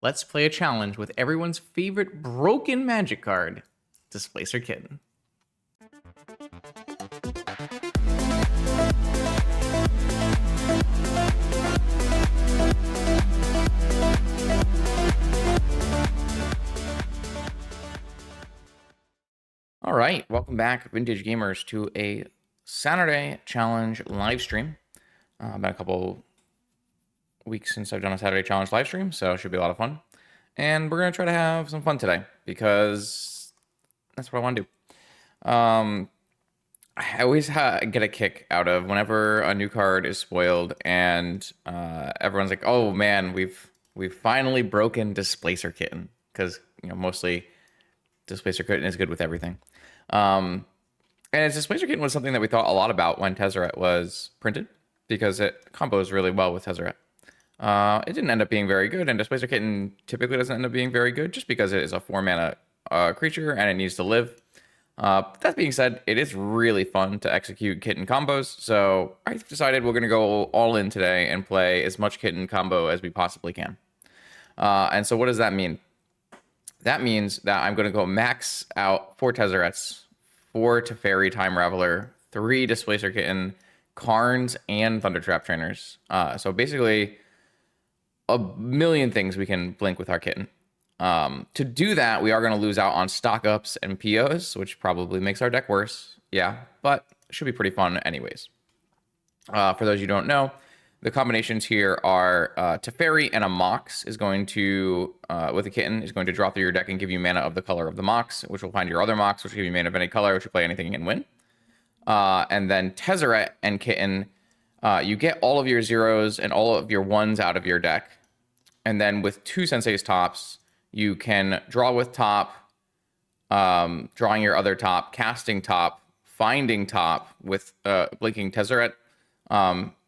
Let's play a challenge with everyone's favorite broken magic card, Displacer Kitten. All right, welcome back, Vintage Gamers, to a Saturday challenge live stream. Been a couple weeks since I've done a Saturday challenge live stream, so it should be a lot of fun. And we're gonna try to have some fun today because that's what I want to do. I always get a kick out of whenever a new card is spoiled and everyone's like, "Oh man, we've finally broken Displacer Kitten," because mostly Displacer Kitten is good with everything. And Displacer Kitten was something that we thought a lot about when Tezzeret was printed because it combos really well with Tezzeret. It didn't end up being very good, and Displacer Kitten typically doesn't end up being very good just because it is a 4-mana creature and it needs to live. That being said, it is really fun to execute kitten combos, so I decided we're going to go all in today and play as much kitten combo as we possibly can. And so what does that mean? That means that I'm going to go max out 4 Tezzerets, 4 Teferi Time Raveler, 3 Displacer Kitten, Karns, and Thundertrap Trainers. So basically, a million things we can blink with our kitten. To do that, we are going to lose out on stock ups and POs, which probably makes our deck worse. Yeah, but it should be pretty fun anyways. For those you don't know, the combinations here are Teferi and a Mox is going to, with a kitten, is going to draw through your deck and give you mana of the color of the Mox, which will find your other Mox, which will give you mana of any color, which you play anything and win. And then Tezzeret and Kitten, you get all of your zeros and all of your ones out of your deck. And then with 2 Sensei's tops, you can draw with top, drawing your other top, casting top, finding top with blinking Tezzeret.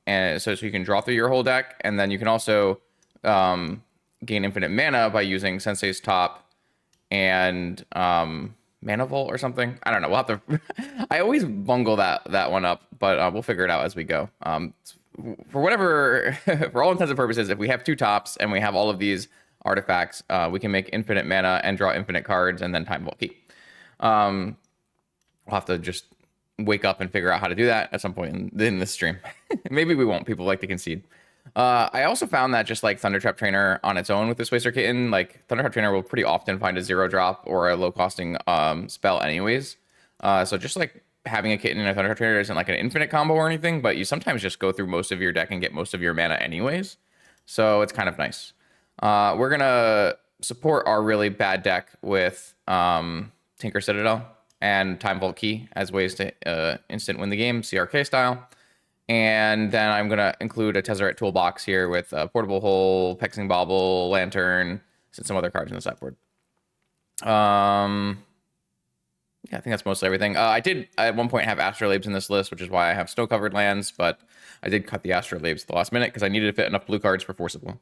And so you can draw through your whole deck, and then you can also gain infinite mana by using Sensei's top and Mana Vault or something. I don't know. We'll have to. I always bungle that one up, but we'll figure it out as we go. For whatever, for all intents and purposes, if we have 2 tops and we have all of these artifacts, we can make infinite mana and draw infinite cards, and then Time Vault Key. We'll have to just wake up and figure out how to do that at some point in this stream. Maybe we won't. People like to concede. I also found that just like Thundertrap Trainer on its own with Displacer Kitten, like Thundertrap Trainer will pretty often find a 0-drop or a low-costing spell anyways. So just like having a kitten and a Thundertrap Trainer isn't like an infinite combo or anything, but you sometimes just go through most of your deck and get most of your mana anyways. So it's kind of nice. We're going to support our really bad deck with Tinker Citadel and Time Vault Key as ways to instant win the game, CRK style. And then I'm going to include a Tezzeret toolbox here with a Portable Hole, Pexing Bauble, Lantern, and some other cards in the sideboard. Yeah, I think that's mostly everything. I did at one point have Astrolabes in this list, which is why I have snow-covered lands, but I did cut the Astrolabes at the last minute because I needed to fit enough blue cards for Forcible.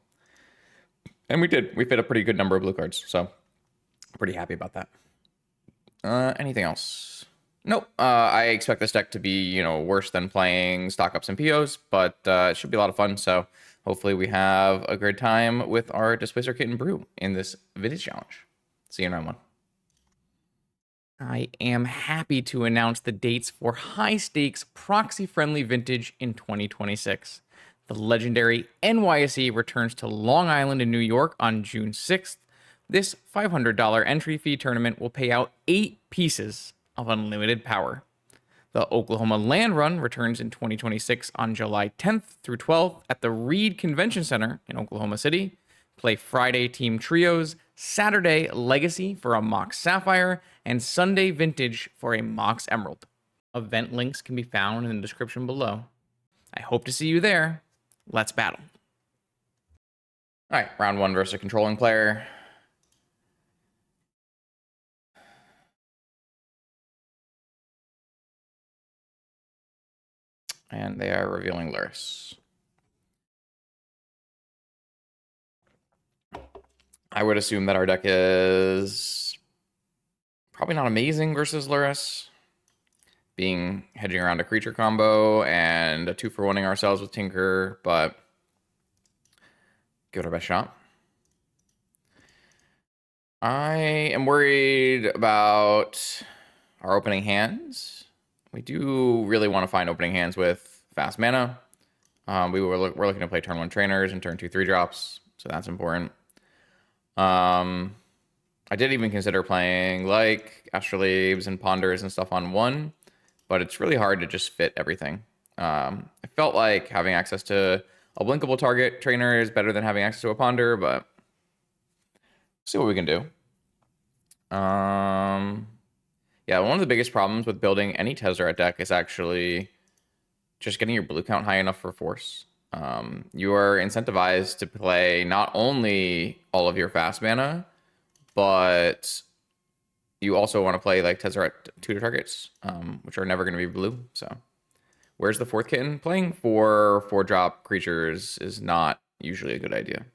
And we did. We fit a pretty good number of blue cards, so I'm pretty happy about that. Anything else? Nope. I expect this deck to be, worse than playing stock ups and POs, but it should be a lot of fun. So hopefully we have a great time with our Displacer Kitten brew in this Vintage Challenge. See you in round 1. I am happy to announce the dates for high stakes proxy friendly Vintage in 2026. The legendary NYSE returns to Long Island in New York on June 6th. This $500 entry fee tournament will pay out 8 pieces of unlimited power. The Oklahoma Land Run returns in 2026 on July 10th through 12th at the Reed Convention Center in Oklahoma City. Play Friday Team Trios, Saturday Legacy for a Mox Sapphire, and Sunday Vintage for a Mox Emerald. Event links can be found in the description below. I hope to see you there. Let's battle. All right, round 1 versus a controlling player. And they are revealing Lurrus. I would assume that our deck is probably not amazing versus Lurrus, being hedging around a creature combo and a 2-for-1ing ourselves with Tinker, but give it our best shot. I am worried about our opening hands. We do really want to find opening hands with fast mana. We're looking to play turn 1 trainers and turn 2 3-drops, so that's important. I did even consider playing like Astrolabes and Ponders and stuff on 1, but it's really hard to just fit everything. I felt like having access to a blinkable target trainer is better than having access to a Ponder, but see what we can do. Yeah, one of the biggest problems with building any Tezzeret deck is actually just getting your blue count high enough for force. You are incentivized to play not only all of your fast mana, but you also want to play like Tezzeret tutor targets, which are never going to be blue. So where's the 4th kitten? Playing 4-drop creatures is not usually a good idea.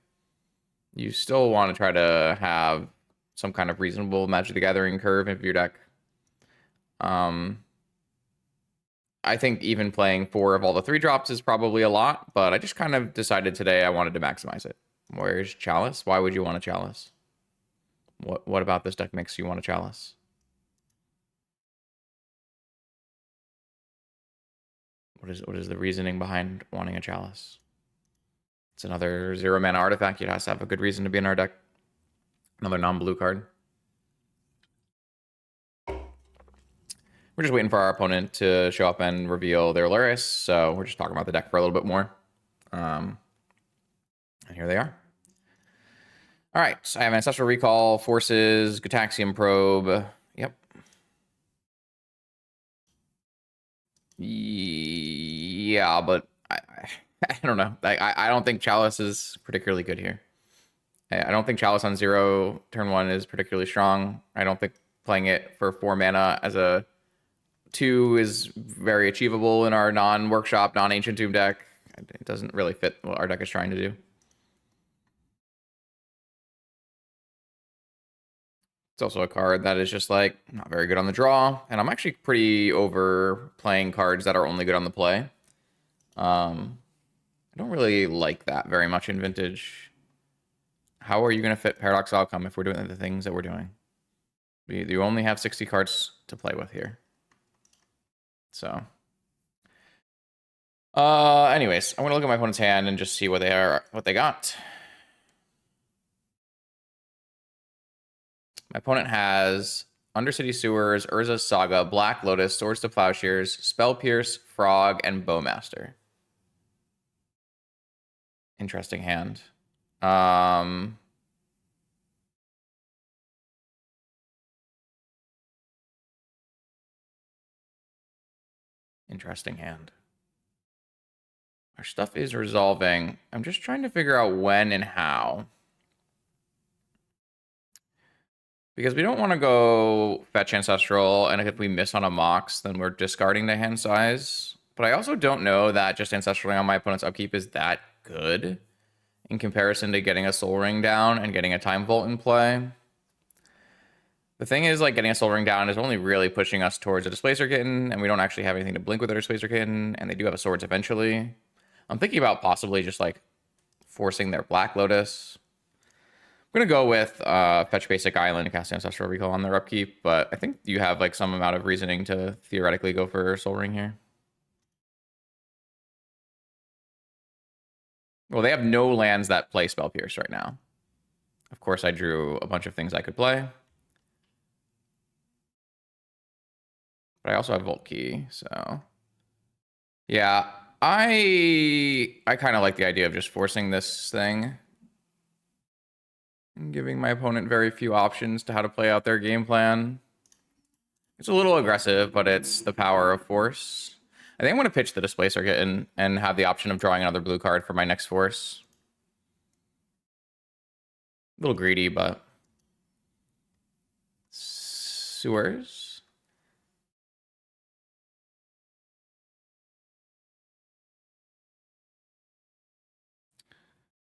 You still want to try to have some kind of reasonable Magic the Gathering curve in your deck. I think even playing 4 of all the 3-drops is probably a lot, but I just kind of decided today I wanted to maximize it. Where's Chalice? Why would you want a Chalice? What about this deck makes you want a Chalice? What is the reasoning behind wanting a Chalice? It's another 0-mana artifact. It has to have a good reason to be in our deck. Another non-blue card. We're just waiting for our opponent to show up and reveal their Lurrus, so we're just talking about the deck for a little bit more. And here they are. All right, so I have Ancestral Recall, Forces, Gataxian Probe. Yep. Yeah, but I don't know. I don't think Chalice is particularly good here. I don't think Chalice on 0 turn 1 is particularly strong. I don't think playing it for 4 mana as a 2 is very achievable in our non-workshop, non-ancient tomb deck. It doesn't really fit what our deck is trying to do. It's also a card that is just like not very good on the draw, and I'm actually pretty over playing cards that are only good on the play. I don't really like that very much in Vintage. How are you going to fit Paradox Outcome if we're doing the things that we're doing? You only have 60 cards to play with here. So, anyways, I'm gonna look at my opponent's hand and just see what they got. My opponent has Undercity Sewers, Urza's Saga, Black Lotus, Swords to Plowshares, Spell Pierce, Frog, and Bowmaster. Interesting hand. Interesting hand. Our stuff is resolving. I'm just trying to figure out when and how. Because we don't want to go fetch Ancestral, and if we miss on a Mox, then we're discarding the hand size. But I also don't know that just Ancestraling on my opponent's upkeep is that good in comparison to getting a Soul Ring down and getting a Time Vault in play. The thing is, like, getting a Soul Ring down is only really pushing us towards a Displacer Kitten, and we don't actually have anything to blink with a Displacer Kitten, and they do have a Swords eventually. I'm thinking about possibly just, like, forcing their Black Lotus. I'm going to go with fetch Basic Island and cast Ancestral Recall on their upkeep, but I think you have, like, some amount of reasoning to theoretically go for Soul Ring here. Well, they have no lands that play Spell Pierce right now. Of course, I drew a bunch of things I could play. But I also have Volt Key, so... Yeah, I kind of like the idea of just forcing this thing. And giving my opponent very few options to how to play out their game plan. It's a little aggressive, but it's the power of force. I think I'm going to pitch the Displacer Kitten and have the option of drawing another blue card for my next force. A little greedy, but... Sewers.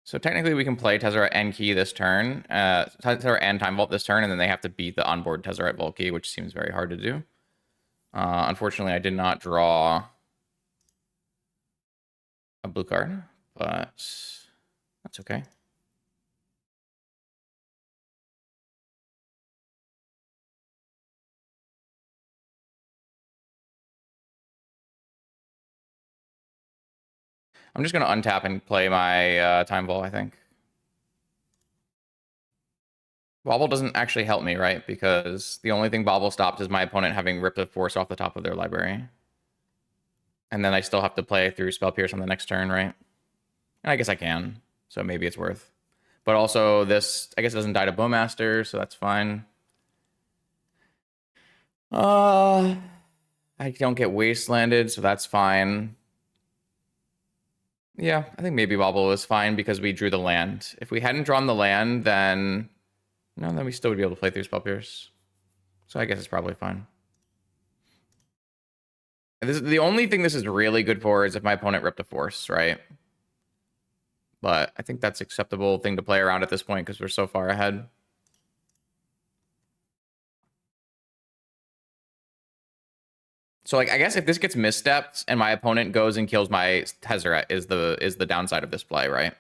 So technically we can play Tezzeret and Key this turn, Tezzeret and Time Vault this turn, and then they have to beat the onboard Tezzeret Vault Key, which seems very hard to do. Unfortunately, I did not draw a blue card, but that's okay. I'm just going to untap and play my Time Vault, I think. Bobble doesn't actually help me, right? Because the only thing Bobble stops is my opponent having ripped a force off the top of their library. And then I still have to play through Spell Pierce on the next turn, right? And I guess I can, so maybe it's worth. But also this, I guess it doesn't die to Bowmaster, so that's fine. I don't get Wastelanded, so that's fine. Yeah, I think maybe Bobble is fine because we drew the land. If we hadn't drawn the land, then... No, then we still would be able to play through Spell Pierce. So I guess it's probably fine. And this is the only thing this is really good for is if my opponent ripped a force, right? But I think that's acceptable thing to play around at this point because we're so far ahead. So like I guess if this gets misstepped and my opponent goes and kills my Tezzeret is the downside of this play, right?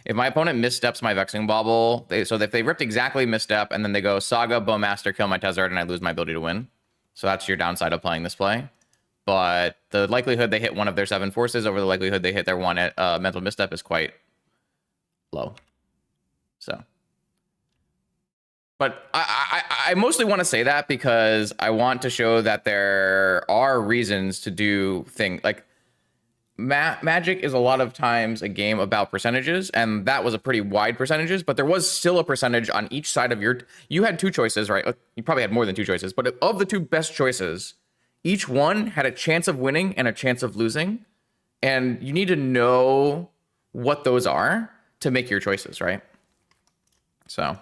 If my opponent missteps my Vexing Bauble, so if they ripped exactly misstep and then they go Saga, Bowmaster, kill my Tezzeret, and I lose my ability to win. So that's your downside of playing this play. But the likelihood they hit one of their 7 forces over the likelihood they hit their one mental misstep is quite low. So, but I mostly want to say that because I want to show that there are reasons to do things like Magic is a lot of times a game about percentages, and that was a pretty wide percentages, but there was still a percentage on each side of you had 2 choices, right? You probably had more than 2 choices, but of the 2 best choices, each one had a chance of winning and a chance of losing, and you need to know what those are to make your choices, right? So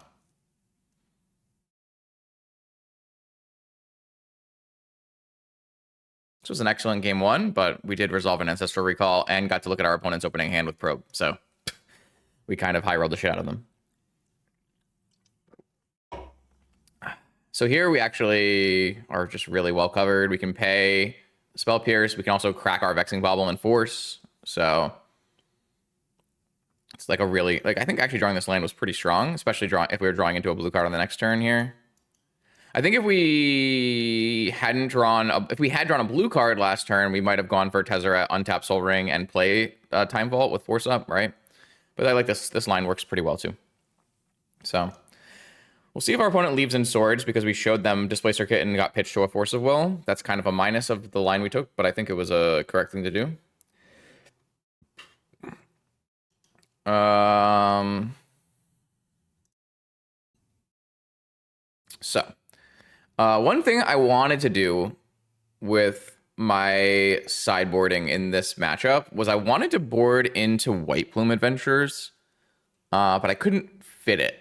this was an excellent game 1, but we did resolve an Ancestral Recall and got to look at our opponent's opening hand with Probe. So we kind of high rolled the shit out of them. So here we actually are just really well covered. We can pay Spell Pierce. We can also crack our Vexing Bauble and Force. So it's like a really, like I think actually drawing this land was pretty strong, especially if we were drawing into a blue card on the next turn here. I think if we had drawn a blue card last turn, we might have gone for Tezzeret, untap Soul Ring, and play Time Vault with Force Up, right? But I like this. This line works pretty well too. So we'll see if our opponent leaves in Swords because we showed them Displacer Kitten and got pitched to a Force of Will. That's kind of a minus of the line we took, but I think it was a correct thing to do. So one thing I wanted to do with my sideboarding in this matchup was I wanted to board into White Plume Adventures, but I couldn't fit it.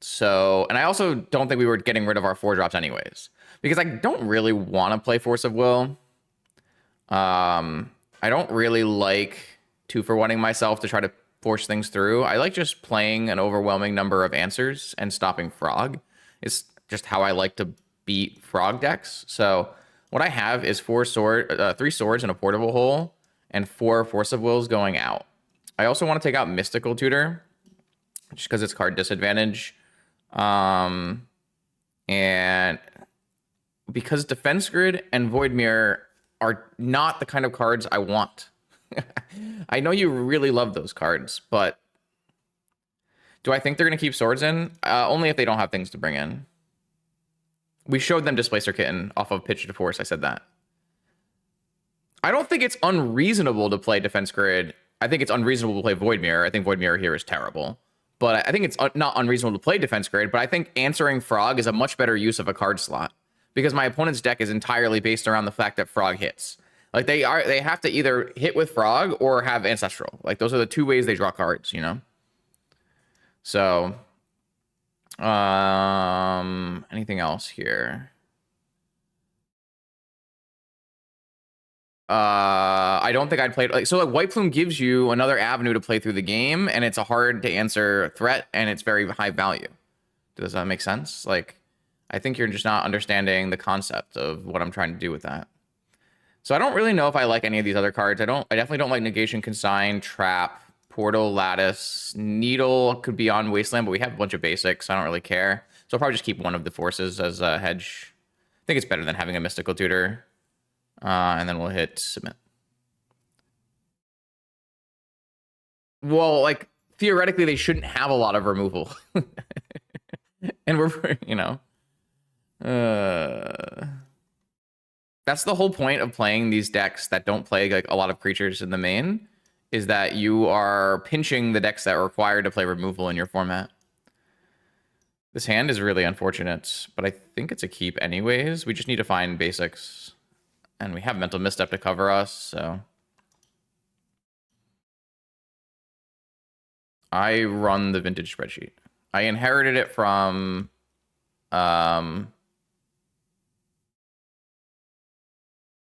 So, and I also don't think we were getting rid of our 4-drops anyways, because I don't really want to play Force of Will. I don't really like 2-for-1ing myself to try to force things through. I like just playing an overwhelming number of answers and stopping Frog. It's just how I like to beat Frog decks. So what I have is 3 swords in a portable hole and 4 Force of Wills going out. I also want to take out Mystical Tutor just because it's card disadvantage. And because Defense Grid and Void Mirror are not the kind of cards I want. I know you really love those cards, but do I think they're going to keep swords in? Only if they don't have things to bring in. We showed them Displacer Kitten off of Pitch to Force. I said that. I don't think it's unreasonable to play Defense Grid. I think it's unreasonable to play Void Mirror. I think Void Mirror here is terrible. But I think it's not unreasonable to play Defense Grid, but I think answering Frog is a much better use of a card slot because my opponent's deck is entirely based around the fact that Frog hits. Like they have to either hit with Frog or have Ancestral. Like those are the 2 ways they draw cards, you know? So, anything else here? I don't think I'd play like so. Like White Plume gives you another avenue to play through the game, and it's a hard to answer threat, and it's very high value. Does that make sense? Like, I think you're just not understanding the concept of what I'm trying to do with that. So I don't really know if I like any of these other cards. I definitely don't like Negation, Consign, Trap, Portal, Lattice, Needle could be on Wasteland, but we have a bunch of basics. So I don't really care. So I'll probably just keep one of the forces as a hedge. I think it's better than having a Mystical Tutor. And then we'll hit Submit. Well, like theoretically, they shouldn't have a lot of removal, and we're that's the whole point of playing these decks that don't play like a lot of creatures in the main, is that you are pinching the decks that are required to play removal in your format. This hand is really unfortunate, but I think it's a keep anyways. We just need to find basics. And we have Mental Misstep to cover us, so... I run the vintage spreadsheet. I inherited it from...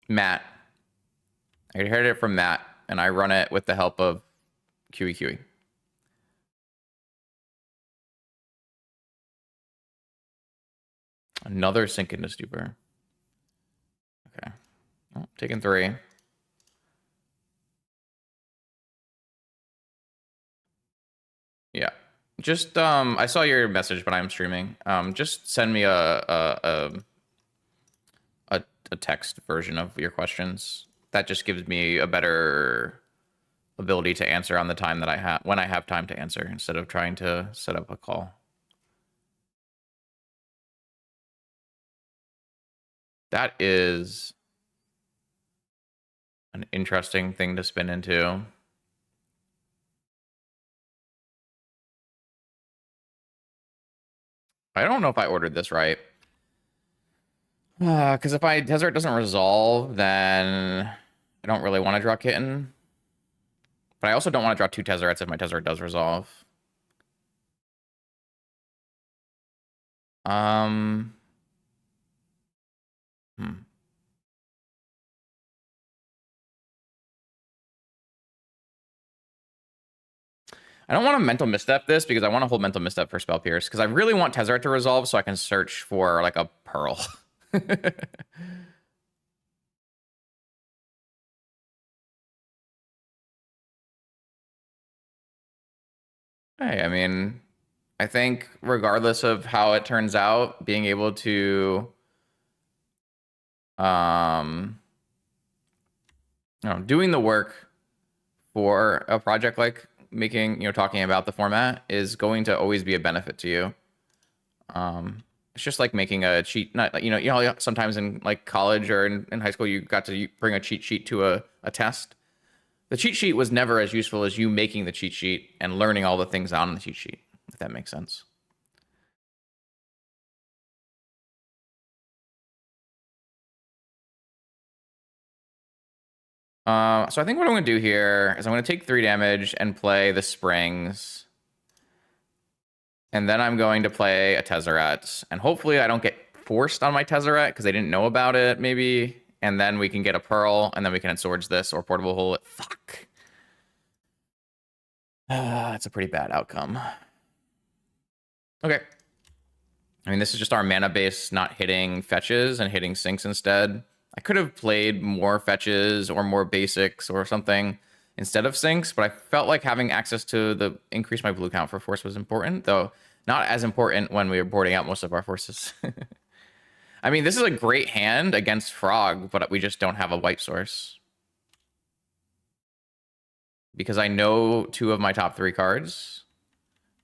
Matt. I inherited it from Matt, and I run it with the help of QEQE. Another Sink into Stupor. Okay. Oh, taking 3. Yeah. Just I saw your message, but I'm streaming. Just send me a text version of your questions. That just gives me a better ability to answer on the time that I have, when I have time to answer, instead of trying to set up a call. That is an interesting thing to spin into. I don't know if I ordered this right. Because if my Desert doesn't resolve, then I don't really want to draw Kitten. But I also don't want to draw 2 Tezzerets if my Tezzeret does resolve. Hmm. I don't want to Mental Misstep this because I want to hold Mental Misstep for Spell Pierce, because I really want Tezzeret to resolve so I can search for like a Pearl. Hey, I mean, I think regardless of how it turns out, being able to doing the work for a project like talking about the format is going to always be a benefit to you. It's just like making a cheat, not sometimes in like college or in high school, you got to bring a cheat sheet to a test. The cheat sheet was never as useful as you making the cheat sheet and learning all the things on the cheat sheet, if that makes sense. So I think what I'm going to do here is I'm going to take 3 damage and play the Springs. And then I'm going to play a Tezzeret. And hopefully I don't get forced on my Tezzeret because they didn't know about it, maybe. And then we can get a Pearl, and then we can Swords this or Portable Hole it. Fuck. That's a pretty bad outcome. Okay. I mean, this is just our mana base not hitting fetches and hitting sinks instead. I could have played more fetches or more basics or something instead of sinks, but I felt like having access to the increase my blue count for force was important, though not as important when we were boarding out most of our forces. I mean, this is a great hand against Frog, but we just don't have a white source. Because I know 2 of my top 3 cards,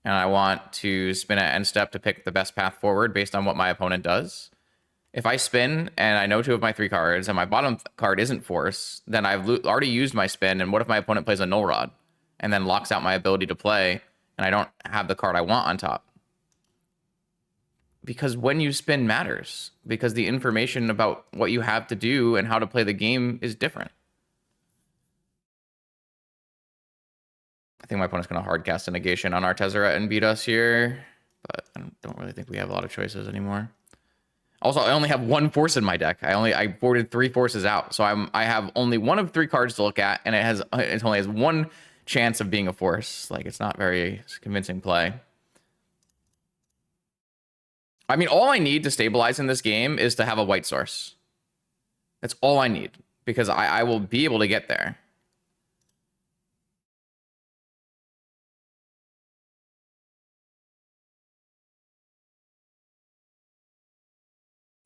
and I want to spin at end step to pick the best path forward based on what my opponent does. If I spin and I know 2 of my 3 cards and my bottom card isn't force, then I've already used my spin. And what if my opponent plays a Null Rod and then locks out my ability to play and I don't have the card I want on top? Because when you spin matters, because the information about what you have to do and how to play the game is different. I think my opponent's going to hard cast a negation on our Tezzeret and beat us here, but I don't really think we have a lot of choices anymore. Also, I only have 1 force in my deck. I boarded 3 forces out, so I have only 1 of 3 cards to look at, and it only has 1 chance of being a force. Like, it's not very convincing play. I mean, all I need to stabilize in this game is to have a white source. That's all I need, because I will be able to get there.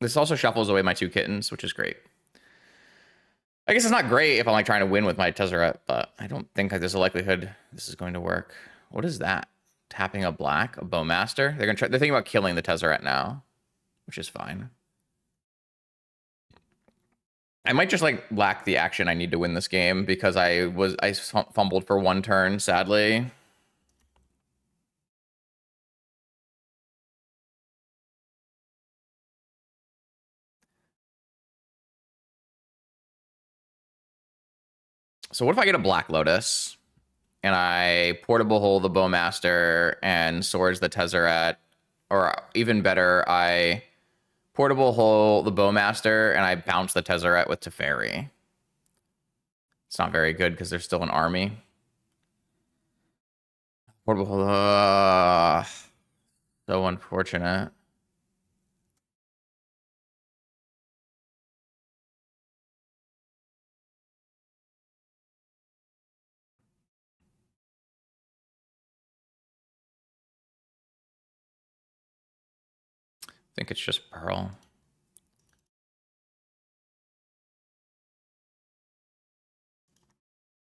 This also shuffles away my 2 kittens, which is great. I guess it's not great if I'm like trying to win with my Tezzeret, but I don't think there's a likelihood this is going to work. What is that? Tapping a black, a Bowmaster? They're thinking about killing the Tezzeret now, which is fine. I might just like lack the action I need to win this game because I fumbled for one turn, sadly. So what if I get a Black Lotus and I portable hole the Bowmaster and swords the Tezzeret, or even better, I portable hole the Bowmaster and I bounce the Tezzeret with Teferi. It's not very good because there's still an army. Portable hole. So unfortunate. I think it's just Pearl.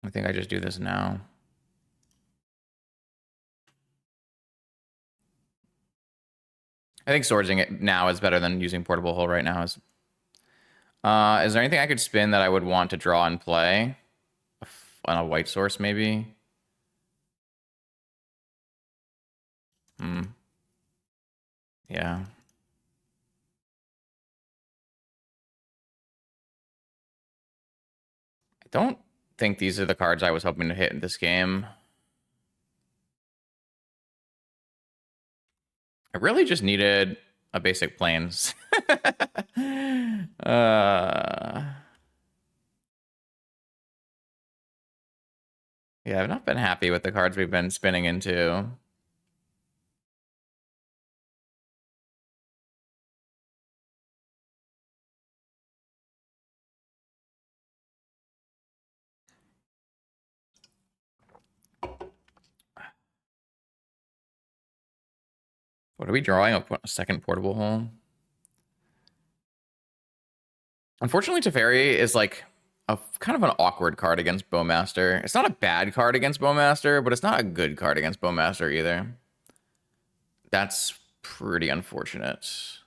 I think I just do this now. I think swordsing it now is better than using portable hole right now. Is there anything I could spin that I would want to draw and play? On a white source, maybe? Yeah. I don't think these are the cards I was hoping to hit in this game. I really just needed a basic planes. Yeah, I've not been happy with the cards we've been spinning into. What are we drawing? A second portable hole? Unfortunately, Teferi is like a kind of an awkward card against Bowmaster. It's not a bad card against Bowmaster, but it's not a good card against Bowmaster either. That's pretty unfortunate. It's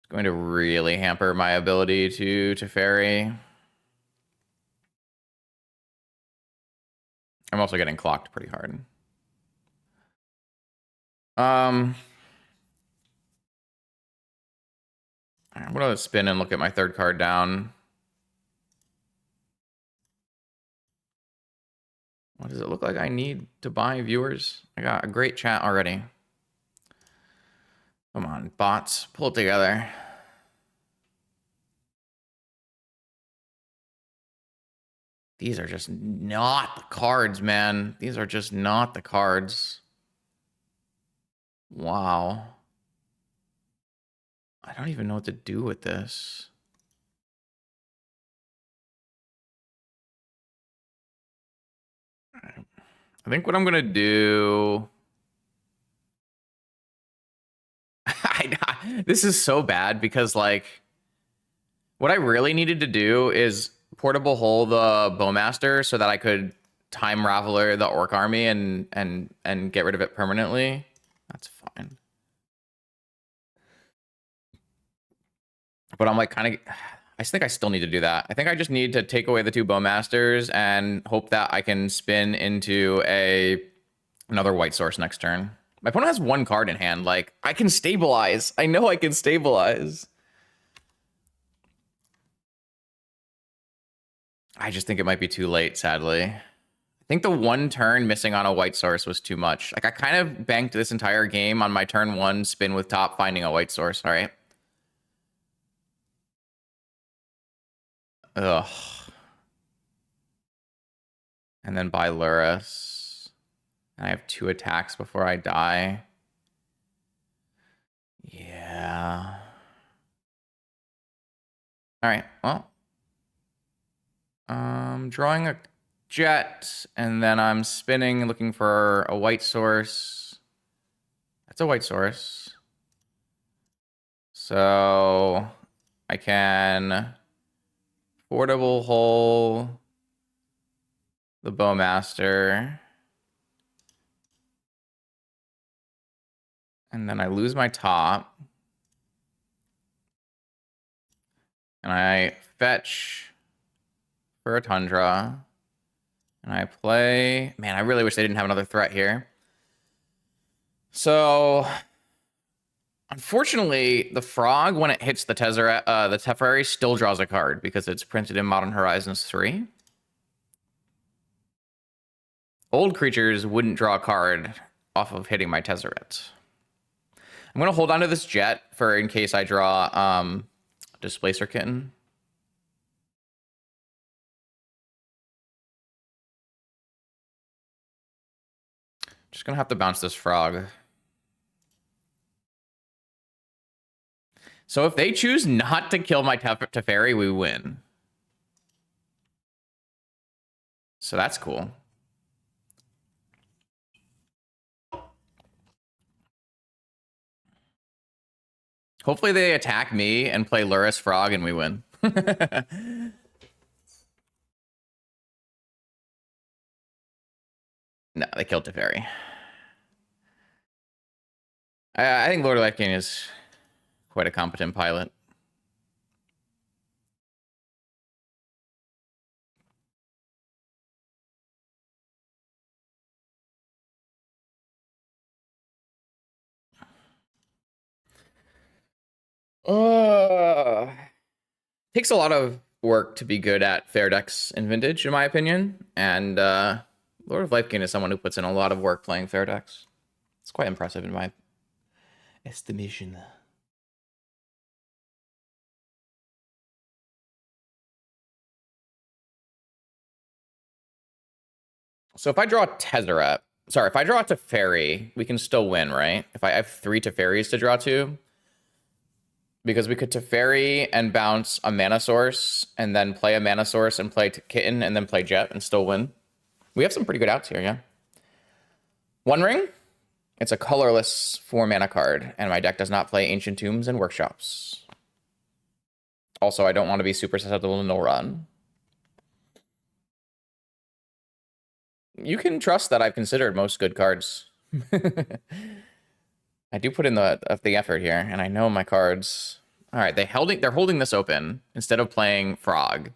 going to really hamper my ability to Teferi. I'm also getting clocked pretty hard. I'm gonna spin and look at my third card down. What does it look like I need to buy, viewers? I got a great chat already. Come on, bots, pull it together. These are just not the cards, man. These are just not the cards. Wow. I don't even know what to do with this. I think what I'm gonna do... This is so bad because, like, what I really needed to do is portable hole the Bowmaster so that I could time Raveler the Orc army and get rid of it permanently. That's fine. But I'm like kind of... I think I still need to do that. I think I just need to take away the two Bowmasters and hope that I can spin into another white source next turn. My opponent has one card in hand. Like, I can stabilize. I know I can stabilize. I just think it might be too late, sadly. I think the one turn missing on a white source was too much. Like, I kind of banked this entire game on my turn one spin with top finding a white source, all right? Ugh. And then buy Lurrus. I have 2 attacks before I die. Yeah. All right, well. Drawing a jet, and then I'm spinning, looking for a white source. That's a white source. So I can Portable Hole, the Bowmaster, and then I lose my top, and I fetch for a Tundra, and I play. Man, I really wish they didn't have another threat here. So, unfortunately, the Frog, when it hits the Tezzeret, the Teferi, still draws a card because it's printed in Modern Horizons 3. Old creatures wouldn't draw a card off of hitting my Tezzeret. I'm going to hold on to this Jet for in case I draw Displacer Kitten. Just going to have to bounce this Frog. So if they choose not to kill my Teferi, we win. So that's cool. Hopefully they attack me and play Lurrus Frog and we win. No, they killed Teferi. I think Lord of Life King is quite a competent pilot. Takes a lot of work to be good at fair decks in Vintage, in my opinion. And Lord of Life King is someone who puts in a lot of work playing fair decks. It's quite impressive in my estimation. So if I draw a Tezzeret, sorry, if I draw a Teferi, we can still win, right? If I have 3 Teferis to draw to, because we could Teferi and bounce a mana source, and then play a mana source and play Kitten, and then play Jet and still win. We have some pretty good outs here, yeah. One Ring. It's a colorless 4-mana card, and my deck does not play Ancient Tombs and Workshops. Also, I don't want to be super susceptible to no run. You can trust that I've considered most good cards. I do put in the effort here, and I know my cards. All right, they're holding this open instead of playing Frog.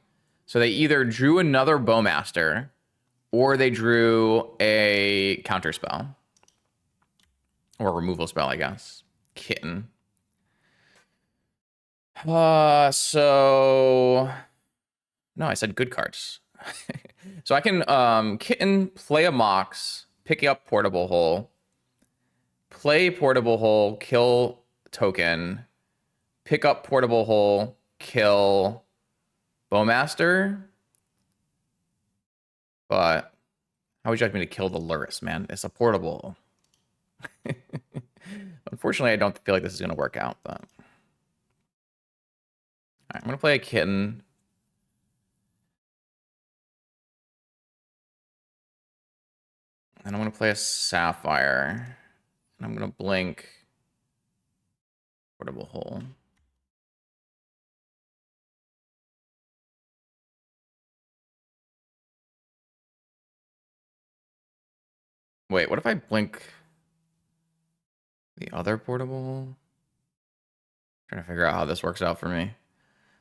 So they either drew another Bowmaster, or they drew a counter spell. Or a removal spell, I guess. Kitten. So... No, I said good cards. So I can Kitten, play a Mox, pick up Portable Hole, play Portable Hole, kill token, pick up Portable Hole, kill Bowmaster. But how would you like me to kill the Lurrus, man? It's a portable. Unfortunately, I don't feel like this is going to work out, but... All right, I'm going to play a Kitten. And I'm going to play a Sapphire. And I'm going to blink Portable Hole. Wait, what if I blink the other Portable Hole? Trying to figure out how this works out for me.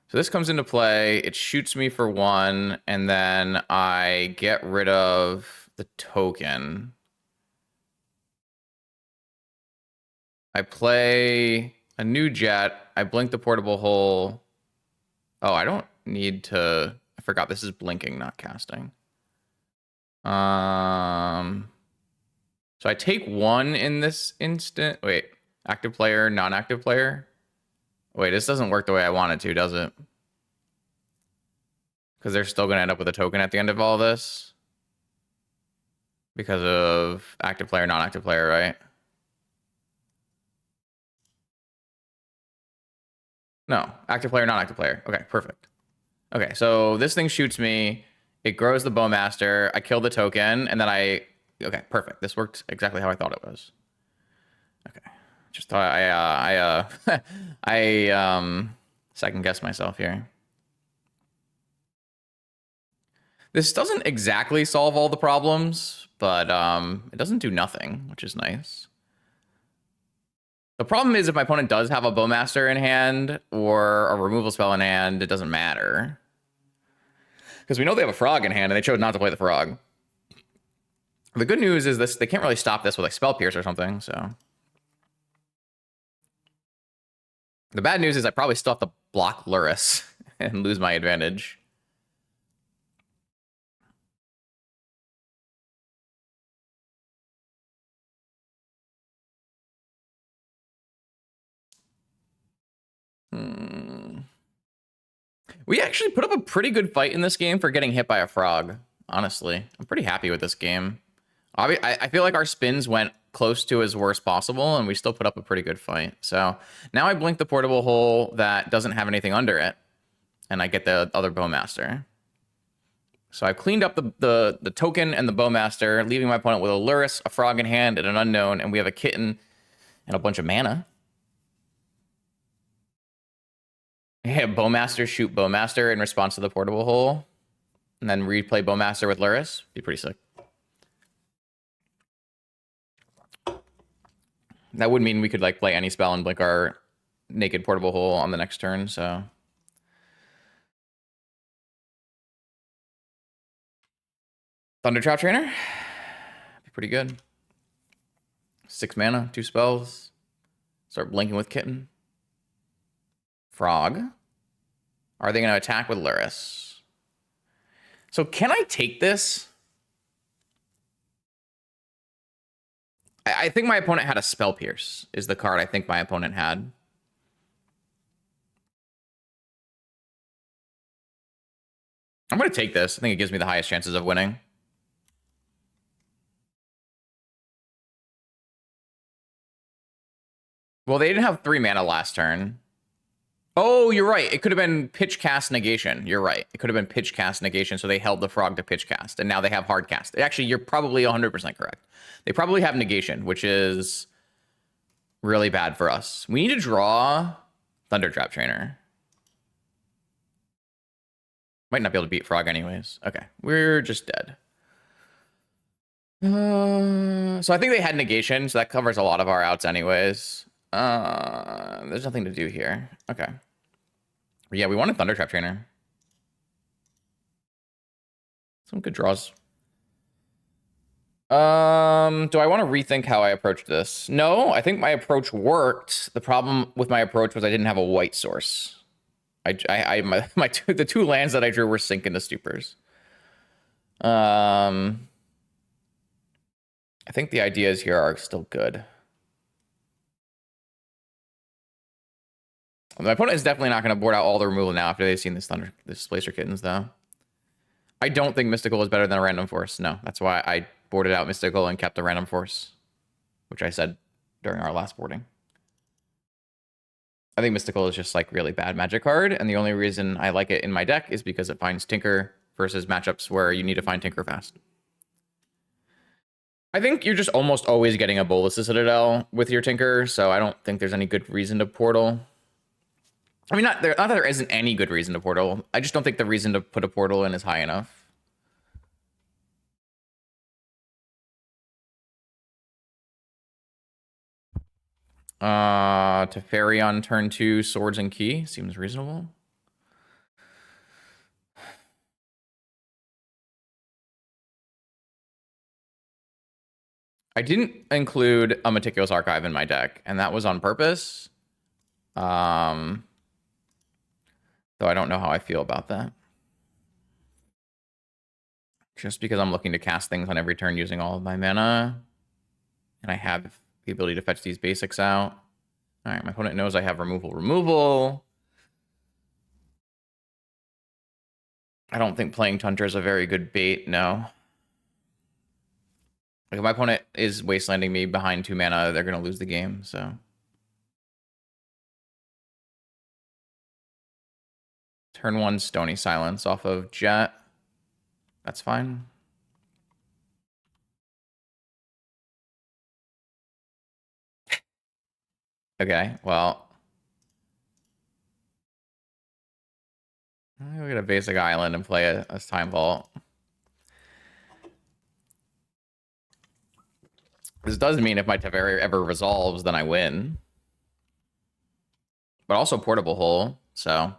So this comes into play. It shoots me for 1, and then I get rid of the token. I play a new Jet. I blink the Portable Hole. Oh, I don't need to... I forgot this is blinking, not casting. So I take 1 in this instant. Wait, active player, non-active player. Wait, this doesn't work the way I want it to, does it? Because they're still going to end up with a token at the end of all this. Because of active player, non-active player, right? No, active player, non-active player. Okay, perfect. Okay, so this thing shoots me. It grows the Bowmaster. I kill the token, and then I... Okay, perfect. This worked exactly how I thought it was. Okay. Just thought I second-guessed myself here. This doesn't exactly solve all the problems, but it doesn't do nothing, which is nice. The problem is if my opponent does have a Bowmaster in hand or a removal spell in hand, it doesn't matter. Because we know they have a Frog in hand, and they chose not to play the Frog. The good news is this: they can't really stop this with like Spell Pierce or something, so... The bad news is I probably still have to block Lurrus and lose my advantage. We actually put up a pretty good fight in this game for getting hit by a Frog, honestly. I'm pretty happy with this game. I feel like our spins went close to as worst possible, and we still put up a pretty good fight. So now I blink the portable hole that doesn't have anything under it, and I get the other Bowmaster. So I've cleaned up the token and the Bowmaster, leaving my opponent with a Lurrus, a Frog in hand, and an Unknown, and we have a Kitten and a bunch of mana. Yeah, Bowmaster, shoot Bowmaster in response to the portable hole, and then replay Bowmaster with Lurrus. Be pretty sick. That would mean we could like play any spell and blink our naked portable hole on the next turn, so... Thundertrap Trainer. Be pretty good. 6 mana, 2 spells. Start blinking with Kitten. Frog. Are they going to attack with Lurrus? So can I take this? I think my opponent had a Spell Pierce, is the card I think my opponent had. I'm going to take this. I think it gives me the highest chances of winning. Well, they didn't have 3 mana last turn. Oh, you're right. It could have been Pitch Cast Negation. You're right. It could have been Pitch Cast Negation, so they held the Frog to Pitch Cast, and now they have Hard Cast. Actually, you're probably 100% correct. They probably have Negation, which is really bad for us. We need to draw Thundertrap Trainer. Might not be able to beat Frog anyways. Okay, we're just dead. So I think they had Negation, so that covers a lot of our outs anyways. There's nothing to do here. Okay. Yeah, we wanted Thundertrap Trainer. Some good draws. Do I want to rethink how I approached this? No, I think my approach worked. The problem with my approach was I didn't have a white source. The 2 lands that I drew were Sink into Stupors. I think the ideas here are still good. My opponent is definitely not going to board out all the removal now after they've seen this Displacer Kittens, though. I don't think Mystical is better than a Random Force. No, that's why I boarded out Mystical and kept the Random Force, which I said during our last boarding. I think Mystical is just like really bad Magic card, and the only reason I like it in my deck is because it finds Tinker versus matchups where you need to find Tinker fast. I think you're just almost always getting a Bolas Citadel with your Tinker, so I don't think there's any good reason to portal. I mean, not that there isn't any good reason to portal. I just don't think the reason to put a portal in is high enough. Teferi on turn 2, Swords and Key. Seems reasonable. I didn't include a Meticulous Archive in my deck, and that was on purpose. Though I don't know how I feel about that. Just because I'm looking to cast things on every turn using all of my mana. And I have the ability to fetch these basics out. Alright, my opponent knows I have removal. I don't think playing Tundra is a very good bait, no. Like, if my opponent is wastelanding me behind 2 mana, they're going to lose the game, so... Turn 1 Stony Silence off of Jet. That's fine. Okay, well... I'll get a basic island and play a Time Vault. This does mean if my Teferi ever resolves, then I win. But also portable hole, so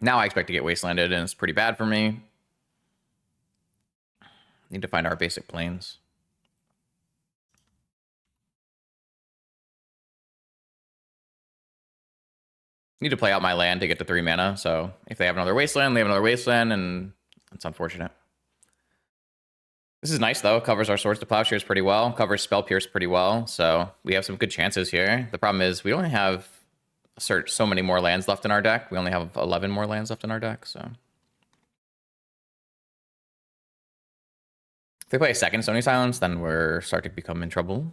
now I expect to get wastelanded, and it's pretty bad for me. Need to find our basic planes. Need to play out my land to get to 3 mana, so if they have another wasteland, they have another wasteland, and it's unfortunate. This is nice, though. Covers our Swords to Plowshares pretty well. Covers Spell Pierce pretty well, so we have some good chances here. The problem is we only have so many more lands left in our deck. We only have 11 more lands left in our deck, so... If they play a second Stony Silence, then we're starting to become in trouble.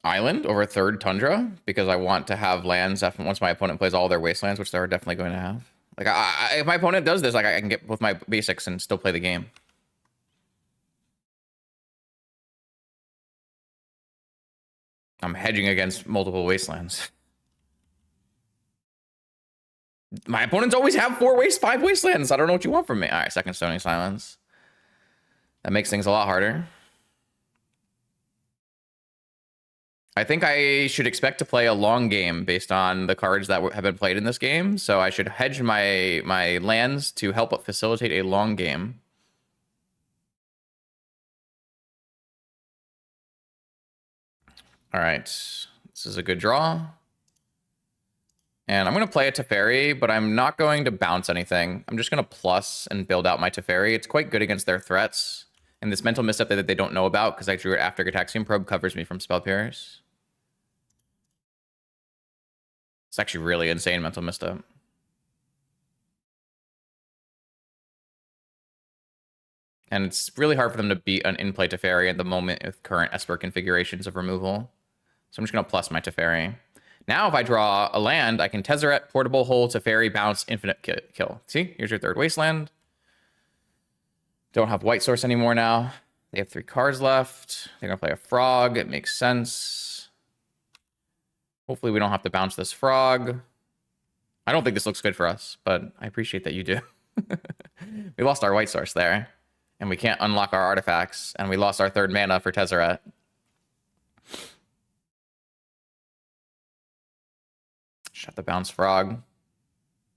Island over third Tundra, because I want to have lands after once my opponent plays all their wastelands, which they're definitely going to have. Like, if my opponent does this, like, I can get with my basics and still play the game. I'm hedging against multiple wastelands. My opponents always have 5 wastelands. I don't know what you want from me. All right, second Stony Silence. That makes things a lot harder. I think I should expect to play a long game based on the cards that have been played in this game. So I should hedge my lands to help facilitate a long game. All right, this is a good draw. And I'm going to play a Teferi, but I'm not going to bounce anything. I'm just going to plus and build out my Teferi. It's quite good against their threats. And this mental misstep that they don't know about, because I drew it after Gitaxian Probe, covers me from Spell Pierce. It's actually really insane mental misstep. And it's really hard for them to beat an in-play Teferi at the moment with current Esper configurations of removal. So I'm just going to plus my Teferi. Now, if I draw a land, I can Tezzeret, Portable Hole, Teferi, Bounce, Infinite Kill. See? Here's your third wasteland. Don't have White Source anymore now. They have 3 cards left. They're going to play a Frog. It makes sense. Hopefully we don't have to bounce this Frog. I don't think this looks good for us, but I appreciate that you do. We lost our White Source there, and we can't unlock our artifacts, and we lost our 3rd mana for Tezzeret. Shut the bounce Frog.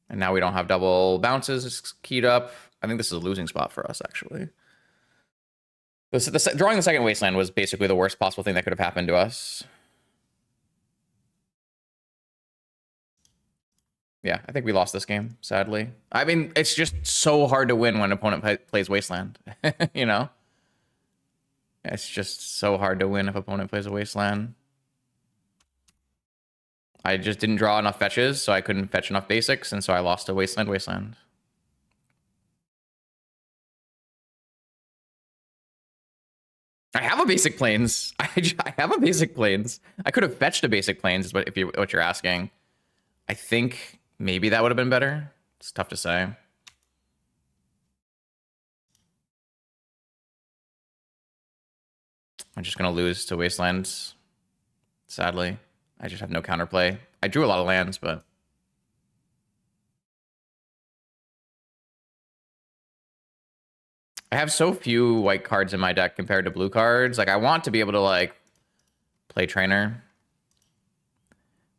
And now we don't have double bounces. It's keyed up. I think this is a losing spot for us, actually. Drawing the second wasteland was basically the worst possible thing that could have happened to us. Yeah, I think we lost this game, sadly. I mean, it's just so hard to win when an opponent plays wasteland, you know? It's just so hard to win if opponent plays a wasteland. I just didn't draw enough fetches, so I couldn't fetch enough basics, and so I lost a wasteland. I have a basic planes. I have a basic planes. I could have fetched a basic planes, is what you're asking. I think maybe that would have been better. It's tough to say. I'm just gonna lose to wastelands, sadly. I just have no counterplay. I drew a lot of lands, but... I have so few white cards in my deck compared to blue cards. Like, I want to be able to, like, play Trainer.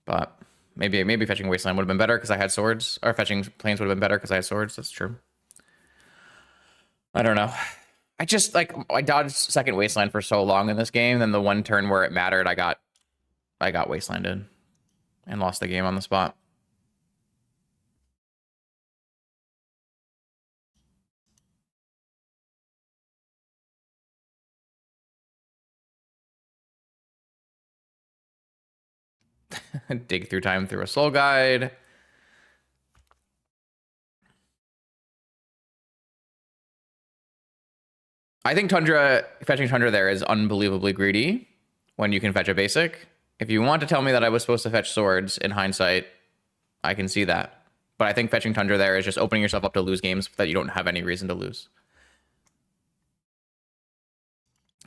But maybe fetching Wasteland would have been better because I had swords. Or fetching Plains would have been better because I had swords. That's true. I don't know. I just, like, I dodged second Wasteland for so long in this game. Then the one turn where it mattered, I got Wastelanded. And lost the game on the spot. Dig through time through a soul guide. I think fetching Tundra there is unbelievably greedy when you can fetch a basic. If you want to tell me that I was supposed to fetch swords in hindsight, I can see that. But I think fetching Tundra there is just opening yourself up to lose games that you don't have any reason to lose.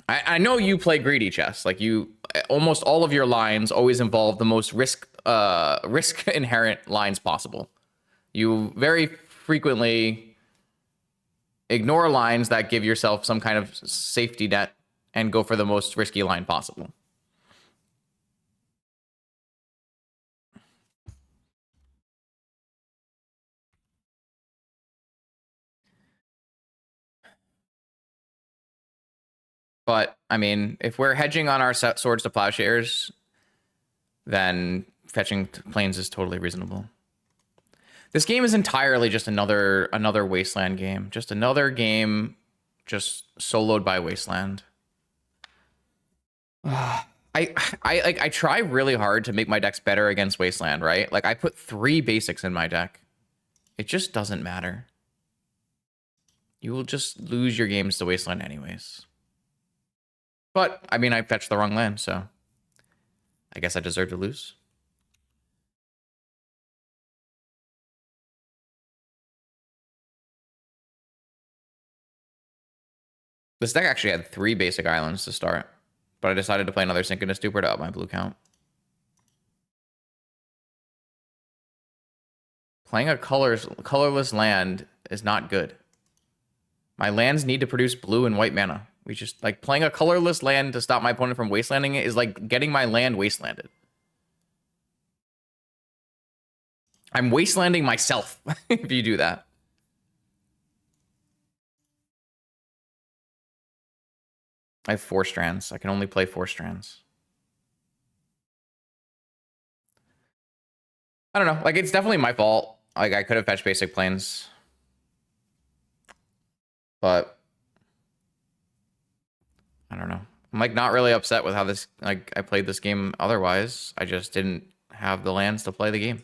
I know you play greedy chess. Like you, almost all of your lines always involve the most risk inherent lines possible. You very frequently ignore lines that give yourself some kind of safety net and go for the most risky line possible. But I mean, if we're hedging on our swords to plowshares, then fetching planes is totally reasonable. This game is entirely just another Wasteland game. Just another game just soloed by Wasteland. I try really hard to make my decks better against Wasteland, right? Like I put 3 basics in my deck. It just doesn't matter. You will just lose your games to Wasteland anyways. But I mean, I fetched the wrong land, so I guess I deserve to lose. This deck actually had 3 basic islands to start, but I decided to play another Synchronous Duper to up my blue count. Playing a colorless land is not good. My lands need to produce blue and white mana. We just, like, playing a colorless land to stop my opponent from wastelanding it is like getting my land wastelanded. I'm wastelanding myself if you do that. I have 4 strands. I can only play 4 strands. I don't know. Like, it's definitely my fault. Like, I could have fetched basic planes. But I don't know. I'm, like, not really upset with how this, like, I played this game otherwise. I just didn't have the lands to play the game.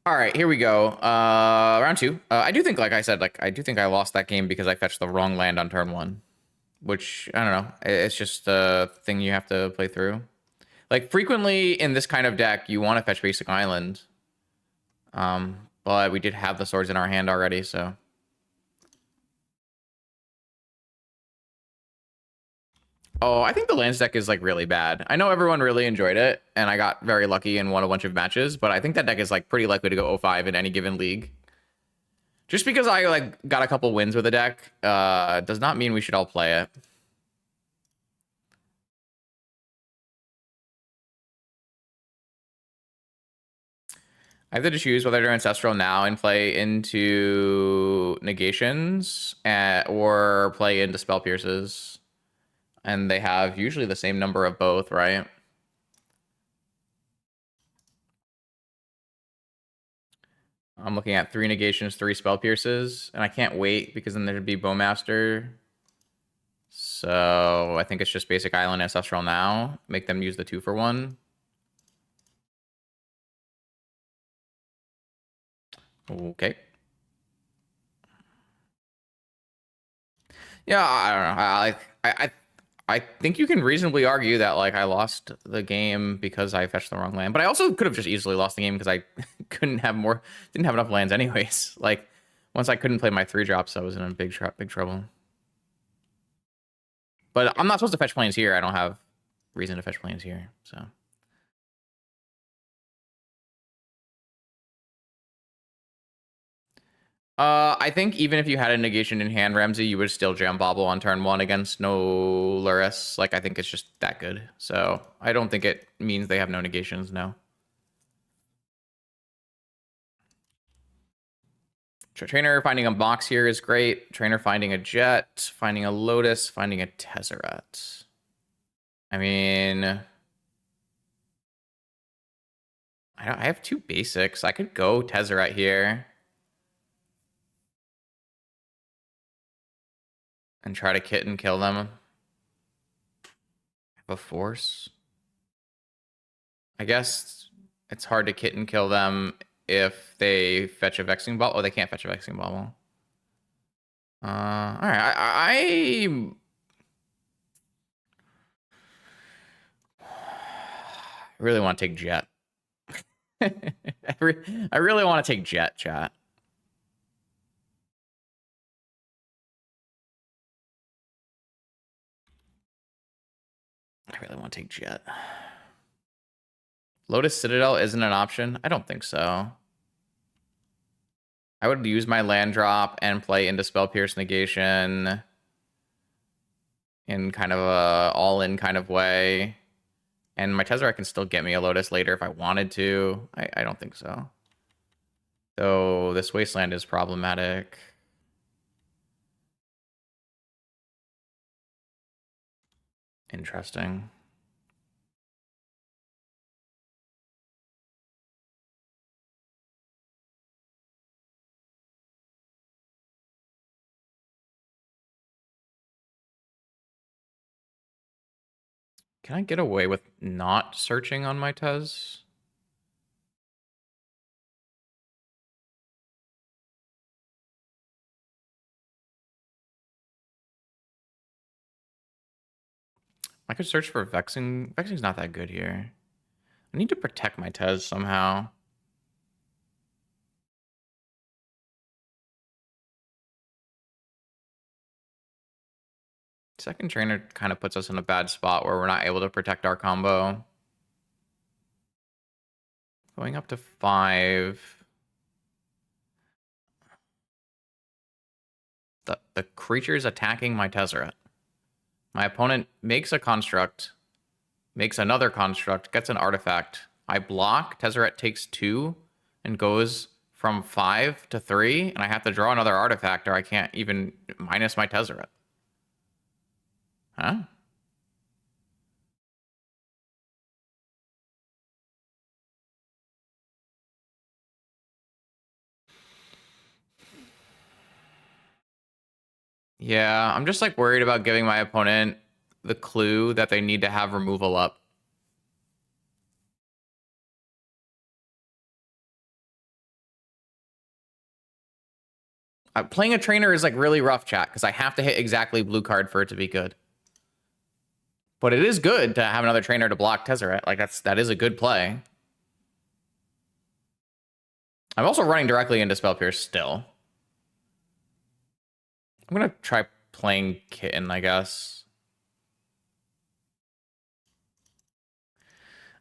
All right, here we go. Round 2. I do think, like I said, like I do think I lost that game because I fetched the wrong land on turn 1, which I don't know. It's just a thing you have to play through. Like frequently in this kind of deck, you want to fetch basic island, but we did have the swords in our hand already, so. Oh, I think the lands deck is like really bad. I know everyone really enjoyed it, and I got very lucky and won a bunch of matches, but I think that deck is like pretty likely to go 0-5 in any given league. Just because I like got a couple wins with the deck, does not mean we should all play it. I have to choose whether to Ancestral now and play into Negations or play into Spell Pierces. And they have usually the same number of both, right? I'm looking at 3 Negations, 3 Spell Pierces, and I can't wait because then there'd be Bowmaster. So I think it's just basic Island Ancestral now. Make them use the 2-for-1. Okay. Yeah, I don't know. I think you can reasonably argue that like I lost the game because I fetched the wrong land, but I also could have just easily lost the game because I didn't have enough lands anyways. Like once I couldn't play my 3 drops, I was in a big trouble. But I'm not supposed to fetch planes here. I don't have reason to fetch planes here, so. I think even if you had a negation in hand, Ramsey, you would still jam Bobble on turn 1 against no Lurrus. Like, I think it's just that good. So, I don't think it means they have no negations, no. Trainer finding a box here is great. Trainer finding a jet, finding a Lotus, finding a Tezzeret. I mean, I have 2 basics. I could go Tezzeret here and try to kitten kill them. Have a force. I guess it's hard to kitten kill them if they fetch a Vexing Bauble. Oh, they can't fetch a Vexing Bauble. All right. I really want to take Jet. I really want to take Jet, chat. I really want to take Jet. Lotus Citadel isn't an option? I don't think so. I would use my land drop and play into Spell Pierce Negation in kind of a all-in kind of way. And my Tezzeret can still get me a Lotus later if I wanted to. I don't think so. Though this Wasteland is problematic. Interesting. Can I get away with not searching on my Tez? I could search for Vexing. Vexing's not that good here. I need to protect my Tez somehow. Second trainer kind of puts us in a bad spot where we're not able to protect our combo. Going up to 5. The creature's attacking my Tezzeret. My opponent makes a construct, makes another construct, gets an artifact. I block, Tezzeret takes 2, and goes from 5 to 3, and I have to draw another artifact or I can't even minus my Tezzeret. Huh? Yeah, I'm just like worried about giving my opponent the clue that they need to have removal up. Playing a trainer is like really rough, chat, because I have to hit exactly blue card for it to be good. But it is good to have another trainer to block Tezzeret. Like that is a good play. I'm also running directly into Spell Pierce still. I'm gonna try playing Kitten, I guess.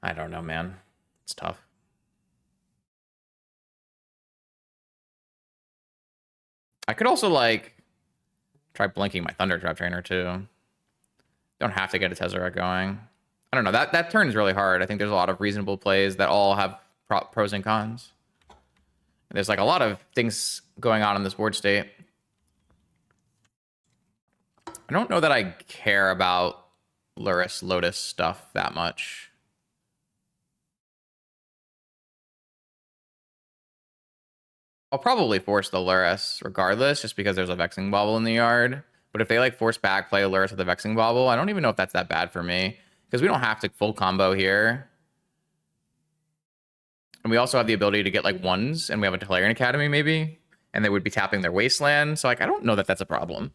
I don't know, man. It's tough. I could also like try blinking my Thunder Trap Trainer too. Don't have to get a Tezzeret going. I don't know. That turn is really hard. I think there's a lot of reasonable plays that all have pros and cons. There's like a lot of things going on in this board state. I don't know that I care about Lurrus Lotus stuff that much. I'll probably force the Lurrus regardless, just because there's a Vexing Bauble in the yard. But if they like force back, play a Lurrus with a Vexing Bauble, I don't even know if that's that bad for me. Because we don't have to full combo here. And we also have the ability to get like ones, and we have a Tolarian Academy maybe. And they would be tapping their Wasteland. So like I don't know that that's a problem.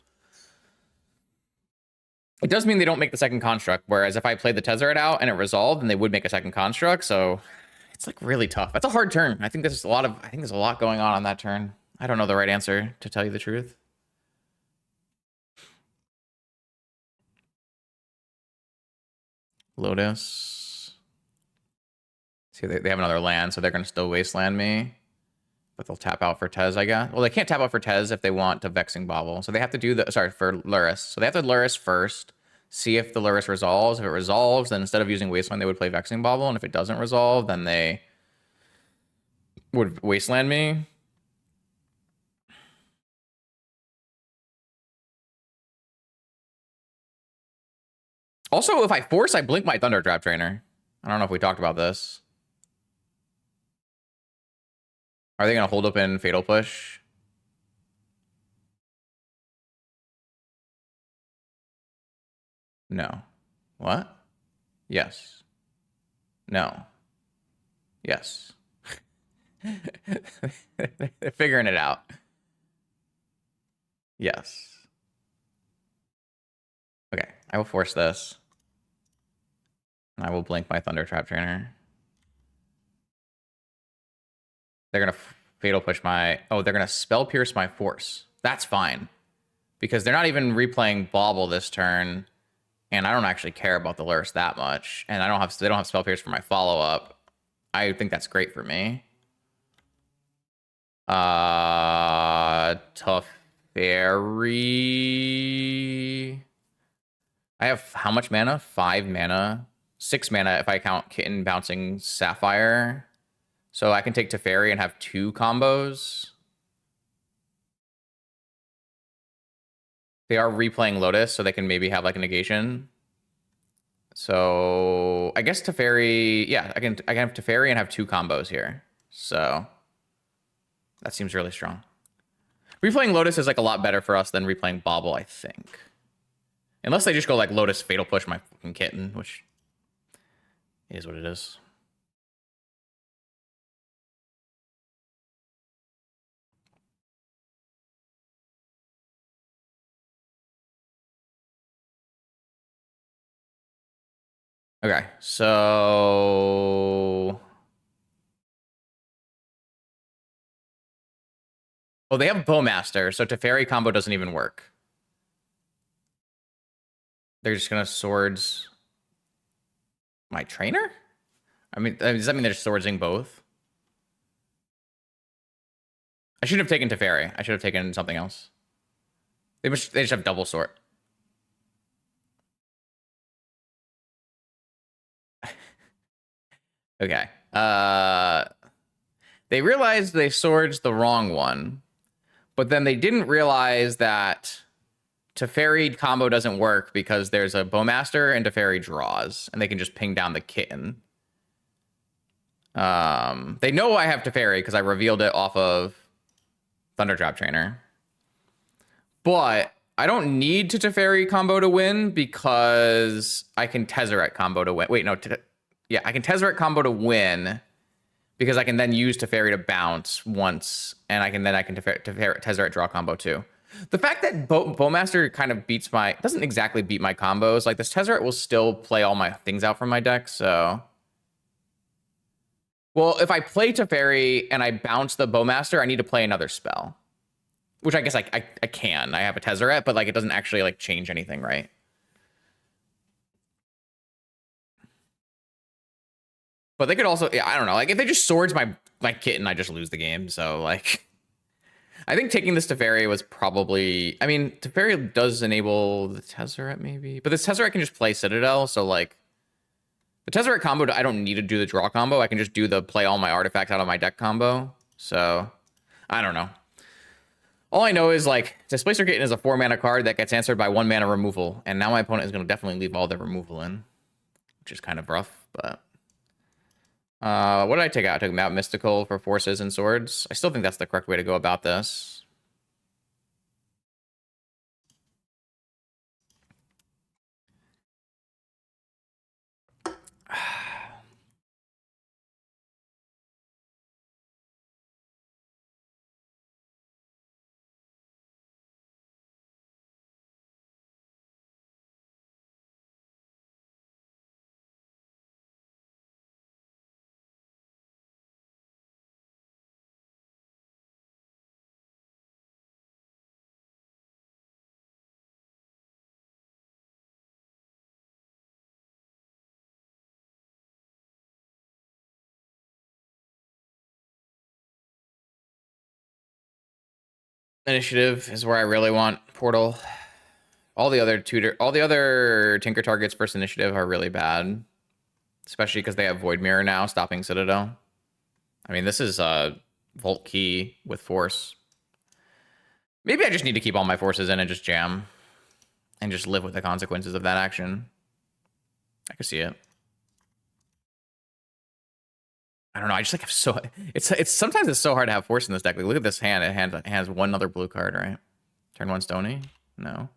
It does mean they don't make the second construct, whereas if I played the Tezzeret out and it resolved, then they would make a second construct. So it's like really tough. That's a hard turn. I think there's a lot going on that turn. I don't know the right answer, to tell you the truth. Lotus. See, they have another land, so they're going to still wasteland me. But they'll tap out for Tez, I guess. Well, they can't tap out for Tez if they want to Vexing Bauble. So they have to do the... Sorry, for Lurrus. So they have to Lurrus first. See if the Lurrus resolves. If it resolves, then instead of using Wasteland, they would play Vexing Bauble. And if it doesn't resolve, then they would Wasteland me. Also, if I force, I blink my Thunder Trap Trainer. I don't know if we talked about this. Are they going to hold up in Fatal Push? No. What? Yes. No. Yes. They're figuring it out. Yes. Okay, I will force this. And I will blink my Thunder Trap Trainer. They're going to Fatal Push my... Oh, they're going to Spell Pierce my Force. That's fine. Because they're not even replaying Bauble this turn. And I don't actually care about the Lurrus that much. And they don't have spell pierce for my follow-up. I think that's great for me. Teferi. I have how much mana? 5 mana. 6 mana if I count Kitten bouncing Sapphire. So I can take Teferi and have 2 combos. They are replaying Lotus, so they can maybe have like a negation. So I guess Teferi, yeah, I can have Teferi and have 2 combos here. So that seems really strong. Replaying Lotus is like a lot better for us than replaying Bobble, I think. Unless they just go like Lotus Fatal Push my fucking Kitten, which is what it is. Okay, so... Oh, they have Bowmaster, so Teferi combo doesn't even work. They're just gonna swords my trainer? I mean, does that mean they're swordsing both? I should have taken Teferi. I should have taken something else. They just have double sword. Okay. They realized they swords the wrong one, but then they didn't realize that Teferi combo doesn't work because there's a Bowmaster and Teferi draws, and they can just ping down the Kitten. They know I have Teferi because I revealed it off of Thundertrap Trainer. But I don't need to Teferi combo to win because I can Tezzeret combo to win. Wait, no. Yeah, I can Tezzeret combo to win because I can then use Teferi to bounce once, and I can Tezzeret draw combo too. The fact that Bowmaster kind of beats doesn't exactly beat my combos. Like, this Tezzeret will still play all my things out from my deck, so... Well, if I play Teferi and I bounce the Bowmaster, I need to play another spell. Which I guess I can. I have a Tezzeret, but like it doesn't actually like change anything, right? But they could also, yeah, I don't know. Like if they just swords my Kitten, I just lose the game. So like, I think taking this Teferi was probably, I mean, Teferi does enable the Tezzeret maybe, but this Tezzeret can just play Citadel. So like the Tezzeret combo, I don't need to do the draw combo. I can just do the play all my artifacts out of my deck combo. So I don't know. All I know is, like, Displacer Kitten is a 4-mana card that gets answered by 1 mana removal, and now my opponent is going to definitely leave all their removal in, which is kind of rough, but... what did I take out? I took out Mystical for forces and swords. I still think that's the correct way to go about this. Initiative is where I really want Portal. All the other Tinker targets versus Initiative are really bad. Especially because they have Void Mirror now, stopping Citadel. I mean, this is Volt Key with Force. Maybe I just need to keep all my forces in and just jam. And just live with the consequences of that action. I can see it. I don't know. I just like have so it's sometimes it's so hard to have force in this deck. Like, look at this hand. It has one other blue card, right? Turn 1 Stony. No.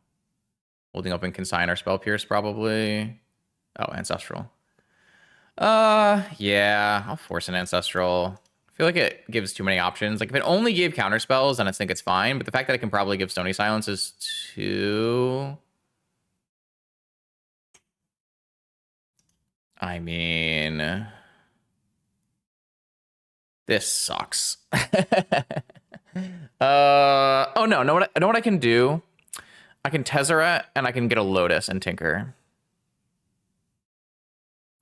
Holding open Consign or Spell Pierce probably. Oh, Ancestral. Yeah, I'll force an Ancestral. I feel like it gives too many options. Like if it only gave counter spells, then I think it's fine. But the fact that it can probably give Stony Silence is too. I mean. This sucks. Oh no, know what I can do? I can Tezzeret and I can get a Lotus and Tinker.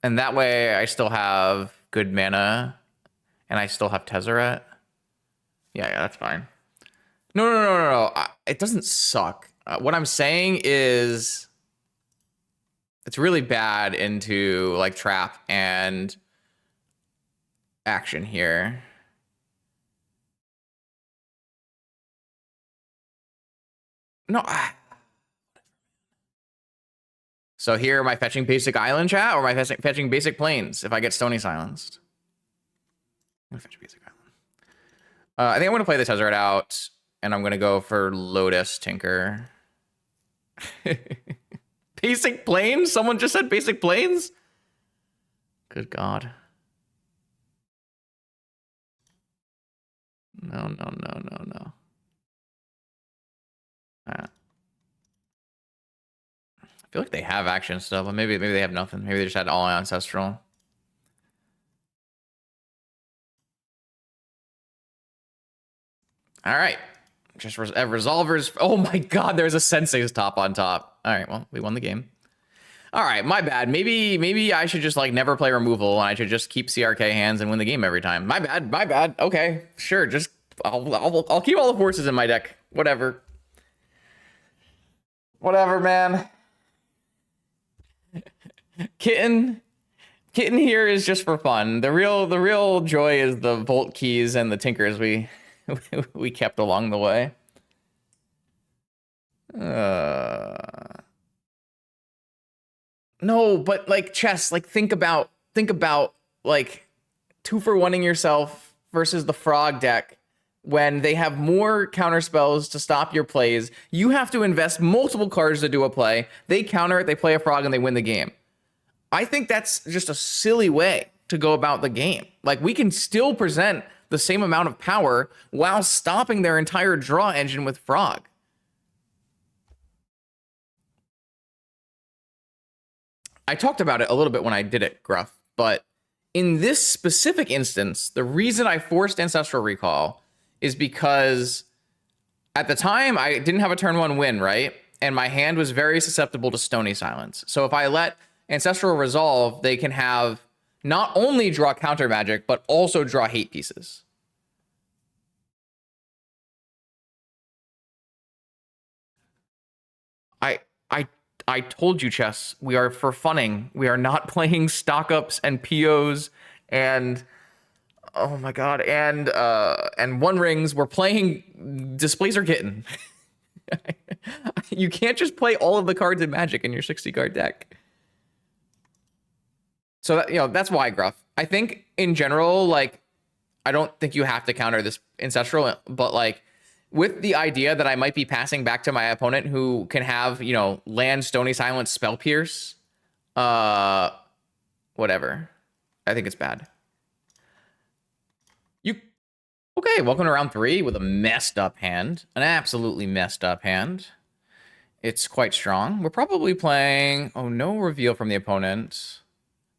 And that way I still have good mana and I still have Tezzeret. Yeah, that's fine. No. It doesn't suck. What I'm saying is it's really bad into like trap and action here. No. So here, am I fetching basic island chat or am I fetching basic plains if I get Stony silenced? I'm gonna fetch basic island. I think I'm gonna play the Tezzeret out and I'm gonna go for Lotus Tinker. Basic plains? Someone just said basic plains? Good God. No. I feel like they have action still, but maybe they have nothing. Maybe they just had all ancestral. All right. Just resolvers. Oh my God, there's a Sensei's top on top. All right, well, we won the game. All right, my bad. Maybe I should just like never play removal and I should just keep CRK hands and win the game every time. My bad. Okay, sure. Just I'll keep all the forces in my deck. Whatever, man. Kitten here is just for fun. The real joy is the Volt keys and the Tinkers we we kept along the way. No, but like chess, like think about like 2-for-1ing yourself versus the frog deck when they have more counter spells to stop your plays. You have to invest multiple cards to do a play. They counter it, they play a frog, and they win the game. I think that's just a silly way to go about the game. Like, we can still present the same amount of power while stopping their entire draw engine with frog. I talked about it a little bit when I did it, Gruff, but in this specific instance, the reason I forced Ancestral Recall is because at the time I didn't have a turn 1 win, right? And my hand was very susceptible to Stony Silence. So if I let Ancestral Resolve, they can have not only draw counter magic, but also draw hate pieces. I told you, Chess, we are for funning. We are not playing stock ups and POs and oh my God, and One Rings. We're playing Displacer Kitten. You can't just play all of the cards in Magic in your 60 card deck. So that, that's why, Gruff. I think in general, like, I don't think you have to counter this Ancestral, but like, with the idea that I might be passing back to my opponent who can have, land, Stony Silence, Spell Pierce, whatever. I think it's bad. Okay, welcome to round 3 with a messed up hand. An absolutely messed up hand. It's quite strong. We're probably playing, no reveal from the opponent.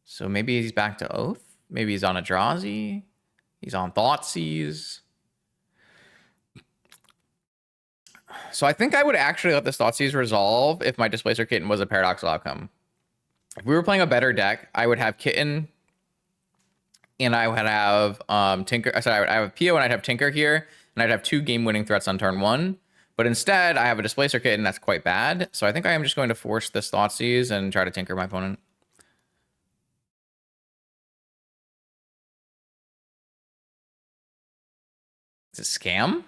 So maybe he's back to Oath. Maybe he's on a Eldrazi. He's on Thoughtseize. So I think I would actually let this Thoughtseize resolve if my Displacer Kitten was a paradoxical outcome. If we were playing a better deck, I would have Kitten and I would have Tinker. Sorry, I have PO and I'd have Tinker here, and I'd have 2 game-winning threats on turn 1. But instead, I have a Displacer Kitten that's quite bad. So I think I am just going to force this Thoughtseize and try to Tinker my opponent. Is it Scam?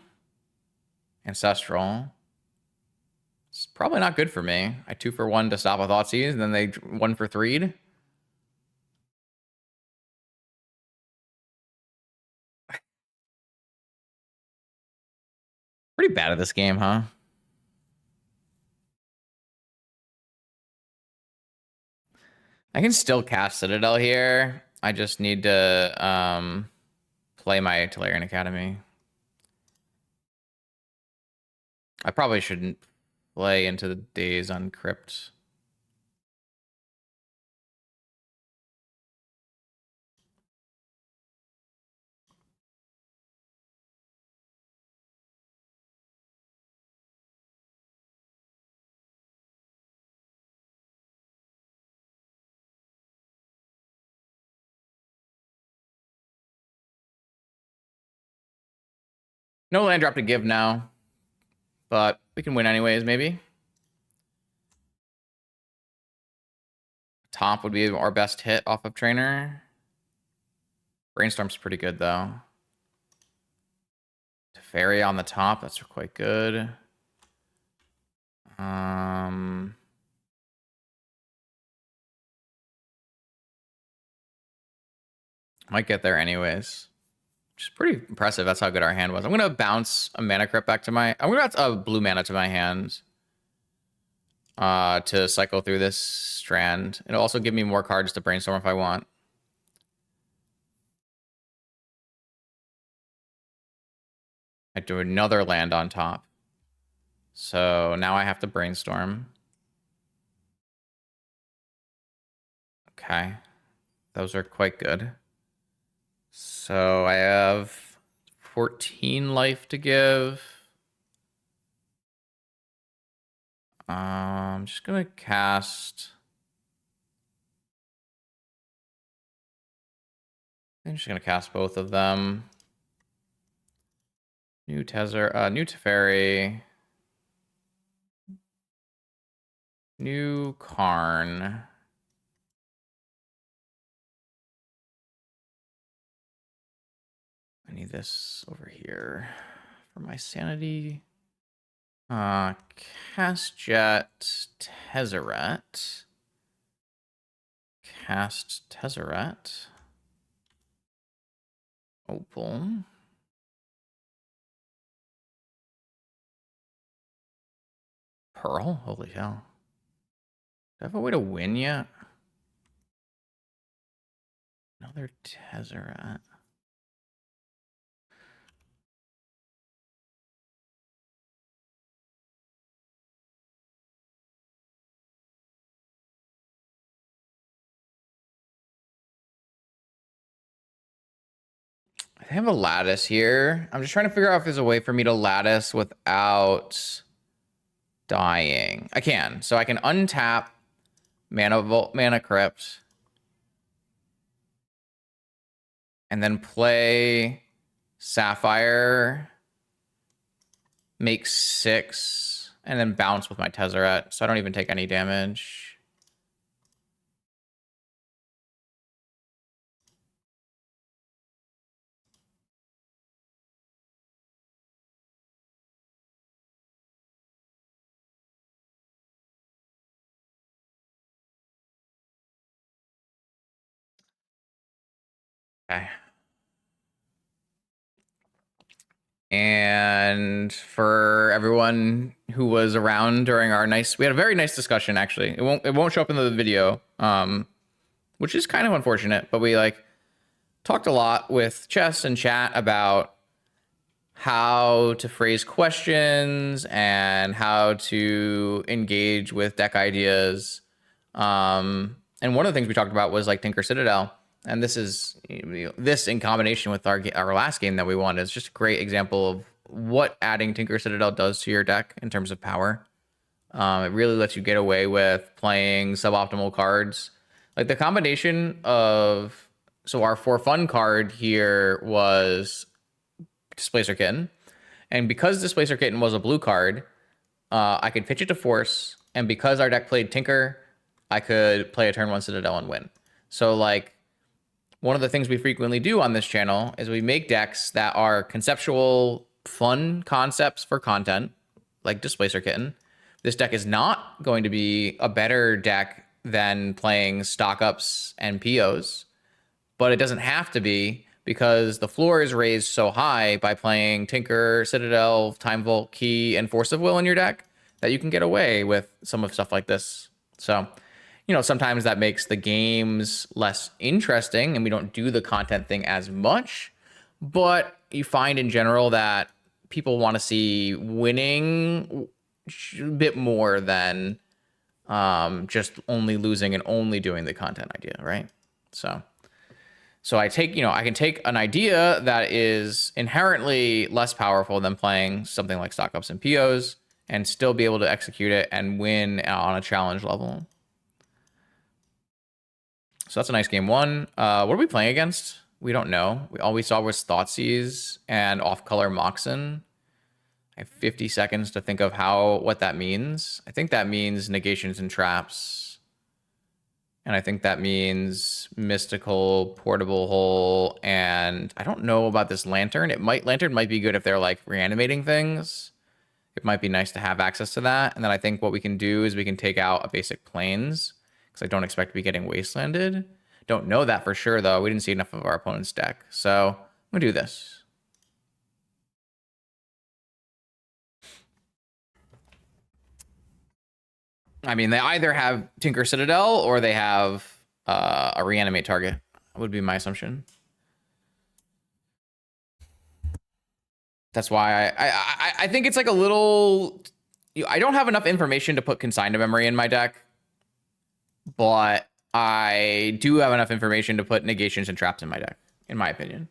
Ancestral. It's probably not good for me. I 2-for-1 to stop a Thoughtseize, and then they 1-for-3'd. Pretty bad at this game, huh? I can still cast Citadel here. I just need to play my Tolarian Academy. I probably shouldn't play into the Days on Crypt. No land drop to give now, but we can win anyways, maybe. Top would be our best hit off of trainer. Brainstorm's pretty good, though. Teferi on the top, that's quite good. Might get there anyways. Which is pretty impressive. That's how good our hand was. I'm going to bounce a mana crypt back to my... I'm going to bounce a blue mana to my hand to cycle through this strand. It'll also give me more cards to brainstorm if I want. I do another land on top. So now I have to brainstorm. Okay. Those are quite good. So I have 14 life to give. I'm just going to cast... I'm just going to cast both of them. New Teferi. New Karn. I need this over here for my sanity. Cast Jet Tezzeret. Cast Tezzeret. Opal. Pearl? Holy hell. Do I have a way to win yet? Another Tezzeret. I have a lattice here. I'm just trying to figure out if there's a way for me to lattice without dying. I can. So I can untap Mana Crypt and then play Sapphire, make 6, and then bounce with my Tezzeret, so I don't even take any damage. Okay. And for everyone who was around during our we had a very nice discussion, actually. It won't show up in the video, which is kind of unfortunate, but we talked a lot with Chess and chat about how to phrase questions and how to engage with deck ideas. And one of the things we talked about was Tinker Citadel. And this is this in combination with our last game that we won is just a great example of what adding Tinker Citadel does to your deck in terms of power. It really lets you get away with playing suboptimal cards. The combination of... So our for fun card here was Displacer Kitten. And because Displacer Kitten was a blue card, I could pitch it to Force. And because our deck played Tinker, I could play a turn 1 Citadel and win. So one of the things we frequently do on this channel is we make decks that are conceptual, fun concepts for content, like Displacer Kitten. This deck is not going to be a better deck than playing stock ups and POs, but it doesn't have to be because the floor is raised so high by playing Tinker, Citadel, Time Vault, Key, and Force of Will in your deck that you can get away with some of stuff like this. So... sometimes that makes the games less interesting and we don't do the content thing as much, but you find in general that people want to see winning a bit more than just only losing and only doing the content idea, right? So I take, I can take an idea that is inherently less powerful than playing something like stock ups and POs and still be able to execute it and win on a challenge level. So that's a nice game one. What are we playing against? We don't know. All we saw was Thoughtseize and off-color Moxen. I have 50 seconds to think of what that means. I think that means negations and traps. And I think that means mystical, portable hole, and I don't know about this lantern. Lantern might be good if they're like reanimating things. It might be nice to have access to that. And then I think what we can do is we can take out a basic planes, because I don't expect to be getting wastelanded. Don't know that for sure though. We didn't see enough of our opponent's deck. So I'm gonna do this. I mean, they either have Tinker Citadel or they have a reanimate target, would be my assumption. That's why I think it's like a little... I don't have enough information to put consigned memory in my deck, but I do have enough information to put negations and traps in my deck, in my opinion.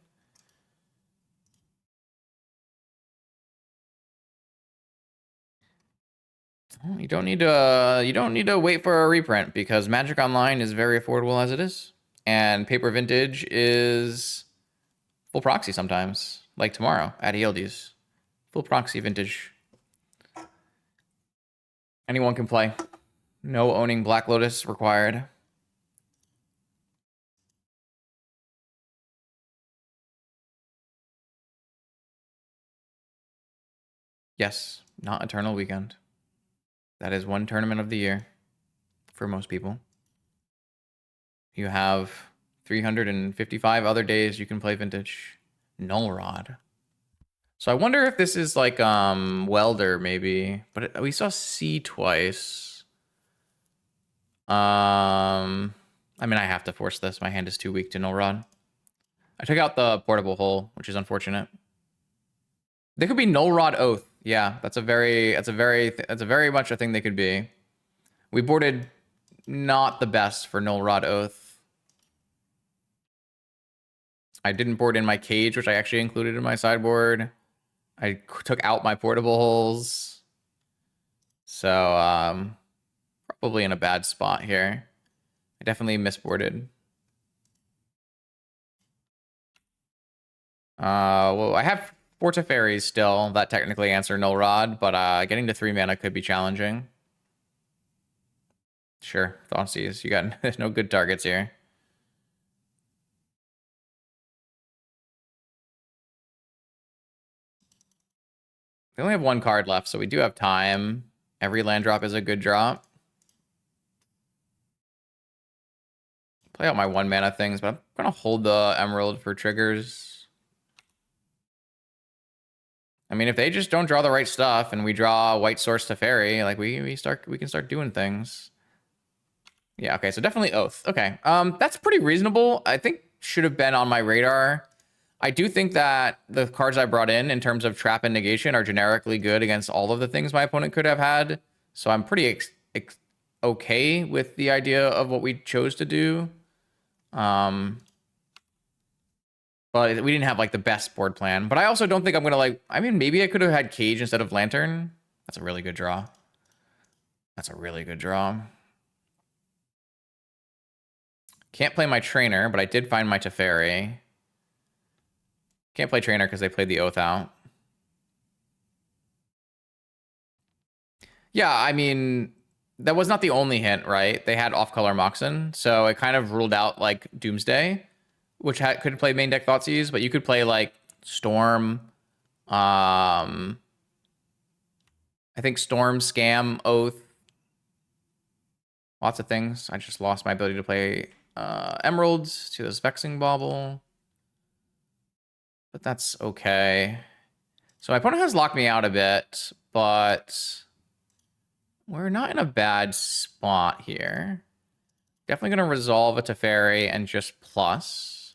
You don't need to wait for a reprint because Magic Online is very affordable as it is, and paper vintage is full proxy sometimes, like tomorrow at ELDs. Full proxy vintage. Anyone can play. No owning Black Lotus required. Yes, not Eternal Weekend. That is one tournament of the year for most people. You have 355 other days you can play Vintage. Null Rod. So I wonder if this is like Welder maybe, but we saw C twice. I mean, I have to force this. My hand is too weak to Null Rod. I took out the portable hole, which is unfortunate. They could be Null Rod Oath. Yeah, that's a very much a thing they could be. We boarded not the best for Null Rod Oath. I didn't board in my cage, which I actually included in my sideboard. I took out my portable holes. So, probably in a bad spot here. I definitely misboarded. Well, I have Porta Fairies still that technically answer Null Rod, but getting to 3 mana could be challenging. Sure, Thoughtseize. You got there's no good targets here. We only have 1 card left, so we do have time. Every land drop is a good drop. Play out my 1 mana things, but I'm gonna hold the Emerald for triggers. I mean, if they just don't draw the right stuff and we draw White Source to Fairy, like we can start doing things. Yeah, okay, so definitely Oath. Okay, that's pretty reasonable. I think should have been on my radar. I do think that the cards I brought in terms of trap and negation are generically good against all of the things my opponent could have had. So I'm pretty okay with the idea of what we chose to do. But we didn't have like the best board plan. But I also don't think I'm gonna like. I mean, maybe I could have had Cage instead of Lantern. That's a really good draw. That's a really good draw. Can't play my Trainer, but I did find my Teferi. Can't play Trainer because they played the Oath out. Yeah, I mean, that was not the only hint, right? They had off-color Moxen, so it kind of ruled out like Doomsday, which could play main deck Thoughtseize, but you could play like Storm. I think Storm, Scam, Oath. Lots of things. I just lost my ability to play Emeralds to this Vexing Bauble. But that's okay. So my opponent has locked me out a bit, but we're not in a bad spot here. Definitely going to resolve a Teferi and just plus.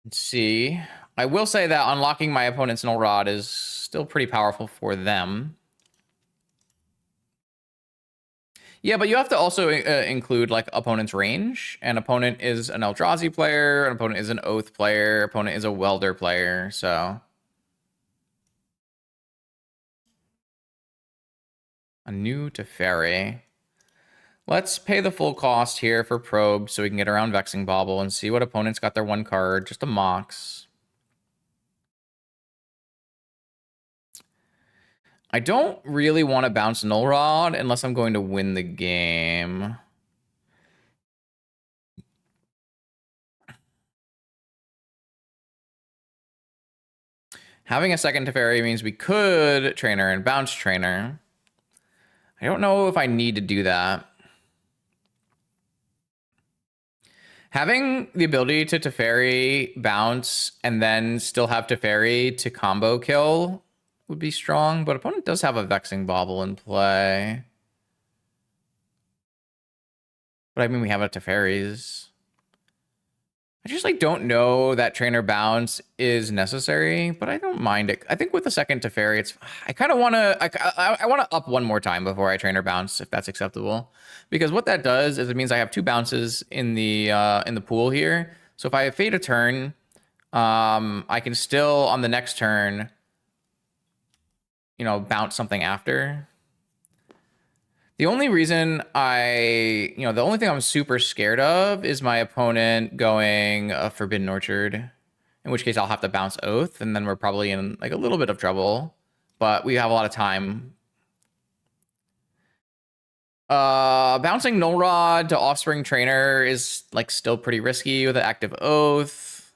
Let's see. I will say that unlocking my opponent's Null Rod is still pretty powerful for them. Yeah, but you have to also include like opponent's range. An opponent is an Eldrazi player, an opponent is an Oath player, opponent is a Welder player, so. A new Teferi. Let's pay the full cost here for Probe so we can get around Vexing Bauble and see what opponents got their one card. Just a Mox. I don't really want to bounce Null Rod unless I'm going to win the game. Having a second Teferi means we could Trainer and bounce Trainer. I don't know if I need to do that. Having the ability to Teferi, bounce, and then still have Teferi to combo kill would be strong, but opponent does have a Vexing Bauble in play. But I mean, we have a Teferi's. I just like don't know that trainer bounce is necessary, but I don't mind it. I think with the second Teferi, it's I kind of want to I want to up one more time before I trainer bounce if that's acceptable, because what that does is it means I have two bounces in the pool here. So if I fade a turn, I can still on the next turn, you know, bounce something after. The only reason the only thing I'm super scared of is my opponent going a Forbidden Orchard, in which case I'll have to bounce Oath, and then we're probably in like a little bit of trouble, but we have a lot of time. Bouncing Null Rod to Offspring Trainer is like still pretty risky with an active Oath.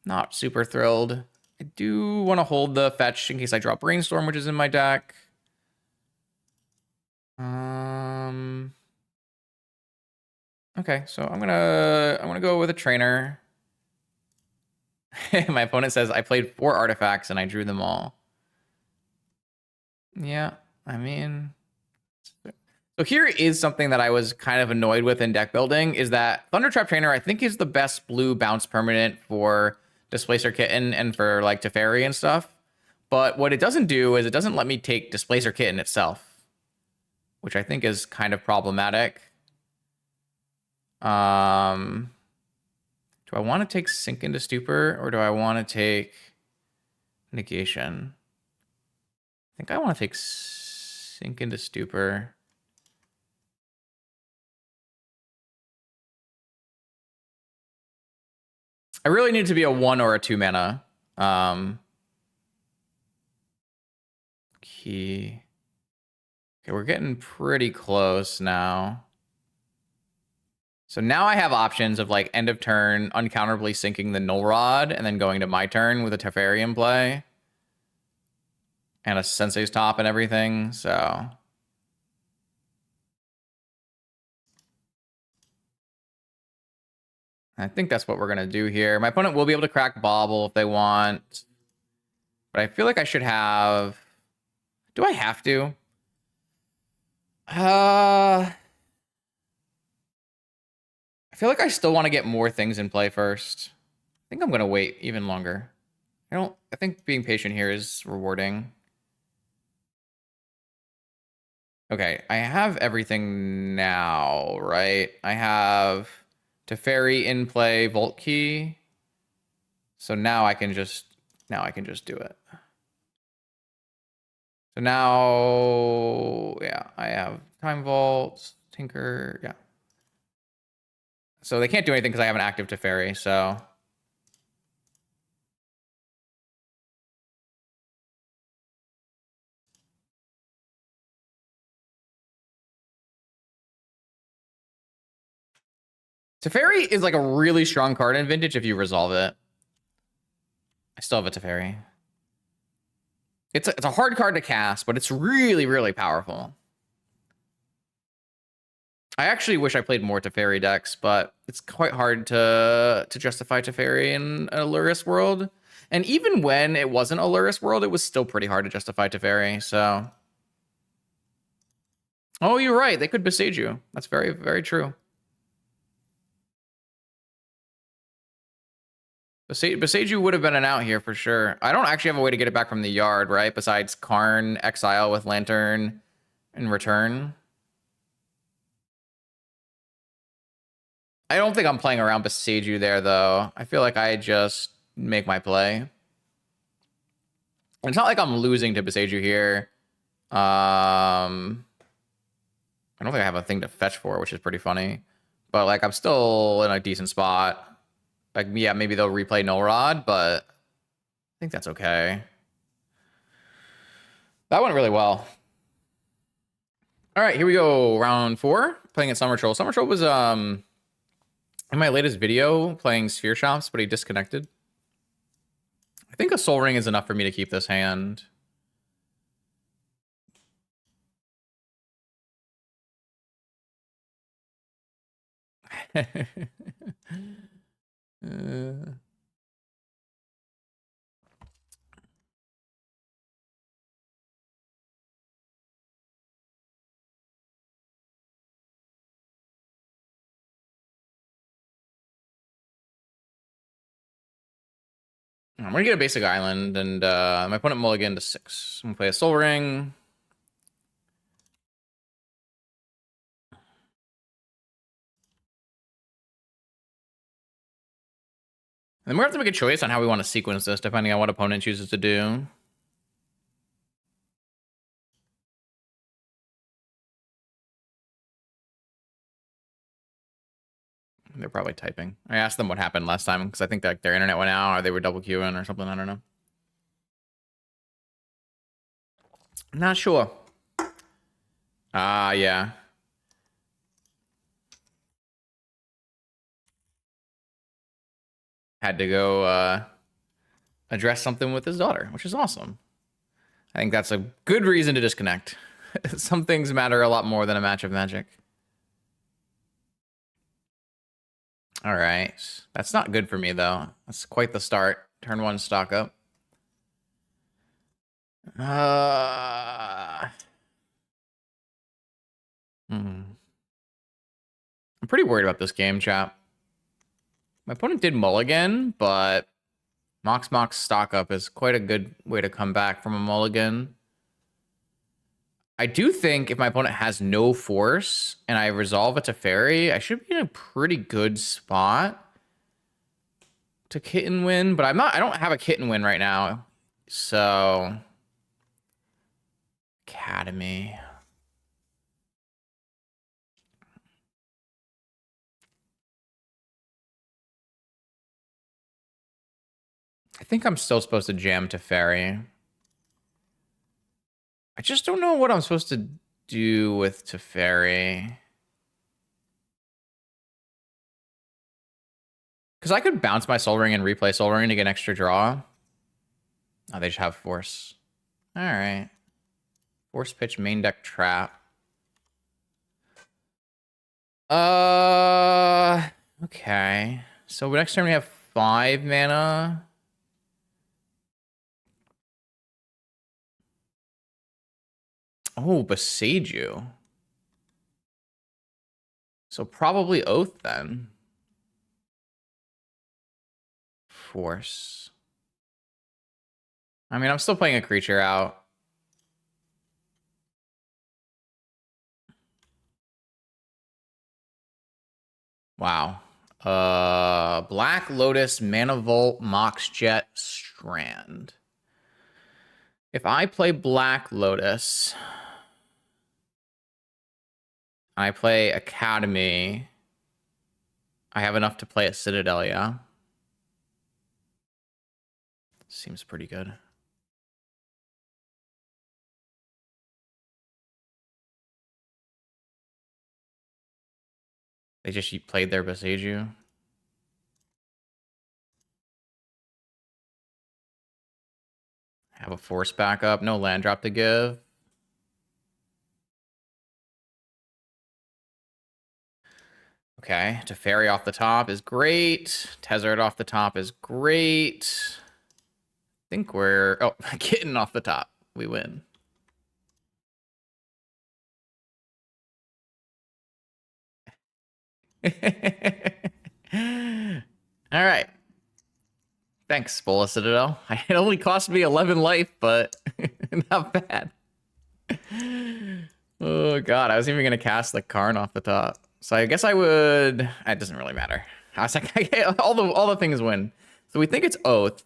Not super thrilled. I do want to hold the fetch in case I draw Brainstorm, which is in my deck. Okay, so I'm gonna go with a trainer. My opponent says I played 4 artifacts and I drew them all. Yeah, I mean, so here is something that I was kind of annoyed with in deck building is that Thundertrap Trainer I think is the best blue bounce permanent for Displacer Kitten and for like Teferi and stuff. But what it doesn't do is it doesn't let me take Displacer Kitten itself, which I think is kind of problematic. Do I want to take Sink into Stupor or do I want to take Negation? I think I want to take Sink into Stupor. I really need to be a 1 or a 2 mana. Key. Okay, we're getting pretty close now. So now I have options of like end of turn, uncounterably sinking the Null Rod, and then going to my turn with a Teferi in play. And a Sensei's Top and everything, so. I think that's what we're going to do here. My opponent will be able to crack Bauble if they want. But I feel like I should have... Do I have to? I feel like I still want to get more things in play first. I think I'm going to wait even longer. I think being patient here is rewarding. Okay, I have everything now, right? I have Teferi in play, Vault Key. So now I can just do it. So now, yeah, I have Time Vault, Tinker, yeah. So they can't do anything because I have an active Teferi, so. Teferi is like a really strong card in Vintage if you resolve it. I still have a Teferi. It's a hard card to cast, but it's really, really powerful. I actually wish I played more Teferi decks, but it's quite hard to justify Teferi in a Lurrus world. And even when it wasn't a Lurrus world, it was still pretty hard to justify Teferi, so. Oh, you're right. They could Besage you. That's very, very true. Besage would have been an out here for sure. I don't actually have a way to get it back from the yard, right? Besides Karn, exile with Lantern, and return. I don't think I'm playing around Besage there, though. I feel like I just make my play. And it's not like I'm losing to Besage here. I don't think I have a thing to fetch for, which is pretty funny. But, like, I'm still in a decent spot. Like, yeah, maybe they'll replay Null Rod, but I think that's okay. That went really well. All right, here we go. Round 4, playing at Summer Troll. Summer Troll was in my latest video playing Sphere Shops, but he disconnected. I think a Soul Ring is enough for me to keep this hand. I'm gonna get a basic island, and my opponent mulligan to 6. I'm gonna play a Soul Ring. And we're gonna have to make a choice on how we want to sequence this, depending on what opponent chooses to do. They're probably typing. I asked them what happened last time, because I think like their internet went out, or they were double queuing or something. I don't know. Not sure. Yeah. Had to go address something with his daughter, which is awesome. I think that's a good reason to disconnect. Some things matter a lot more than a match of Magic. All right. That's not good for me, though. That's quite the start. Turn 1, stock up. I'm pretty worried about this game, chap. My opponent did mulligan, but Mox stock up is quite a good way to come back from a mulligan. I do think if my opponent has no force and I resolve it to fairy, I should be in a pretty good spot to kitten win, but I don't have a kitten win right now. So Academy. I think I'm still supposed to jam to fairy. I just don't know what I'm supposed to do with Teferi. Because I could bounce my Soul Ring and replay Soul Ring to get an extra draw. Oh, they just have Force. All right. Force pitch, main deck trap. Okay. So next turn we have 5 mana. Oh, Besage You. So probably Oath then. Force. I mean, I'm still playing a creature out. Wow. Black Lotus, Mana Vault, Mox Jet, Strand. If I play Black Lotus, I play Academy, I have enough to play a Citadel, yeah? Seems pretty good. They just played their Besage You. Have a Force backup, no land drop to give. Okay, Teferi off the top is great. Tezzeret off the top is great. I think we're... Oh, Kitten off the top. We win. All right. Thanks, Bola Citadel. It only cost me 11 life, but not bad. Oh, God. I was even going to cast the Karn off the top. So I guess I would... It doesn't really matter. I was like, all the things win. So we think it's Oath.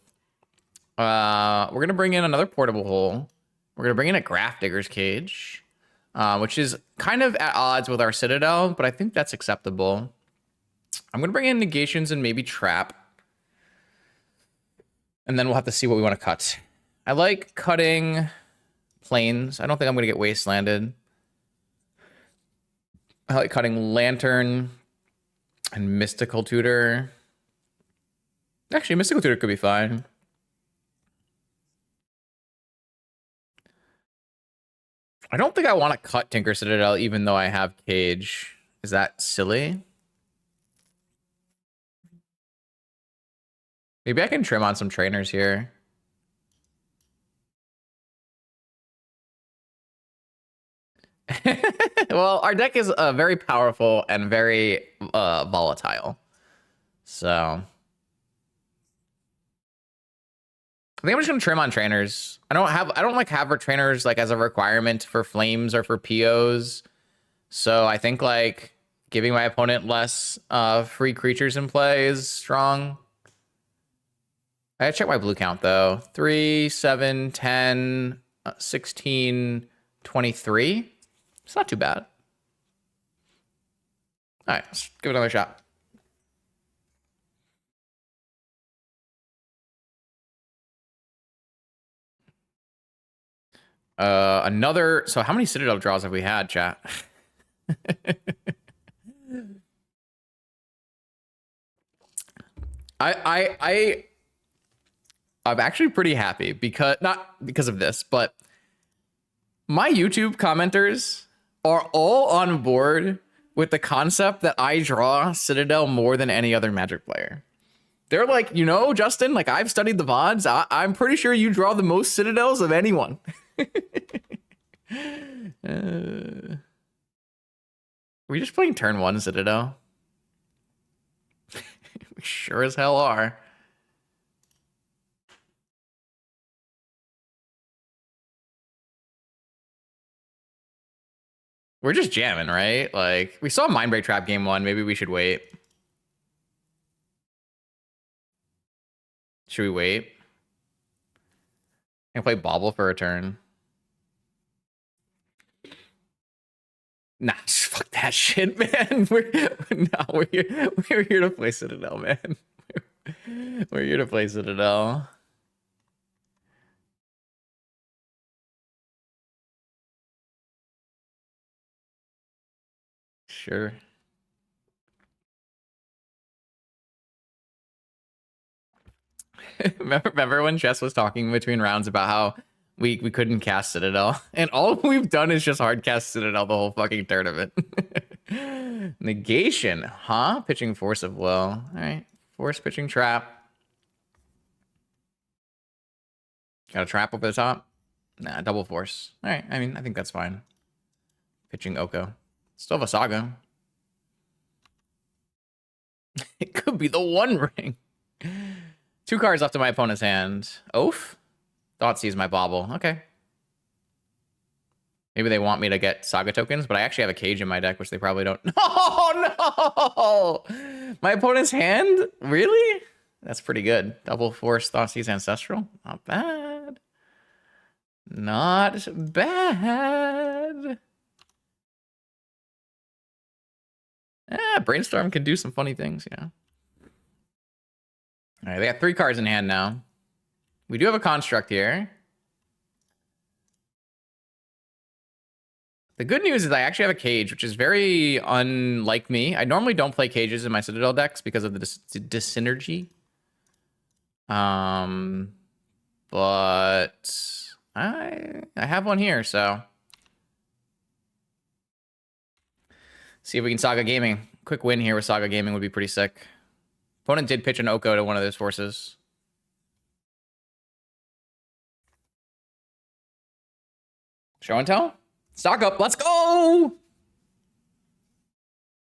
We're going to bring in another Portable Hole. We're going to bring in a Graph Digger's Cage. which is kind of at odds with our Citadel, but I think that's acceptable. I'm going to bring in Negations and maybe Trap. And then we'll have to see what we want to cut. I like cutting Plains. I don't think I'm going to get Wastelanded. I like cutting Lantern and Mystical Tutor. Actually, Mystical Tutor could be fine. I don't think I want to cut Tinker Citadel even though I have Cage. Is that silly? Maybe I can trim on some trainers here. Well, our deck is very powerful and very volatile. So I think I'm just gonna trim on trainers. I don't like have our trainers like as a requirement for flames or for POs. So I think like giving my opponent less free creatures in play is strong. I gotta check my blue count though. 3, 7, 10, 16, 23. It's not too bad. All right, let's give it another shot. So how many Citadel draws have we had, chat? I'm actually pretty happy because not because of this, but my YouTube commenters are all on board with the concept that I draw Citadel more than any other Magic player. They're like, you know, Justin, like I've studied the VODs. I'm pretty sure you draw the most Citadels of anyone. We just playing turn 1 Citadel? We sure as hell are. We're just jamming, right? Like, we saw Mindbreak Trap game 1. Maybe we should wait. Should we wait? I can play Bobble for a turn. Nah, fuck that shit, man. We're here to play Citadel, man. We're here to play Citadel. Sure. Remember when Chess was talking between rounds about how we couldn't cast Citadel, and all we've done is just hard cast Citadel the whole fucking tournament. Negation, huh? Pitching Force of Will. All right, Force pitching Trap. Got a Trap over the top. Nah, double Force. All right, I mean I think that's fine. Pitching Oko. Still have a Saga. It could be the One Ring. 2 cards left in my opponent's hand. Oath? Thoughtseize my Bobble. Okay. Maybe they want me to get Saga tokens, but I actually have a Cage in my deck, which they probably don't. Oh, no! My opponent's hand? Really? That's pretty good. Double Force Thoughtseize Ancestral. Not bad. Not bad. Brainstorm can do some funny things, yeah. All right, they got 3 cards in hand now. We do have a Construct here. The good news is I actually have a Cage, which is very unlike me. I normally don't play Cages in my Citadel decks because of the dyssynergy. But I have one here, so see if we can Saga Gaming. Quick win here with Saga Gaming would be pretty sick. Opponent did pitch an Oko to one of those forces. Show and tell? Stock up, let's go!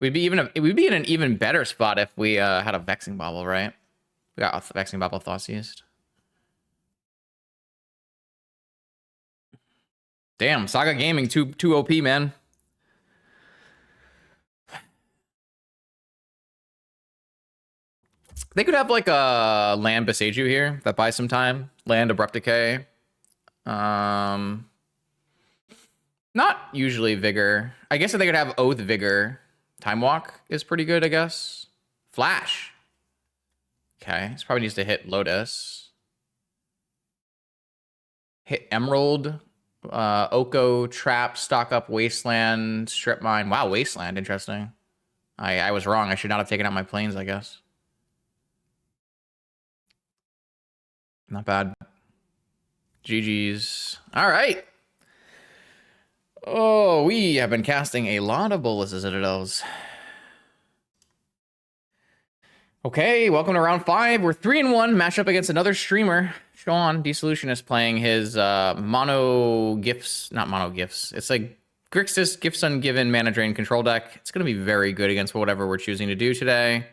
We'd be in an even better spot if we had a Vexing Bobble, right? We got a Vexing Bobble Thoughtseized. Damn, Saga Gaming, too OP, man. They could have like a land Beseiju here that buys some time. Land Abrupt Decay. Not usually Vigor. I guess if they could have Oath Vigor. Time Walk is pretty good, I guess. Flash. Okay, this probably needs to hit Lotus. Hit Emerald. Oko, Trap, Stock Up, Wasteland, Strip Mine. Wow, Wasteland, interesting. I was wrong. I should not have taken out my planes, I guess. Not bad. GG's. All right. Oh, we have been casting a lot of Bolas Citadels. Okay, welcome to round 5. We're 3-1, match up against another streamer. Sean, Desolutionist, playing his mono gifts, not mono gifts. It's like Grixis Gifts Ungiven Mana Drain control deck. It's going to be very good against whatever we're choosing to do today.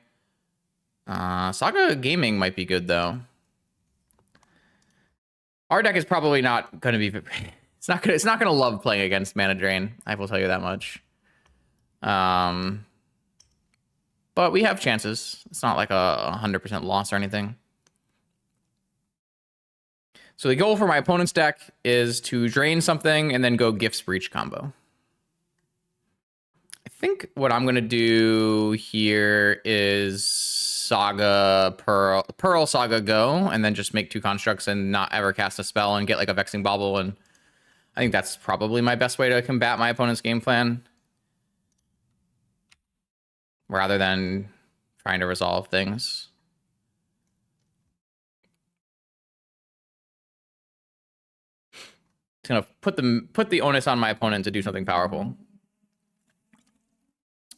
Saga Gaming might be good, though. Our deck is probably not going to be... It's not going to love playing against Mana Drain. I will tell you that much. But we have chances. It's not like a 100% loss or anything. So the goal for my opponent's deck is to drain something and then go Gifts Breach combo. I think what I'm going to do here is Saga Pearl Saga go, and then just make 2 constructs and not ever cast a spell and get like a Vexing Bauble. And I think that's probably my best way to combat my opponent's game plan, rather than trying to resolve things. It's gonna put the onus on my opponent to do something powerful,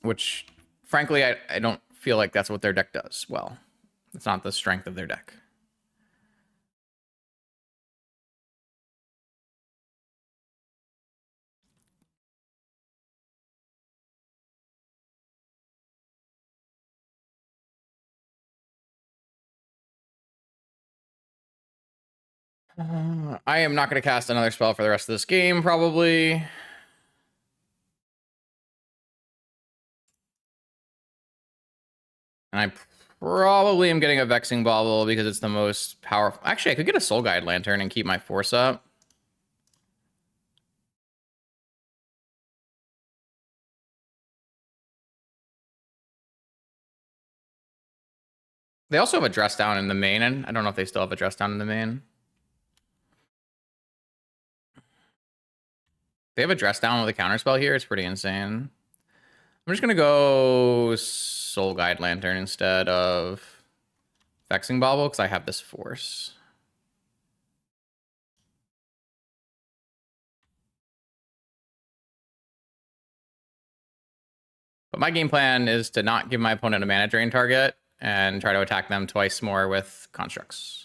which frankly I don't feel like that's what their deck does well. It's not the strength of their deck. I am not going to cast another spell for the rest of this game, probably. And I probably am getting a Vexing Bauble because it's the most powerful. Actually, I could get a Soul Guide Lantern and keep my force up. They also have a Dress Down in the main, and I don't know if they still have a Dress Down in the main. They have a Dress Down with a counterspell here. It's pretty insane. I'm just going to go Soul Guide Lantern instead of Vexing Bauble because I have this force. But my game plan is to not give my opponent a mana drain target and try to attack them twice more with constructs.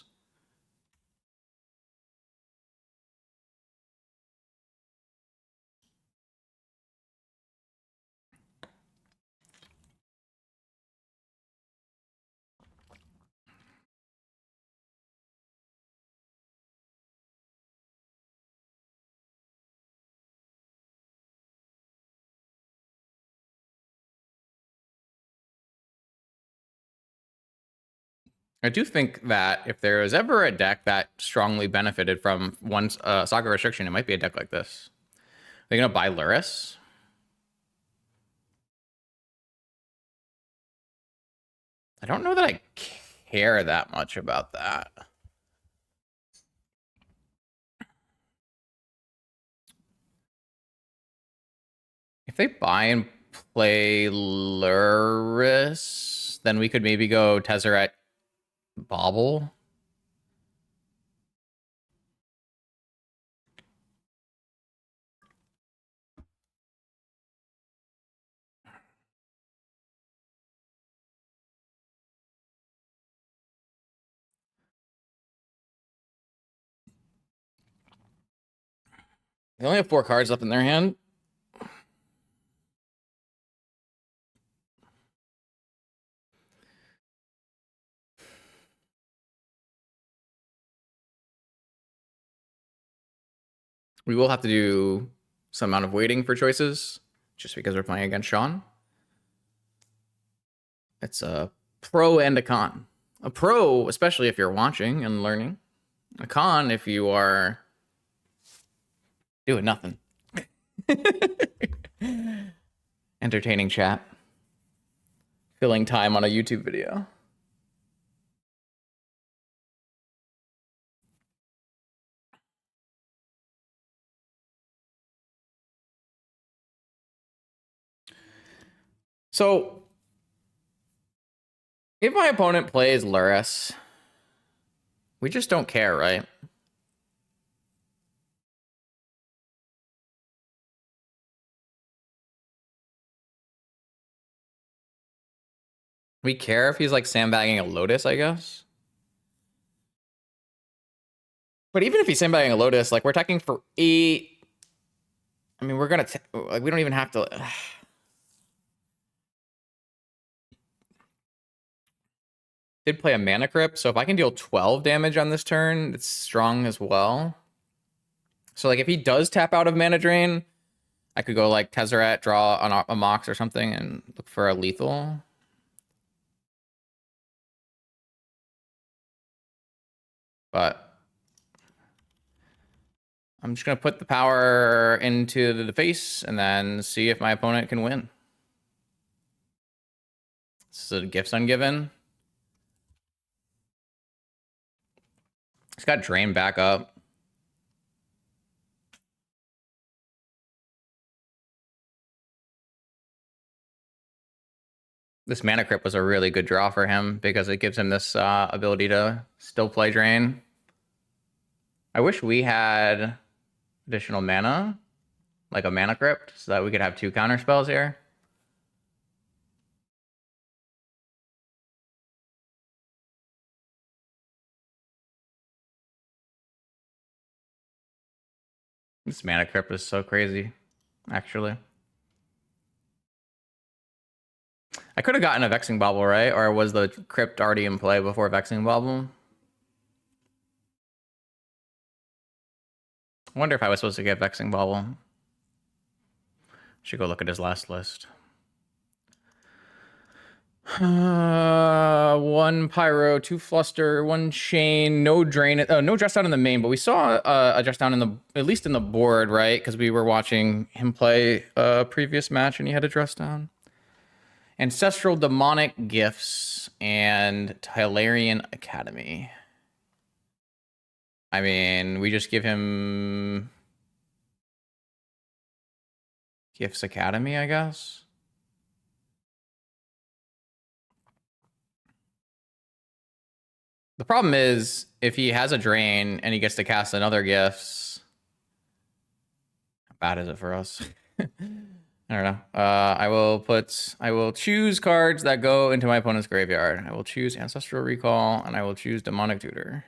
I do think that if there is ever a deck that strongly benefited from one Saga Restriction, it might be a deck like this. They're going to buy Lurrus. I don't know that I care that much about that. If they buy and play Lurrus, then we could maybe go Tezzeret Bauble. They only have 4 cards left in their hand. We will have to do some amount of waiting for choices, just because we're playing against Sean. It's a pro and a con. A pro, especially if you're watching and learning. A con if you are doing nothing. Entertaining chat. Filling time on a YouTube video. So, if my opponent plays Lurrus, we just don't care, right? We care if he's like sandbagging a Lotus, I guess. But even if he's sandbagging a Lotus, like we're attacking for 8. I mean, we're gonna like we don't even have to. Did play a Mana Crypt, so if I can deal 12 damage on this turn, it's strong as well. So like if he does tap out of Mana Drain, I could go like Tezzeret, draw a Mox or something, and look for a lethal. But I'm just gonna put the power into the face and then see if my opponent can win. This is a Gifts Ungiven. He's got Drain back up. This Mana Crypt was a really good draw for him because it gives him this ability to still play Drain. I wish we had additional mana, like a Mana Crypt, so that we could have 2 counter spells here. This Mana Crypt is so crazy, actually. I could have gotten a Vexing Bauble, right? Or was the Crypt already in play before Vexing Bauble? I wonder if I was supposed to get Vexing Bauble. Should go look at his last list. 1 Pyro, 2 Fluster, 1 Chain, no Drain. No Dress Down in the main, but we saw a Dress Down in the, at least in the board, right? Because we were watching him play a previous match and he had a Dress Down. Ancestral Demonic Gifts and Tylarian Academy. I mean, we just give him Gifts Academy, I guess. The problem is if he has a Drain and he gets to cast another Gifts, how bad is it for us? I don't know. I will choose cards that go into my opponent's graveyard. I will choose Ancestral Recall and I will choose Demonic Tutor.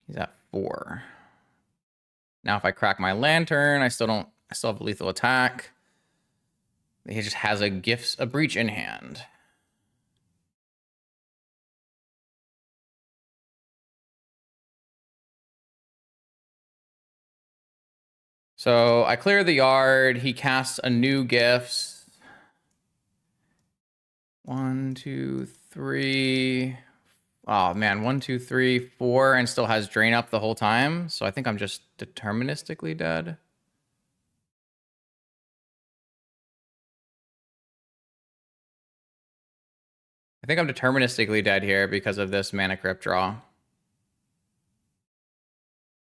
He's at 4. Now if I crack my Lantern, I still have a lethal attack. He just has a Breach in hand. So I clear the yard. He casts a new Gifts. 1, 2, 3. Oh man, 1, 2, 3, 4, and still has Drain up the whole time. So I think I'm just deterministically dead. I think I'm deterministically dead here because of this Mana Crypt draw.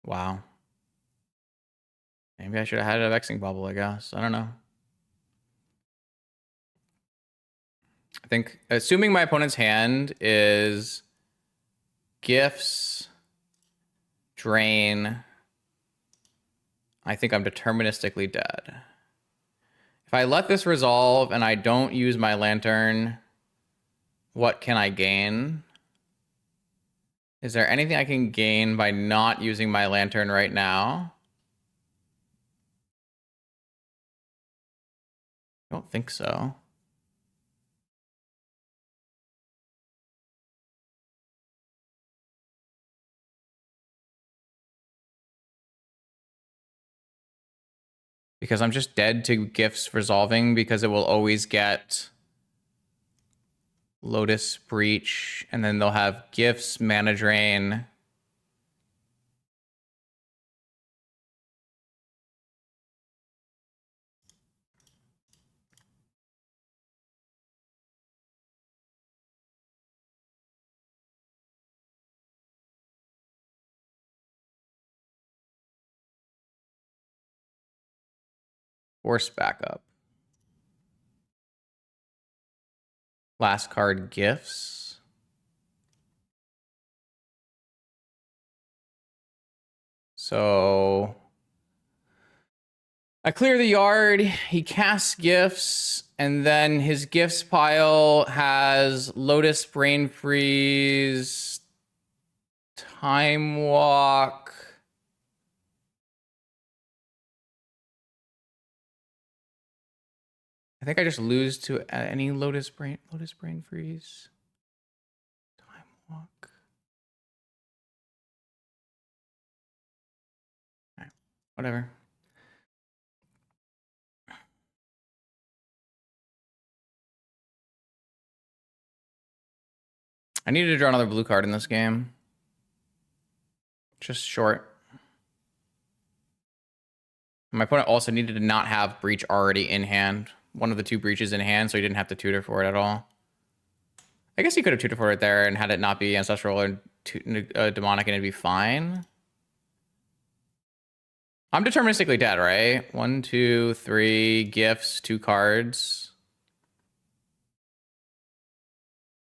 Wow. Maybe I should have had a Vexing Bubble, I guess. I don't know. I think, assuming my opponent's hand is Gifts, Drain, I think I'm deterministically dead. If I let this resolve and I don't use my Lantern, what can I gain? Is there anything I can gain by not using my Lantern right now? I don't think so. Because I'm just dead to Gifts resolving because it will always get Lurrus Breach, and then they'll have gifts, mana drain. Force backup. Last card gifts. So I clear the yard, he casts gifts, and then his gifts pile has Lotus Brain Freeze, Time Walk. I think I just lose to any Lotus Brain Freeze. Time Walk. All right, whatever. I needed to draw another blue card in this game. Just short. My opponent also needed to not have Breach already in hand. One of the two breaches in hand, so he didn't have to tutor for it at all. I guess he could have tutored for it there and had it not be ancestral or demonic and it'd be fine. I'm deterministically dead, right? 1, 2, 3 gifts, 2 cards.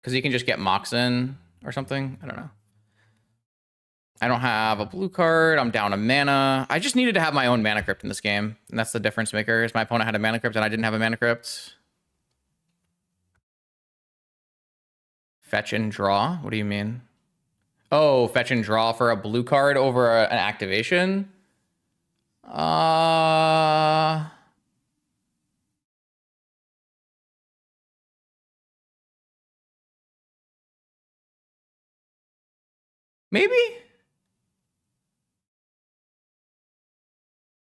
Because he can just get Moxen or something. I don't know. I don't have a blue card. I'm down a mana. I just needed to have my own mana crypt in this game. And that's the difference maker. Is my opponent had a mana crypt and I didn't have a mana crypt. Fetch and draw? What do you mean? Oh, fetch and draw for a blue card over an activation? Maybe?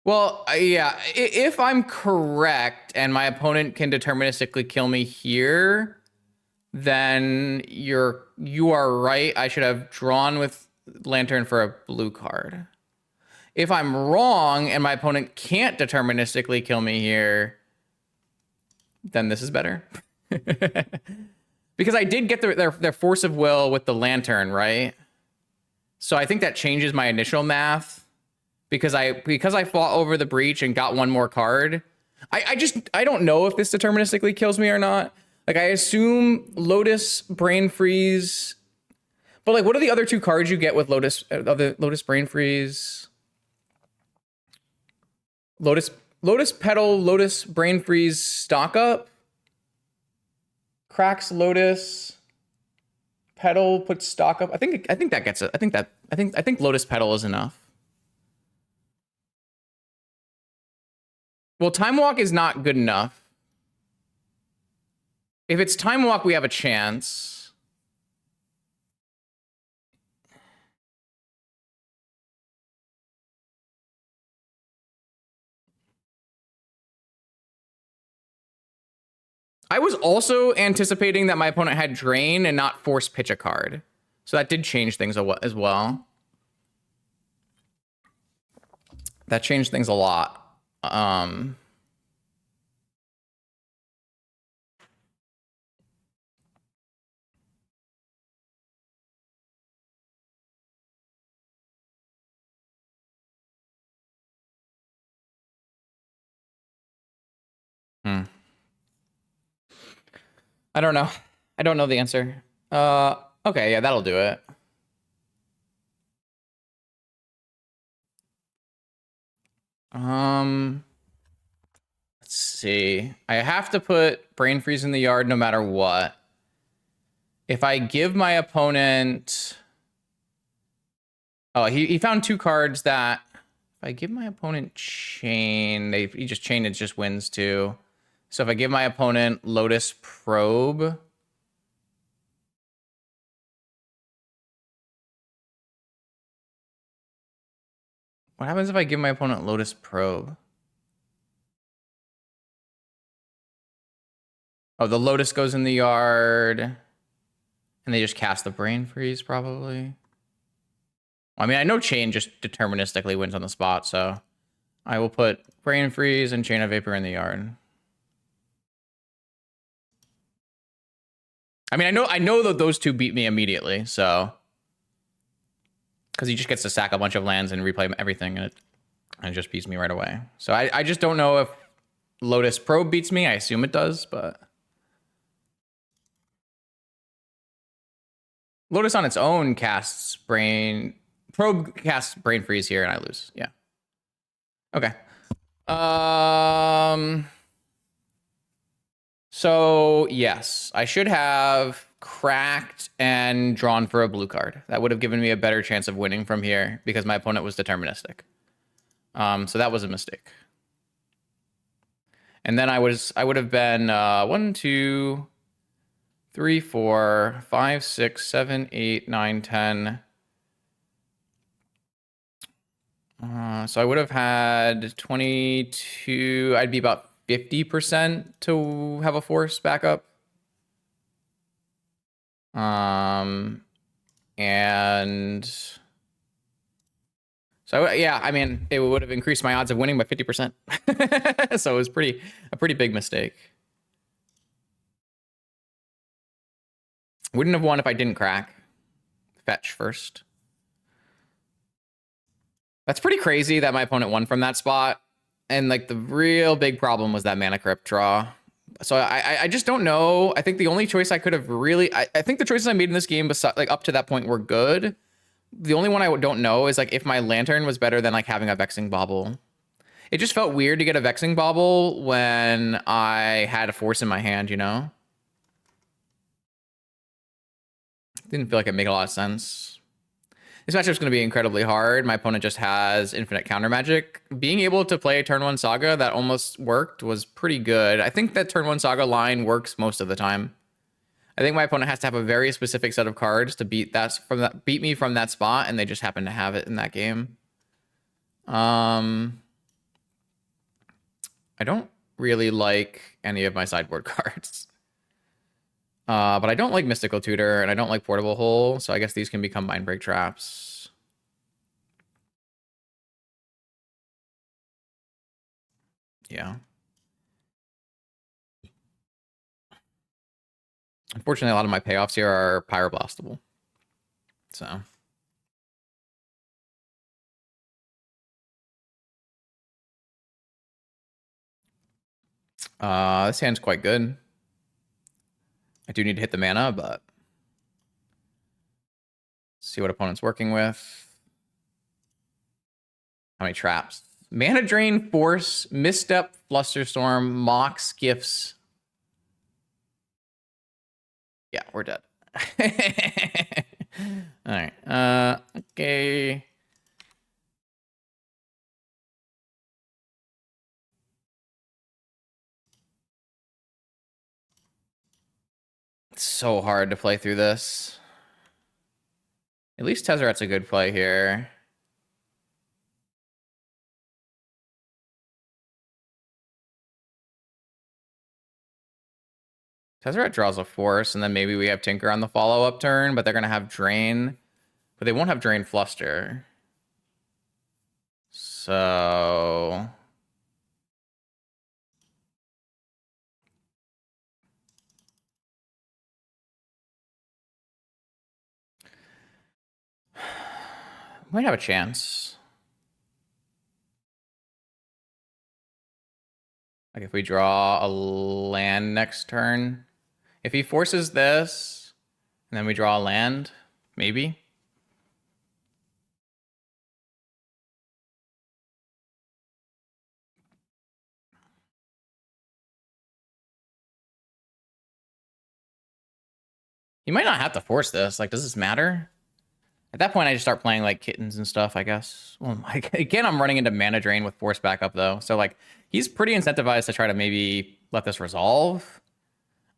Well, yeah, if I'm correct and my opponent can deterministically kill me here, then you are right. I should have drawn with Lantern for a blue card. If I'm wrong and my opponent can't deterministically kill me here, then this is better. Because I did get their force of will with the Lantern, right? So I think that changes my initial math. Because I fought over the breach and got one more card. I don't know if this deterministically kills me or not. Like, I assume Lotus Brain Freeze. But like, what are the other 2 cards you get with Lotus Brain Freeze? Lotus Petal, Lotus Brain Freeze, stock up. Cracks Lotus. Petal puts stock up. I think that gets it. I think Lotus Petal is enough. Well, Time Walk is not good enough. If it's Time Walk, we have a chance. I was also anticipating that my opponent had Drain and not Force Pitch a card. So that did change things as well. That changed things a lot. I don't know. I don't know the answer. Okay, yeah, that'll do it. Let's see. I have to put Brain Freeze in the yard no matter what. If I give my opponent... Oh, he found 2 cards that... If I give my opponent Chain, he just Chain, it just wins too. So if I give my opponent Lotus Probe... What happens if I give my opponent Lotus Probe? Oh, the Lotus goes in the yard. And they just cast the Brain Freeze, probably. I mean, I know Chain just deterministically wins on the spot, so I will put Brain Freeze and Chain of Vapor in the yard. I mean, I know that those two beat me immediately, so because he just gets to sack a bunch of lands and replay everything, and it just beats me right away. So I just don't know if Lotus Probe beats me. I assume it does, but Lotus on its own casts Probe casts Brain Freeze here, and I lose. Yeah. Okay. So yes, I should have cracked and drawn for a blue card. That would have given me a better chance of winning from here because my opponent was deterministic. So that was a mistake. And then I would have been 1, 2, 3, 4, 5, 6, 7, 8, 9, 10. So I would have had 22. I'd be about 50% to have a force backup. And so yeah, I mean, it would have increased my odds of winning by 50%. So it was a pretty big mistake. Wouldn't have won if I didn't crack. Fetch first. That's pretty crazy that my opponent won from that spot. And like the real big problem was that Mana Crypt draw. So I just don't know. I think the only choice I could have really, I think the choices I made in this game, like up to that point, were good. The only one I don't know is like if my Lantern was better than like having a Vexing Bauble. It just felt weird to get a Vexing Bauble when I had a force in my hand, you know? Didn't feel like it made a lot of sense. This matchup's going to be incredibly hard. My opponent just has infinite counter magic. Being able to play a turn 1 Saga that almost worked was pretty good. I think that turn 1 Saga line works most of the time. I think my opponent has to have a very specific set of cards to beat me from that spot, and they just happen to have it in that game. I don't really like any of my sideboard cards. But I don't like Mystical Tutor, and I don't like Portable Hole, so I guess these can become Mind Break traps. Yeah. Unfortunately, a lot of my payoffs here are Pyroblastable. So. This hand's quite good. I do need to hit the mana, but see what opponent's working with. How many traps? Mana Drain, Force, Misstep, Flusterstorm, Mox, Gifts. Yeah, we're dead. All right. Okay. It's so hard to play through this. At least Tezzeret's a good play here. Tezzeret draws a force, and then maybe we have Tinker on the follow-up turn, but they're going to have Drain. But they won't have Drain Fluster. So... might have a chance. Like if we draw a land next turn. If he forces this, and then we draw a land, maybe. He might not have to force this. Like, does this matter? At that point, I just start playing like kittens and stuff, I guess. Well, again, I'm running into mana drain with force backup though. So like, he's pretty incentivized to try to maybe let this resolve.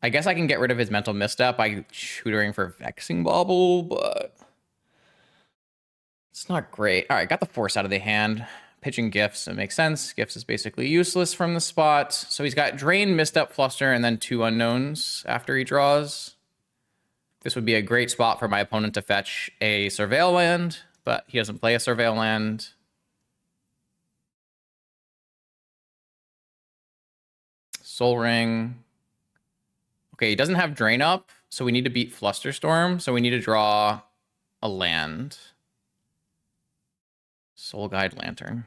I guess I can get rid of his mental misstep by tutoring for Vexing Bauble, but it's not great. All right, got the force out of the hand. Pitching Gifts, it makes sense. Gifts is basically useless from the spot. So he's got Drain, Misstep, Fluster, and then 2 unknowns after he draws. This would be a great spot for my opponent to fetch a Surveil land, but he doesn't play a Surveil land. Soul Ring. Okay, he doesn't have Drain Up, so we need to beat Flusterstorm, so we need to draw a land. Soul Guide Lantern.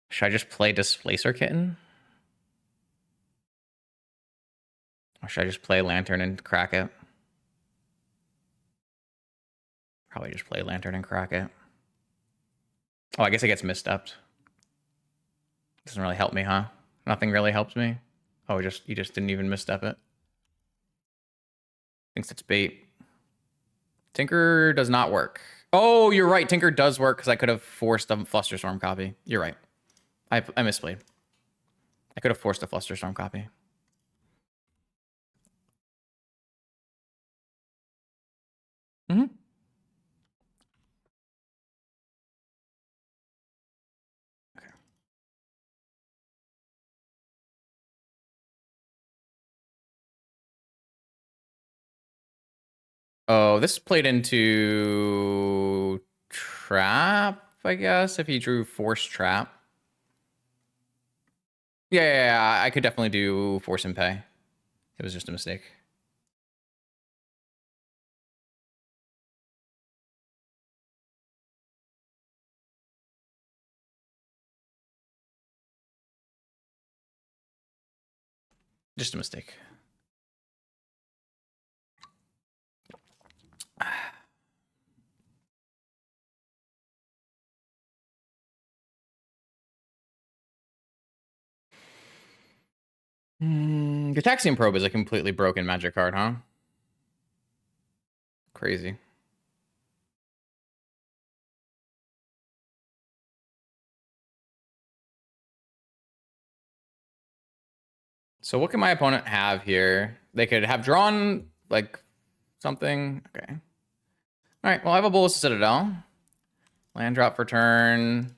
Should I just play Displacer Kitten? Or should I just play Lantern and crack it? Probably just play Lantern and crack it. Oh, I guess it gets misstepped. Doesn't really help me, huh? Nothing really helps me. Oh, you just didn't even misstep it. Thinks it's bait. Tinker does not work. Oh, you're right. Tinker does work because I could have forced a Flusterstorm copy. You're right. I misplayed. I could have forced a Flusterstorm copy. Mm-hmm. Okay. Oh, this played into trap, I guess, if he drew force trap. Yeah, I could definitely do force and pay. It was just a mistake. Just a mistake. Gataxian Probe is a completely broken magic card, huh? Crazy. So what can my opponent have here? They could have drawn, like, something. Okay. All right, well, I have a Bolus Citadel. Land drop for turn.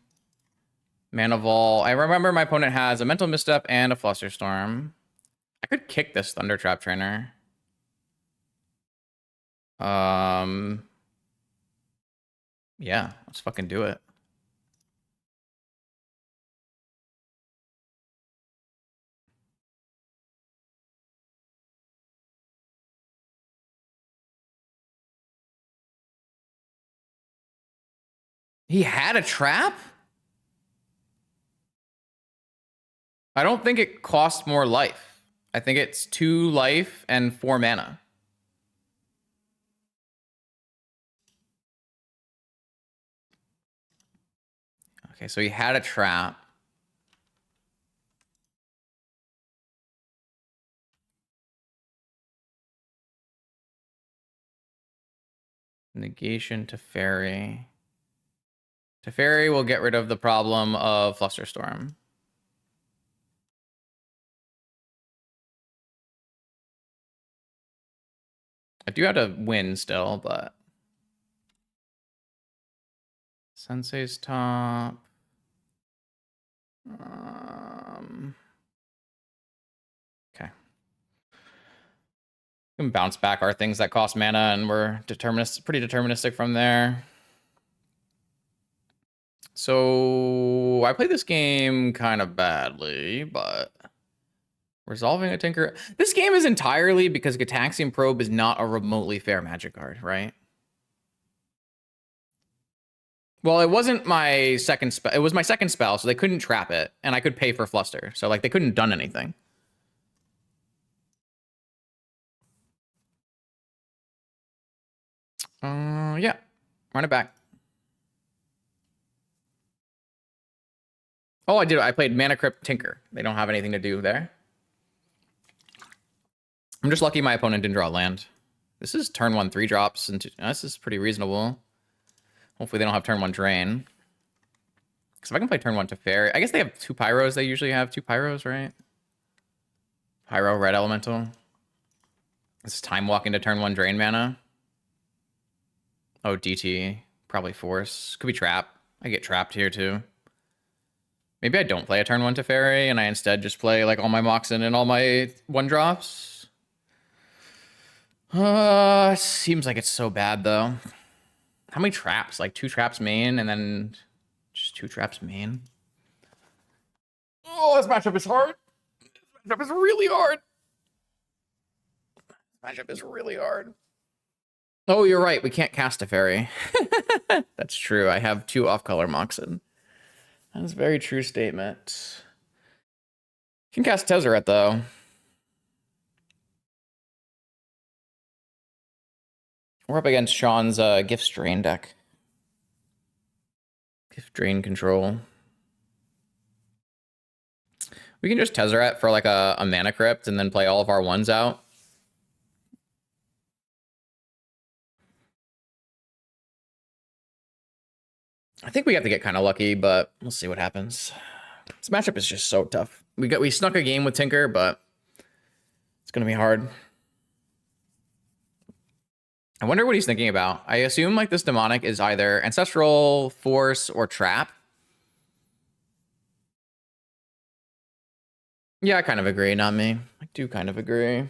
Mana Vol. I remember my opponent has a Mental Misstep and a Flusterstorm. I could kick this Thunder Trap Trainer. Yeah, let's fucking do it. He had a trap? I don't think it costs more life. I think it's 2 life and 4 mana. Okay, so he had a trap. Negation to Fairy. Teferi will get rid of the problem of Flusterstorm. I do have to win still, but... Sensei's top. Okay. We can bounce back our things that cost mana, and we're pretty deterministic from there. So I played this game kind of badly, but resolving a Tinker. This game is entirely because Gataxian Probe is not a remotely fair magic card, right? Well, it wasn't my second spell. It was my second spell, so they couldn't trap it, and I could pay for Fluster. So like they couldn't done anything. Yeah, run it back. Oh, I did. I played Mana Crypt Tinker. They don't have anything to do there. I'm just lucky my opponent didn't draw land. This is turn 1 3 drops, and this is pretty reasonable. Hopefully they don't have turn 1 drain. Because if I can play turn 1 Teferi, I guess they have 2 pyros. They usually have 2 pyros, right? Pyro, red elemental. This is time walk into turn 1 drain mana. Oh, DT. Probably force. Could be trap. I get trapped here too. Maybe I don't play a turn 1 Teferi and I instead just play like all my Moxen and all my 1-drops. Seems like it's so bad though. How many traps? Like 2 traps main and then just 2 traps main. Oh, this matchup is hard. This matchup is really hard. This matchup is really hard. Oh, you're right. We can't cast a fairy. That's true. I have 2 off-color Moxen. That is a very true statement. You can cast Tezzeret, though. We're up against Sean's Gift Drain deck. Gift Drain control. We can just Tezzeret for like a mana crypt and then play all of our ones out. I think we have to get kind of lucky, but we'll see what happens. This matchup is just so tough. We snuck a game with Tinker, but it's gonna be hard. I wonder what he's thinking about. I assume like this demonic is either Ancestral, Force, or Trap. Yeah, I kind of agree, not me. I do kind of agree.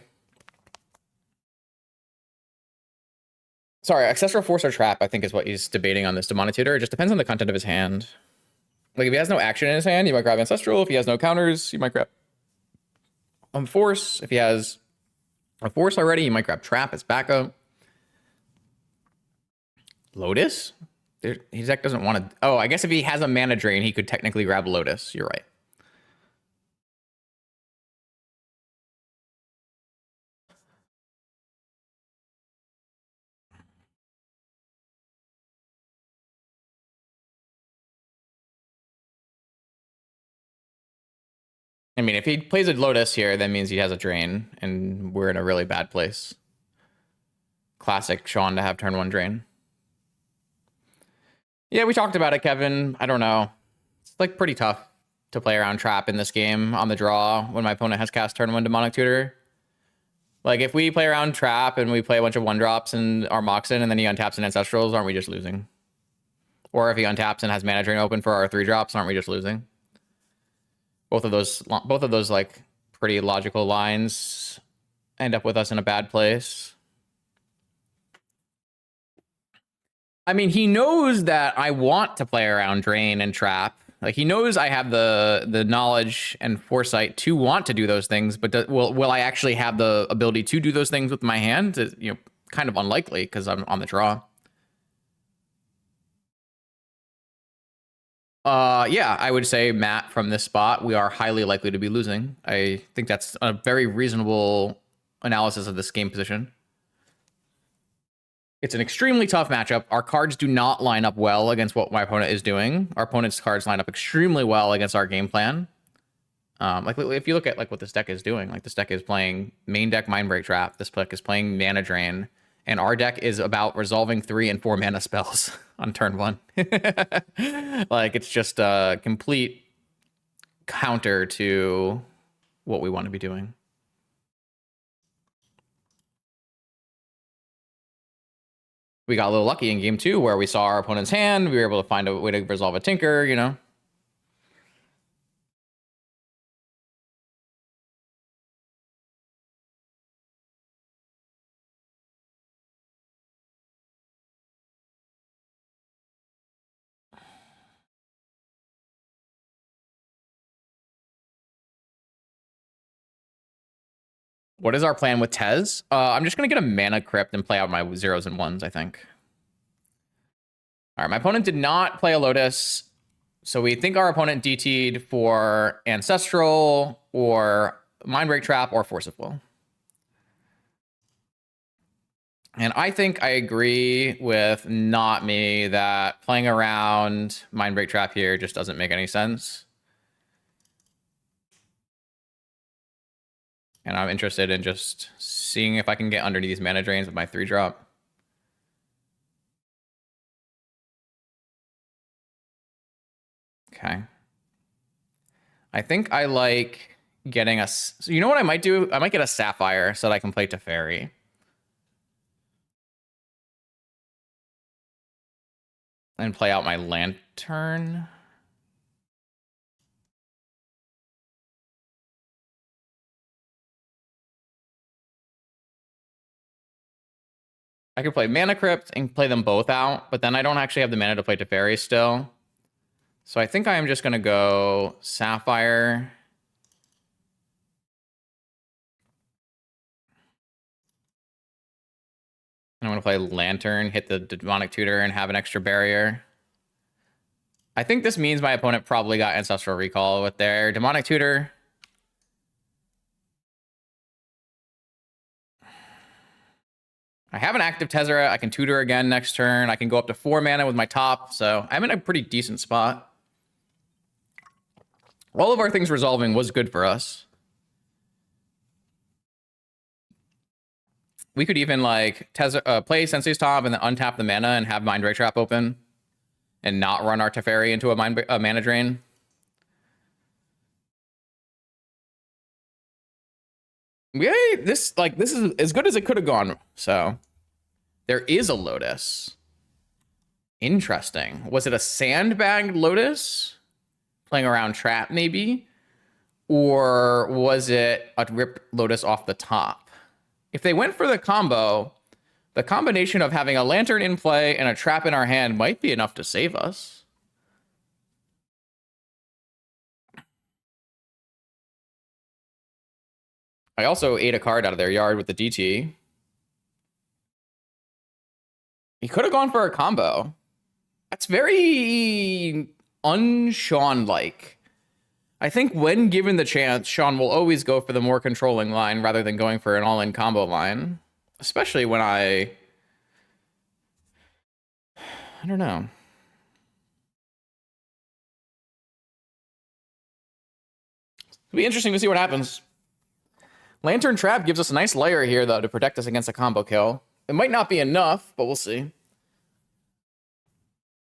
Sorry, Ancestral, Force, or Trap, I think is what he's debating on this Demonic Tutor. It just depends on the content of his hand. Like, if he has no action in his hand, you might grab Ancestral. If he has no counters, you might grab Force. If he has a Force already, you might grab Trap as backup. Lotus? His deck doesn't want to... Oh, I guess if he has a mana drain, he could technically grab Lotus. You're right. I mean, if he plays a Lotus here, that means he has a drain, and we're in a really bad place. Classic Sean to have turn 1 drain. Yeah, we talked about it, Kevin. I don't know. It's like pretty tough to play around Trap in this game on the draw when my opponent has cast turn 1 Demonic Tutor. Like, if we play around Trap and we play a bunch of 1-drops and our Moxen and then he untaps an Ancestrals, aren't we just losing? Or if he untaps and has Mana Drain open for our 3-drops, aren't we just losing? Both of those like pretty logical lines end up with us in a bad place. I mean, he knows that I want to play around Drain and Trap. Like, he knows I have the knowledge and foresight to want to do those things, but will I actually have the ability to do those things with my hand? You know, kind of unlikely because I'm on the draw. Yeah, I would say, Matt, from this spot, we are highly likely to be losing. I think that's a very reasonable analysis of this game position. It's an extremely tough matchup. Our cards do not line up well against what my opponent is doing. Our opponent's cards line up extremely well against our game plan. Like, if you look at like what this deck is doing, like this deck is playing main deck Mindbreak Trap. This deck is playing Mana Drain. And our deck is about resolving 3 and 4 mana spells on turn 1. Like, it's just a complete counter to what we want to be doing. We got a little lucky in game 2 where we saw our opponent's hand. We were able to find a way to resolve a Tinker, you know? What is our plan with Tez? I'm just going to get a Mana Crypt and play out my 0s and 1s, I think. All right, my opponent did not play a Lotus, so we think our opponent DT'd for Ancestral or Mindbreak Trap or Force of Will. And I think I agree with not me that playing around Mindbreak Trap here just doesn't make any sense. And I'm interested in just seeing if I can get underneath these mana drains with my 3-drop. Okay. I think I like getting a... So you know what I might do? I might get a Sapphire so that I can play Teferi. And play out my Lantern. I could play Mana Crypt and play them both out, but then I don't actually have the mana to play Teferi still. So I think I am just going to go Sapphire. I'm going to play Lantern, hit the Demonic Tutor, and have an extra barrier. I think this means my opponent probably got Ancestral Recall with their Demonic Tutor. I have an active Tezzeret. I can tutor again next turn. I can go up to 4 mana with my top, so I'm in a pretty decent spot. All of our things resolving was good for us. We could even like play Sensei's Top and then untap the mana and have Mind Ray Trap open and not run our Teferi into a mana drain. Yay, this is as good as it could have gone. So there is a Lotus. Interesting. Was it a sandbagged Lotus? Playing around trap, maybe? Or was it a ripped Lotus off the top? If they went for the combo, the combination of having a Lantern in play and a trap in our hand might be enough to save us. I also ate a card out of their yard with the DT. He could have gone for a combo. That's very un-Sean-like. I think when given the chance, Sean will always go for the more controlling line rather than going for an all-in combo line. Especially when I don't know. It'll be interesting to see what happens. Lantern Trap gives us a nice layer here, though, to protect us against a combo kill. It might not be enough, but we'll see.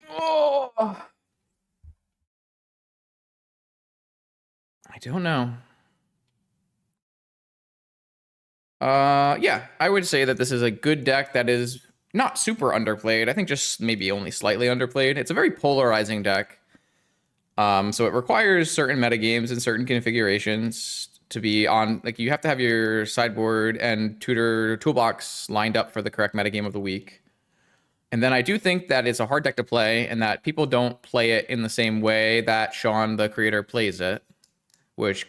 Oh. I don't know. Yeah, I would say that this is a good deck that is not super underplayed. I think just maybe only slightly underplayed. It's a very polarizing deck. So it requires certain metagames and certain configurations to be on. Like, you have to have your sideboard and tutor toolbox lined up for the correct metagame of the week. And then I do think that it's a hard deck to play and that people don't play it in the same way that Sean, the creator, plays it, which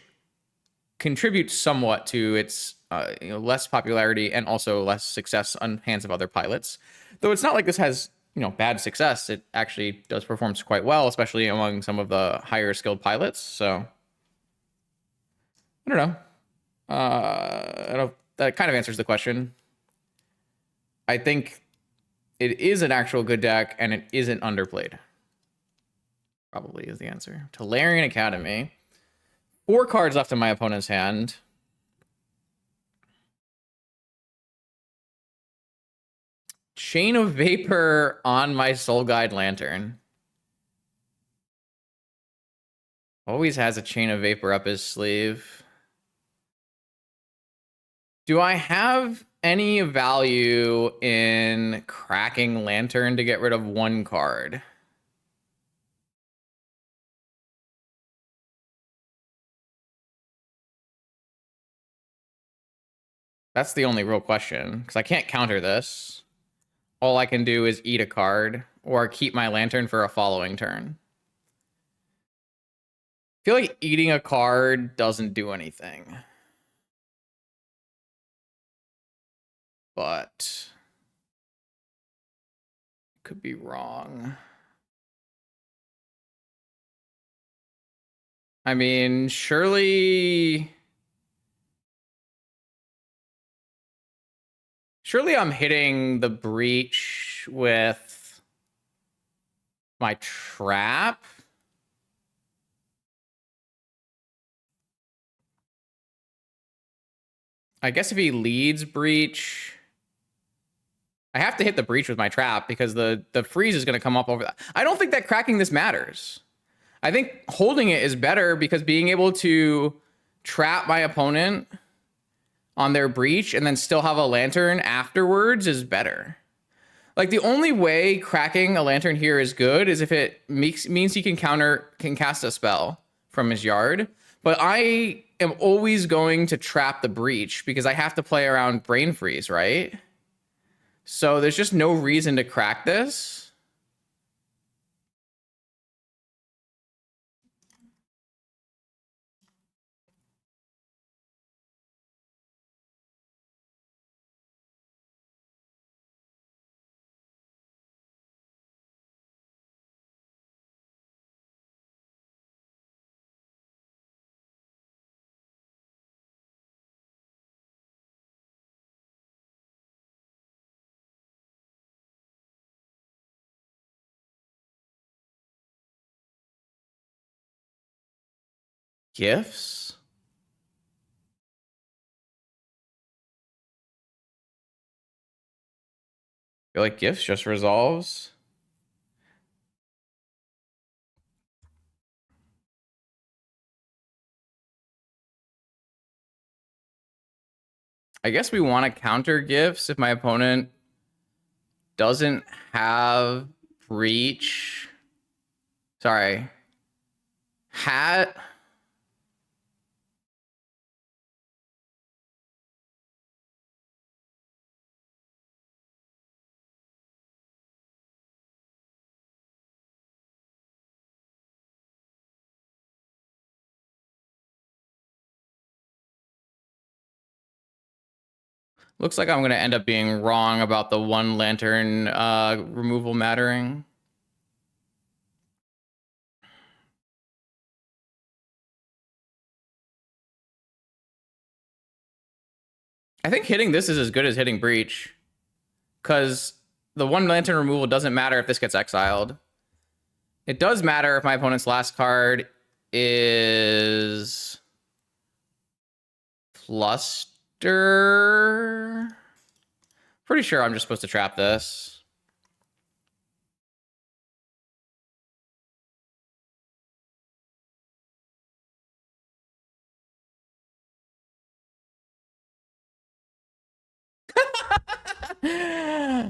contributes somewhat to its less popularity and also less success on hands of other pilots. Though it's not like this has bad success. It actually does perform quite well, especially among some of the higher skilled pilots. So I don't know. That kind of answers the question. I think it is an actual good deck and it isn't underplayed. Probably is the answer. Tolarian Academy. 4 cards left in my opponent's hand. Chain of Vapor on my Soul Guide Lantern. Always has a Chain of Vapor up his sleeve. Do I have any value in cracking Lantern to get rid of 1 card? That's the only real question, because I can't counter this. All I can do is eat a card or keep my Lantern for a following turn. I feel like eating a card doesn't do anything. But could be wrong. I mean, surely I'm hitting the breach with my trap. I guess if he leads breach, I have to hit the breach with my trap because the freeze is going to come up over that. I don't think that cracking this matters. I think holding it is better because being able to trap my opponent on their breach and then still have a Lantern afterwards is better. Like, the only way cracking a Lantern here is good is if it means he can cast a spell from his yard. But I am always going to trap the breach because I have to play around Brain Freeze, right? So there's just no reason to crack this. Gifts? I feel like gifts just resolves. I guess we want to counter gifts if my opponent doesn't have breach. Sorry. Hat. Looks like I'm going to end up being wrong about the one lantern removal mattering. I think hitting this is as good as hitting breach. Because the one lantern removal doesn't matter if this gets exiled. It does matter if my opponent's last card is Fluster. Pretty sure I'm just supposed to trap this.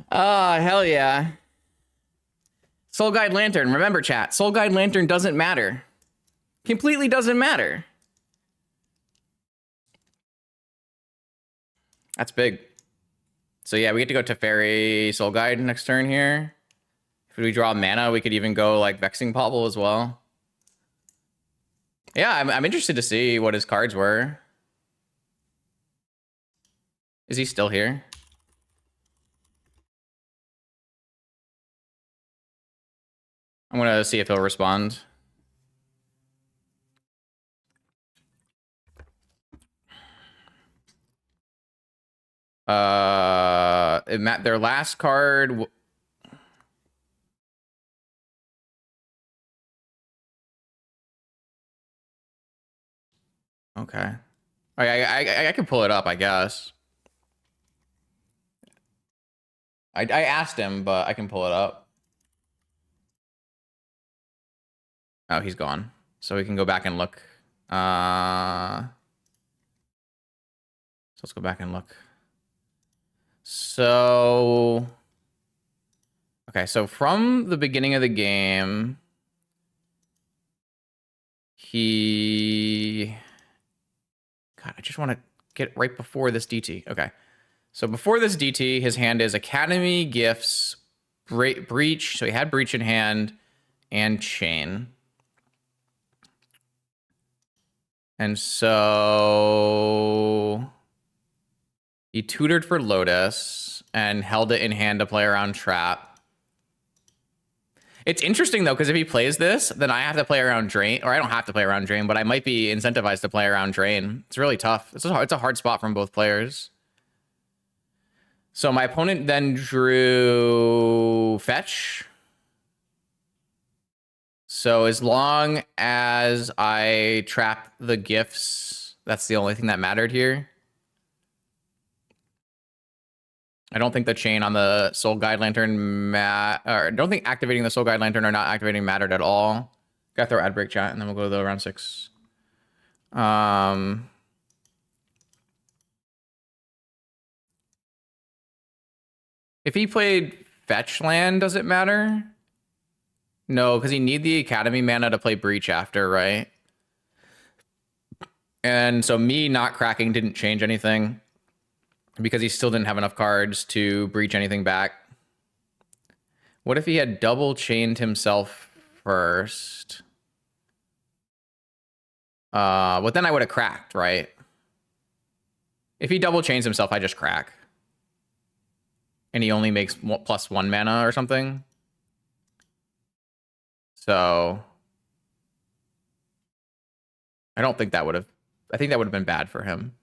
Oh, hell yeah. Soul Guide Lantern. Remember, chat. Soul Guide Lantern doesn't matter. Completely doesn't matter. That's big. So yeah, we get to go Teferi Soul Guide next turn here. If we draw mana, we could even go like Vexing Pobble as well. Yeah, I'm interested to see what his cards were. Is he still here? I'm gonna see if he'll respond. Their last card. Okay. I can pull it up, I guess. I asked him, but I can pull it up. Oh, he's gone. So we can go back and look. So let's go back and look. So, okay, so from the beginning of the game, God, I just want to get right before this DT. Okay. So before this DT, his hand is Academy, Gifts, Breach. So he had Breach in hand and Chain. And so he tutored for Lotus and held it in hand to play around Trap. It's interesting, though, because if he plays this, then I have to play around Drain. Or I don't have to play around Drain, but I might be incentivized to play around Drain. It's really tough. It's a hard spot from both players. So my opponent then drew Fetch. So as long as I trap the gifts, that's the only thing that mattered here. I don't think the chain on the Soul Guide Lantern or I don't think activating the Soul Guide Lantern or not activating mattered at all. Gotta throw ad break chat, and then we'll go to the round 6. If he played Fetch Land, does it matter? No, because he need the Academy mana to play Breach after, right? And so me not cracking didn't change anything. because he still didn't have enough cards to breach anything back. What if he had double chained himself first? But then I would have cracked, right? If he double chains himself, I just crack. And he only makes +1 mana or something. So I don't think that would have... I think that would have been bad for him.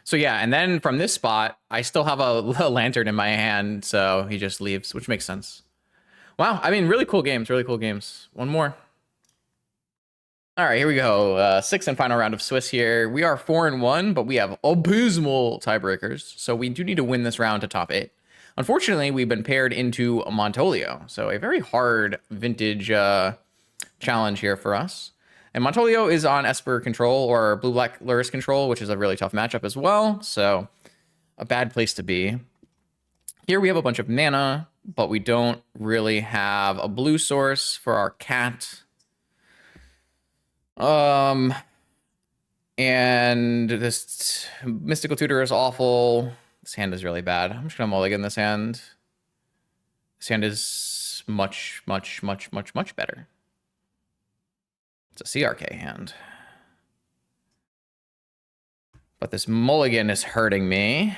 So yeah, and then from this spot, I still have a lantern in my hand, so he just leaves, which makes sense. Wow, I mean, really cool games, really cool games. One more. All right, here we go. Sixth and final round of Swiss here. We are 4-1, but we have abysmal tiebreakers, so we do need to win this round to top 8. Unfortunately, we've been paired into Montolio, so a very hard vintage challenge here for us. And Montolio is on Esper control or blue-black Lurrus control, which is a really tough matchup as well, so a bad place to be. Here we have a bunch of mana, but we don't really have a blue source for our cat. And this Mystical Tutor is awful. This hand is really bad. I'm just gonna mulligan this hand. This hand is much, much, much, much, much better. It's a CRK hand. But this mulligan is hurting me.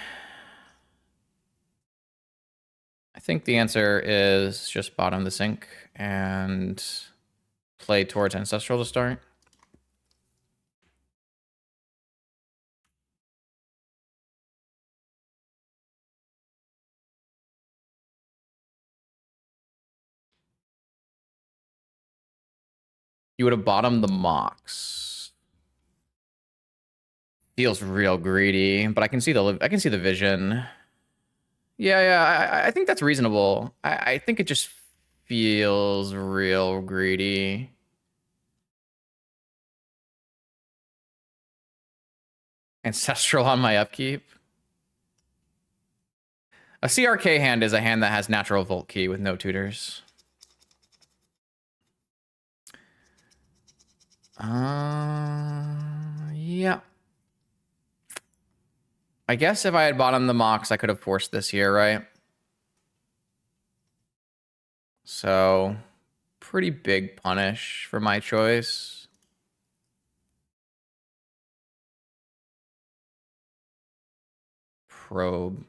I think the answer is just bottom the sink and play towards Ancestral to start. You would have bottomed the Mox. Feels real greedy, but I can see the vision. Yeah, I think that's reasonable. I think it just feels real greedy. Ancestral on my upkeep. A CRK hand is a hand that has natural Volt Key with no tutors. Yeah. I guess if I had bottomed the Mox, I could have forced this here, right? So, pretty big punish for my choice. Probe.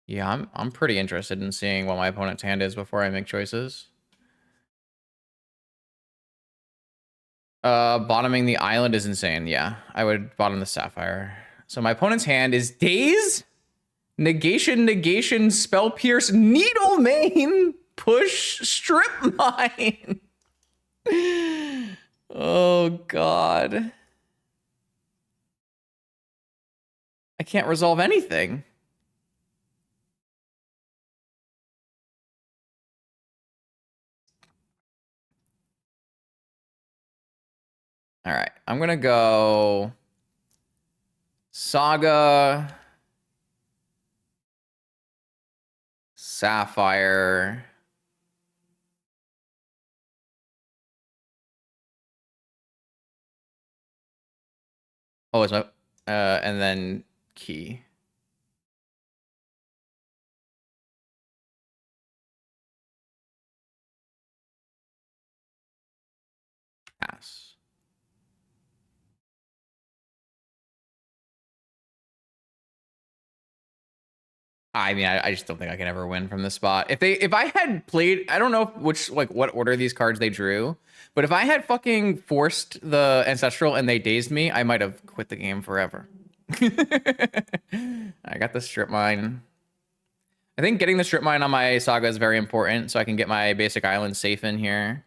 Yeah, I'm pretty interested in seeing what my opponent's hand is before I make choices. Bottoming the island is insane. Yeah, I would bottom the Sapphire. So my opponent's hand is Daze, Negation, Spell Pierce, Needle Main, Push, Strip Mine. Oh, God. I can't resolve anything. All right, I'm gonna go Saga, Sapphire. Oh, it's my and then Key. Pass. I mean, I just don't think I can ever win from this spot. If I had played, I don't know what order these cards they drew, but if I had fucking forced the Ancestral and they dazed me, I might have quit the game forever. I got the Strip Mine. I think getting the Strip Mine on my Saga is very important, so I can get my basic island safe in here.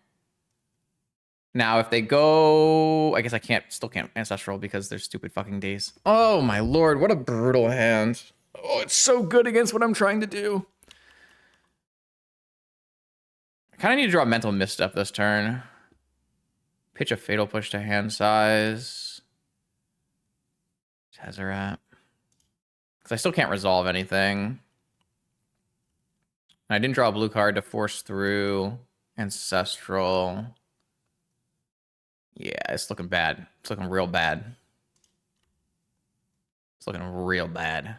Now, if they go, I guess I still can't Ancestral because they're stupid fucking days. Oh my lord, what a brutal hand. Oh, it's so good against what I'm trying to do. I kind of need to draw a Mental Misstep this turn. Pitch a Fatal Push to hand size. Tezzeret. Because I still can't resolve anything. I didn't draw a blue card to force through Ancestral. Yeah, it's looking bad. It's looking real bad. It's looking real bad.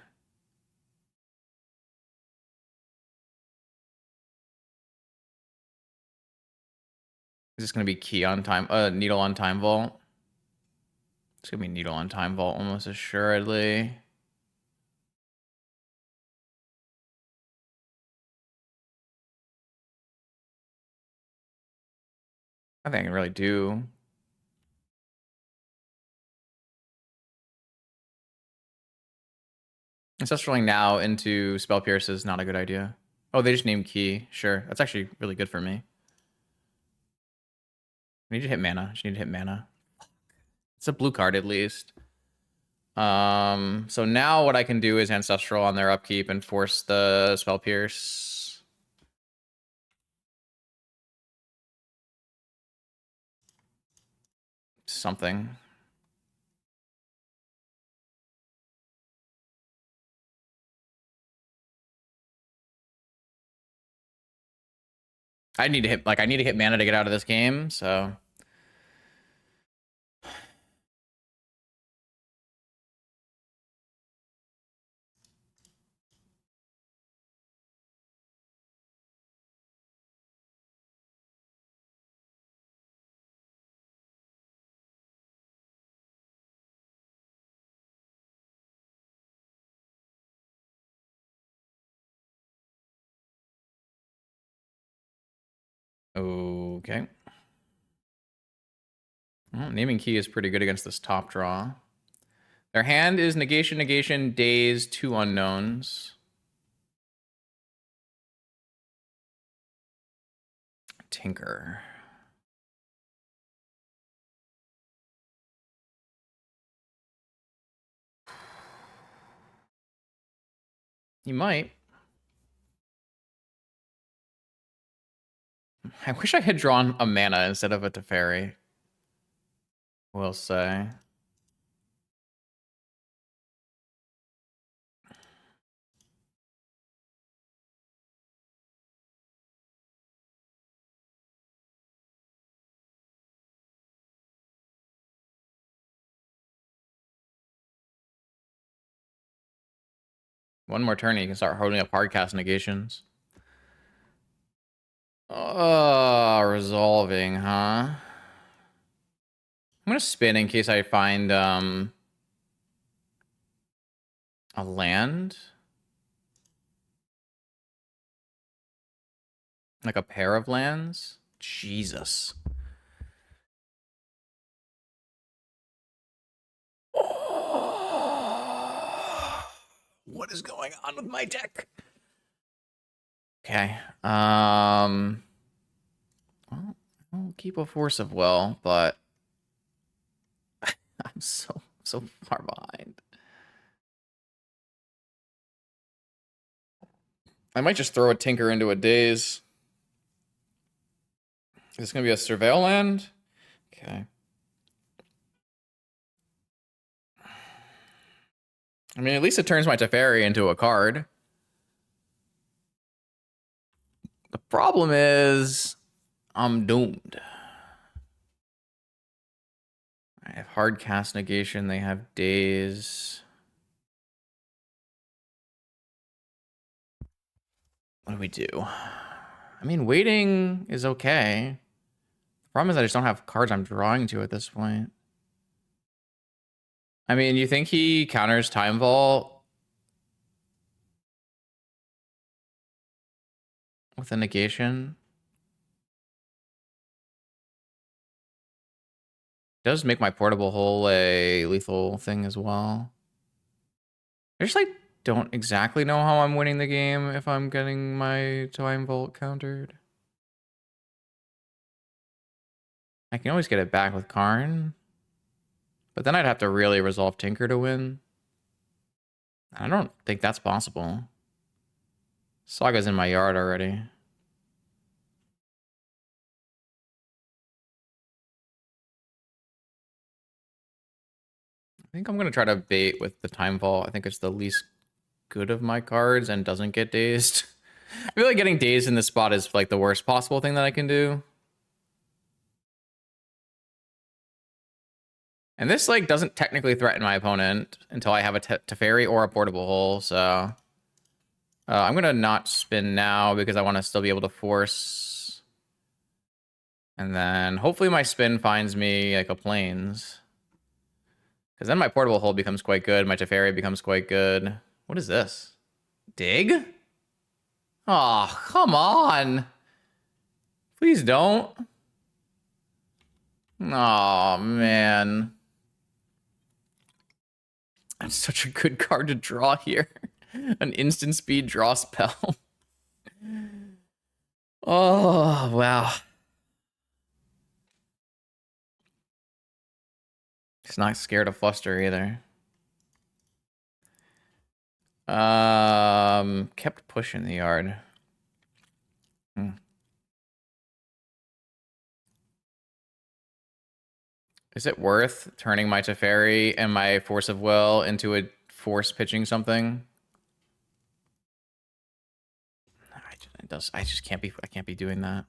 Is this going to be key on time? Needle on time vault. It's going to be needle on time vault almost assuredly. I think I can really do. Ancestraling now into Spell Pierce is not a good idea. Oh, they just named key. Sure. That's actually really good for me. I need to hit mana. Just need to hit mana. It's a blue card at least. So now what I can do is Ancestral on their upkeep and force the Spell Pierce. Something. I need to hit mana to get out of this game, so okay. Well, naming key is pretty good against this top draw. Their hand is negation, negation, daze, 2 unknowns. Tinker. You might. I wish I had drawn a mana instead of a Teferi. We'll say. One more turn and you can start holding up hardcast negations. Resolving, huh? I'm gonna spin in case I find a land. Like a pair of lands. Jesus. What is going on with my deck? Okay. Well, I'll keep a Force of Will, but I'm so far behind. I might just throw a Tinker into a Daze. Is this gonna be a Surveil land? Okay. I mean, at least it turns my Teferi into a card. The problem is I'm doomed. I have hard cast negation. They have days. What do we do? I mean, waiting is okay. The problem is I just don't have cards I'm drawing to at this point. I mean, you think he counters Time Vault with a negation? Does make my portable hole a lethal thing as well. I just like don't exactly know how I'm winning the game if I'm getting my Time Vault countered. I can always get it back with Karn, but then I'd have to really resolve Tinker to win. I don't think that's possible. Saga's in my yard already. I think I'm gonna try to bait with the Time Vault. I think it's the least good of my cards and doesn't get dazed. I feel like getting dazed in this spot is like the worst possible thing that I can do. And this, like, doesn't technically threaten my opponent until I have a Teferi or a Portable Hole, so... I'm gonna not spin now because I want to still be able to force. And then hopefully my spin finds me, like, a Plains. Because then my Portable Hole becomes quite good, my Teferi becomes quite good. What is this? Dig? Oh, come on! Please don't. Oh, man. That's such a good card to draw here. An instant speed draw spell. Oh, wow. He's not scared of fluster either. Kept pushing the yard. Is it worth turning my Teferi and my Force of Will into a force pitching something? I just can't be doing that.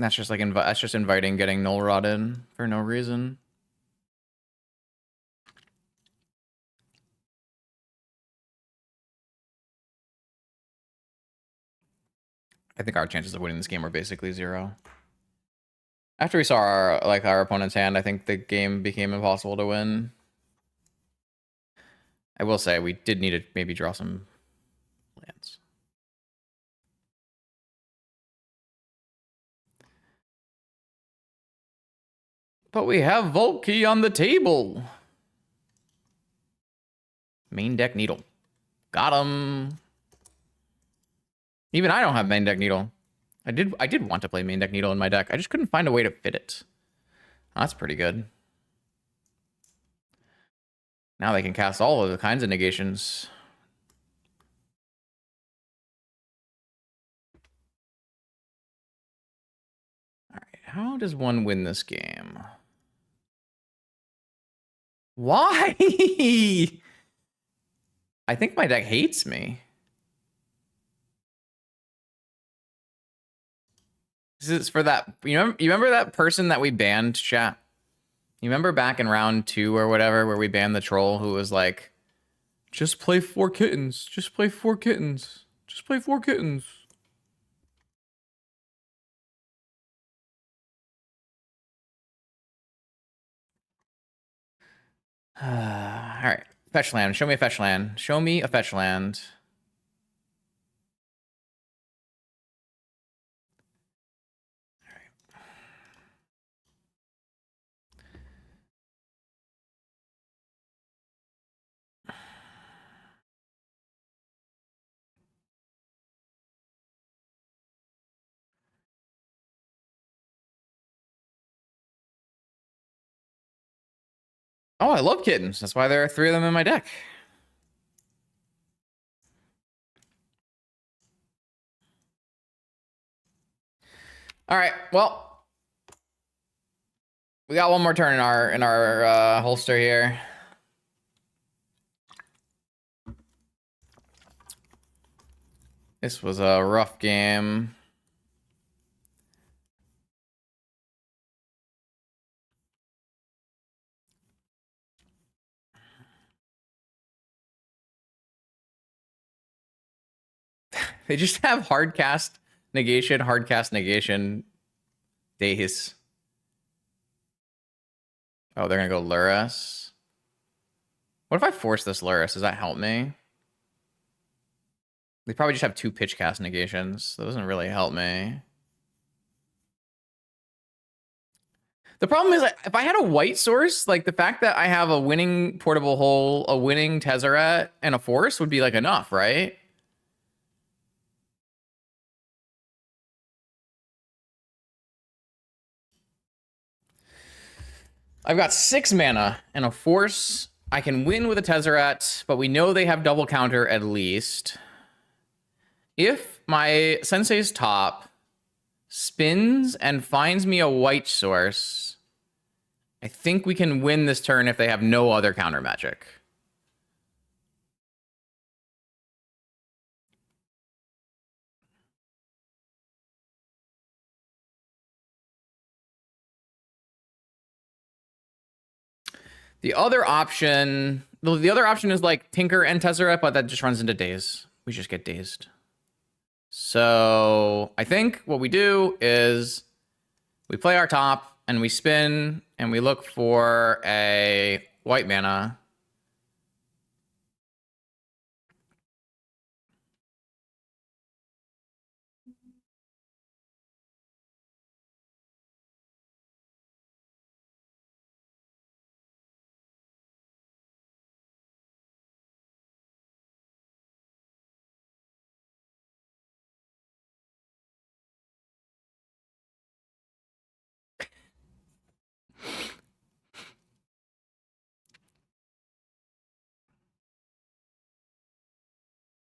That's just like that's just inviting getting null rotted for no reason. I think our chances of winning this game are basically 0. After we saw our opponent's hand, I think the game became impossible to win. I will say we did need to maybe draw some lands. But we have Volkey on the table. Main deck Needle. Got him. Even I don't have main deck Needle. I did want to play main deck Needle in my deck. I just couldn't find a way to fit it. That's pretty good. Now they can cast all of the kinds of negations. All right, how does one win this game? Why? I think my deck hates me. This is for that. You remember that person that we banned, chat? You remember back in round 2 or whatever, where we banned the troll who was like, just play 4 kittens. Just play 4 kittens. Just play 4 kittens. All right. Fetch land. Show me a fetch land. Show me a fetch land. Oh, I love kittens. That's why there are 3 of them in my deck. All right. Well, we got one more turn in our holster here. This was a rough game. They just have hard cast negation, days. Oh, they're gonna go Lurrus. What if I force this Lurrus? Does that help me? They probably just have 2 pitch cast negations. That doesn't really help me. The problem is, if I had a white source, like the fact that I have a winning Portable Hole, a winning Tezzeret, and a force would be like enough, right? I've got 6 mana and a force. I can win with a Tezzeret, but we know they have double counter at least. If my Sensei's top spins and finds me a white source, I think we can win this turn if they have no other counter magic. The other option is like Tinker and Tezzeret, but that just runs into daze. We just get dazed. So I think what we do is we play our top and we spin and we look for a white mana.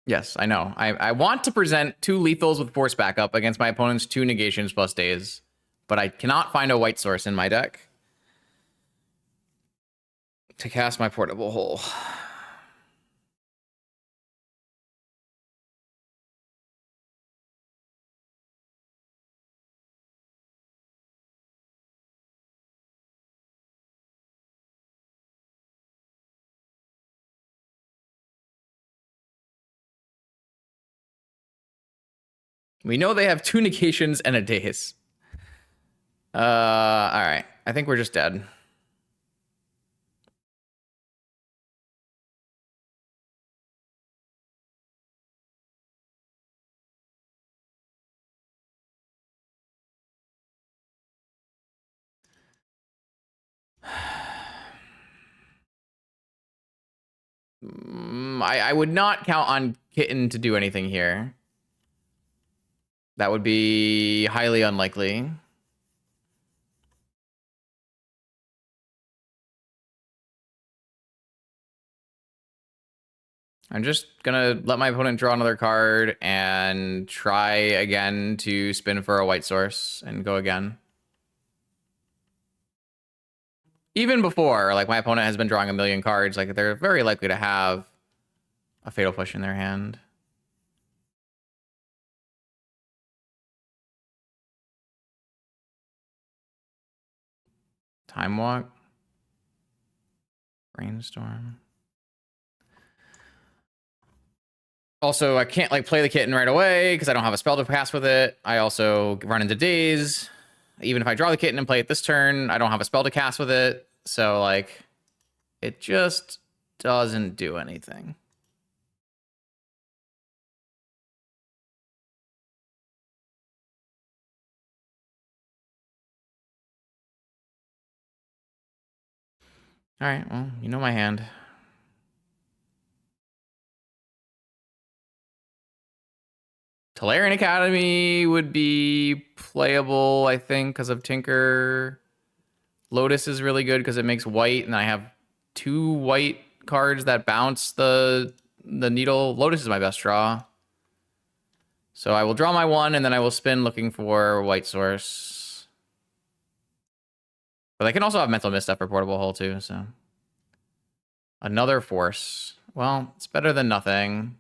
Yes, I know. I want to present 2 lethals with force backup against my opponent's 2 negations plus daze, but I cannot find a white source in my deck to cast my portable hole. We know they have 2 negations and a daze. All right. I think we're just dead. I would not count on Kitten to do anything here. That would be highly unlikely. I'm just gonna let my opponent draw another card and try again to spin for a white source and go again. Even before, like, my opponent has been drawing a million cards, like, they're very likely to have a Fatal Push in their hand. Time Walk. Brainstorm. Also, I can't, like, play the Kitten right away because I don't have a spell to cast with it. I also run into daze. Even if I draw the Kitten and play it this turn, I don't have a spell to cast with it. So, like, it just doesn't do anything. All right, well, you know my hand. Tolarian Academy would be playable, I think, because of Tinker. Lotus is really good because it makes white, and I have 2 white cards that bounce the needle. Lotus is my best draw. So I will draw my 1, and then I will spin looking for white source. But I can also have Mental Misstep for Portable Hole, too, so. Another force. Well, it's better than nothing.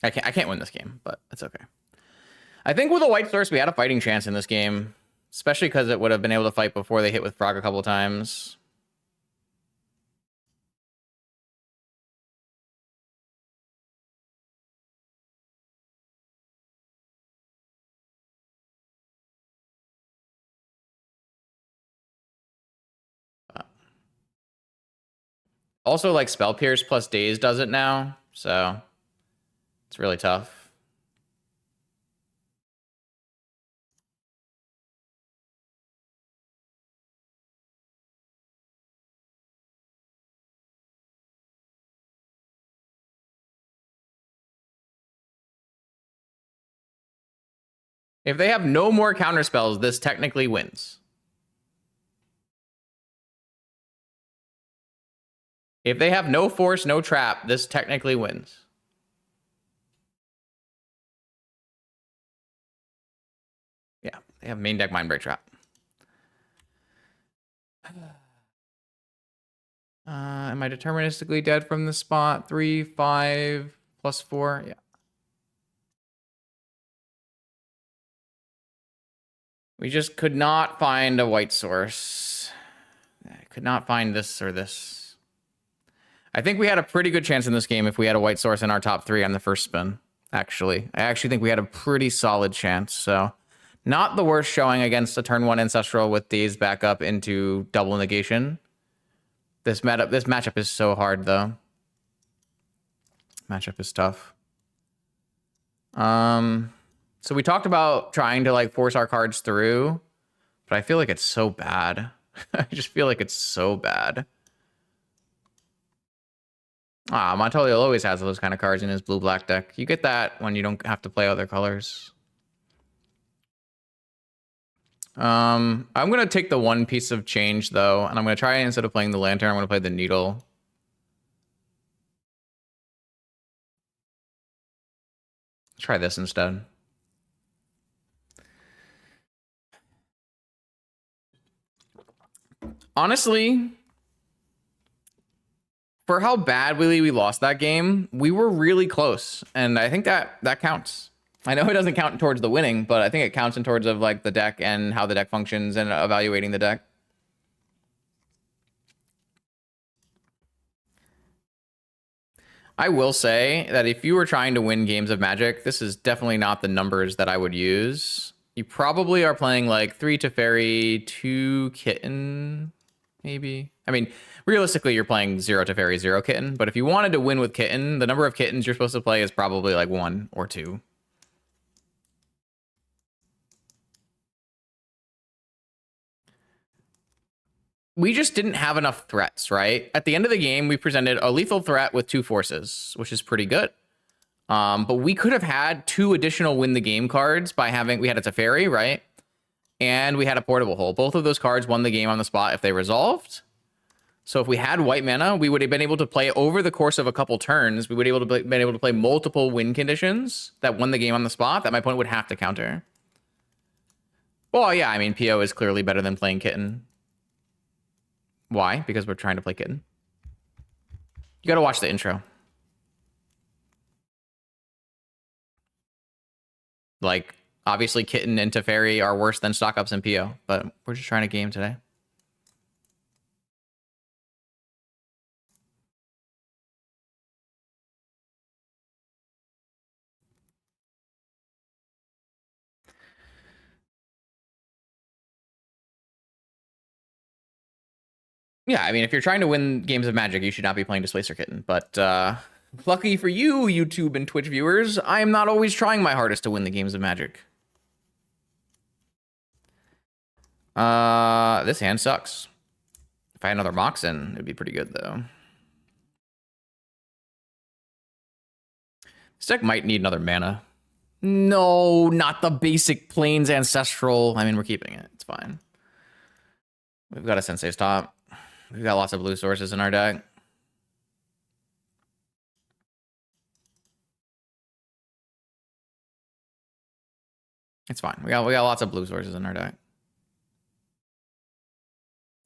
I can't win this game, but it's okay. I think with a white source, we had a fighting chance in this game, especially because it would have been able to fight before they hit with Frog a couple of times. Also, like, Spell Pierce plus Daze does it now, so it's really tough. If they have no more counter spells, this technically wins. If they have no force, no trap, this technically wins. Yeah, they have main deck Mindbreak Trap. Am I deterministically dead from this spot? 3, 5, plus 4. Yeah. We just could not find a white source. I could not find this or this. I think we had a pretty good chance in this game if we had a white source in our top 3 on the first spin, actually. I actually think we had a pretty solid chance, so... Not the worst showing against a turn 1 Ancestral with Daze back up into double negation. This matchup is so hard, though. Matchup is tough. So we talked about trying to like force our cards through, but I feel like it's so bad. I just feel like it's so bad. Montoliel always has those kind of cards in his blue-black deck. You get that when you don't have to play other colors. I'm going to take the one piece of change, though, and I'm going to try, instead of playing the Lantern, I'm going to play the Needle. Let's try this instead. Honestly, for how badly we lost that game, we were really close, and I think that counts. I know it doesn't count towards the winning, but I think it counts in towards of like the deck and how the deck functions and evaluating the deck. I will say that if you were trying to win games of Magic, this is definitely not the numbers that I would use. You probably are playing like 3 Teferi, 2 Kitten, maybe. I mean, realistically, you're playing 0 Teferi, 0 Kitten, but if you wanted to win with Kitten, the number of kittens you're supposed to play is probably like 1 or 2. We just didn't have enough threats, right? At the end of the game, we presented a lethal threat with 2 forces, which is pretty good. But we could have had 2 additional win the game cards by having, we had a Teferi, right? And we had a Portable Hole. Both of those cards won the game on the spot if they resolved. So if we had white mana, we would have been able to play over the course of a couple turns. We would have been able to play multiple win conditions that won the game on the spot that my opponent would have to counter. Well, yeah, I mean, PO is clearly better than playing Kitten. Why? Because we're trying to play Kitten. You gotta watch the intro. Like, obviously, Kitten and Teferi are worse than stock ups and PO, but we're just trying to game today. Yeah, I mean, if you're trying to win games of Magic, you should not be playing Displacer Kitten. But lucky for you, YouTube and Twitch viewers, I am not always trying my hardest to win the games of Magic. This hand sucks. If I had another Moxen, it'd be pretty good, though. This deck might need another mana. No, not the basic Plains Ancestral. I mean, we're keeping it. It's fine. We've got a Sensei's Top. We've got lots of blue sources in our deck. It's fine. We got lots of blue sources in our deck.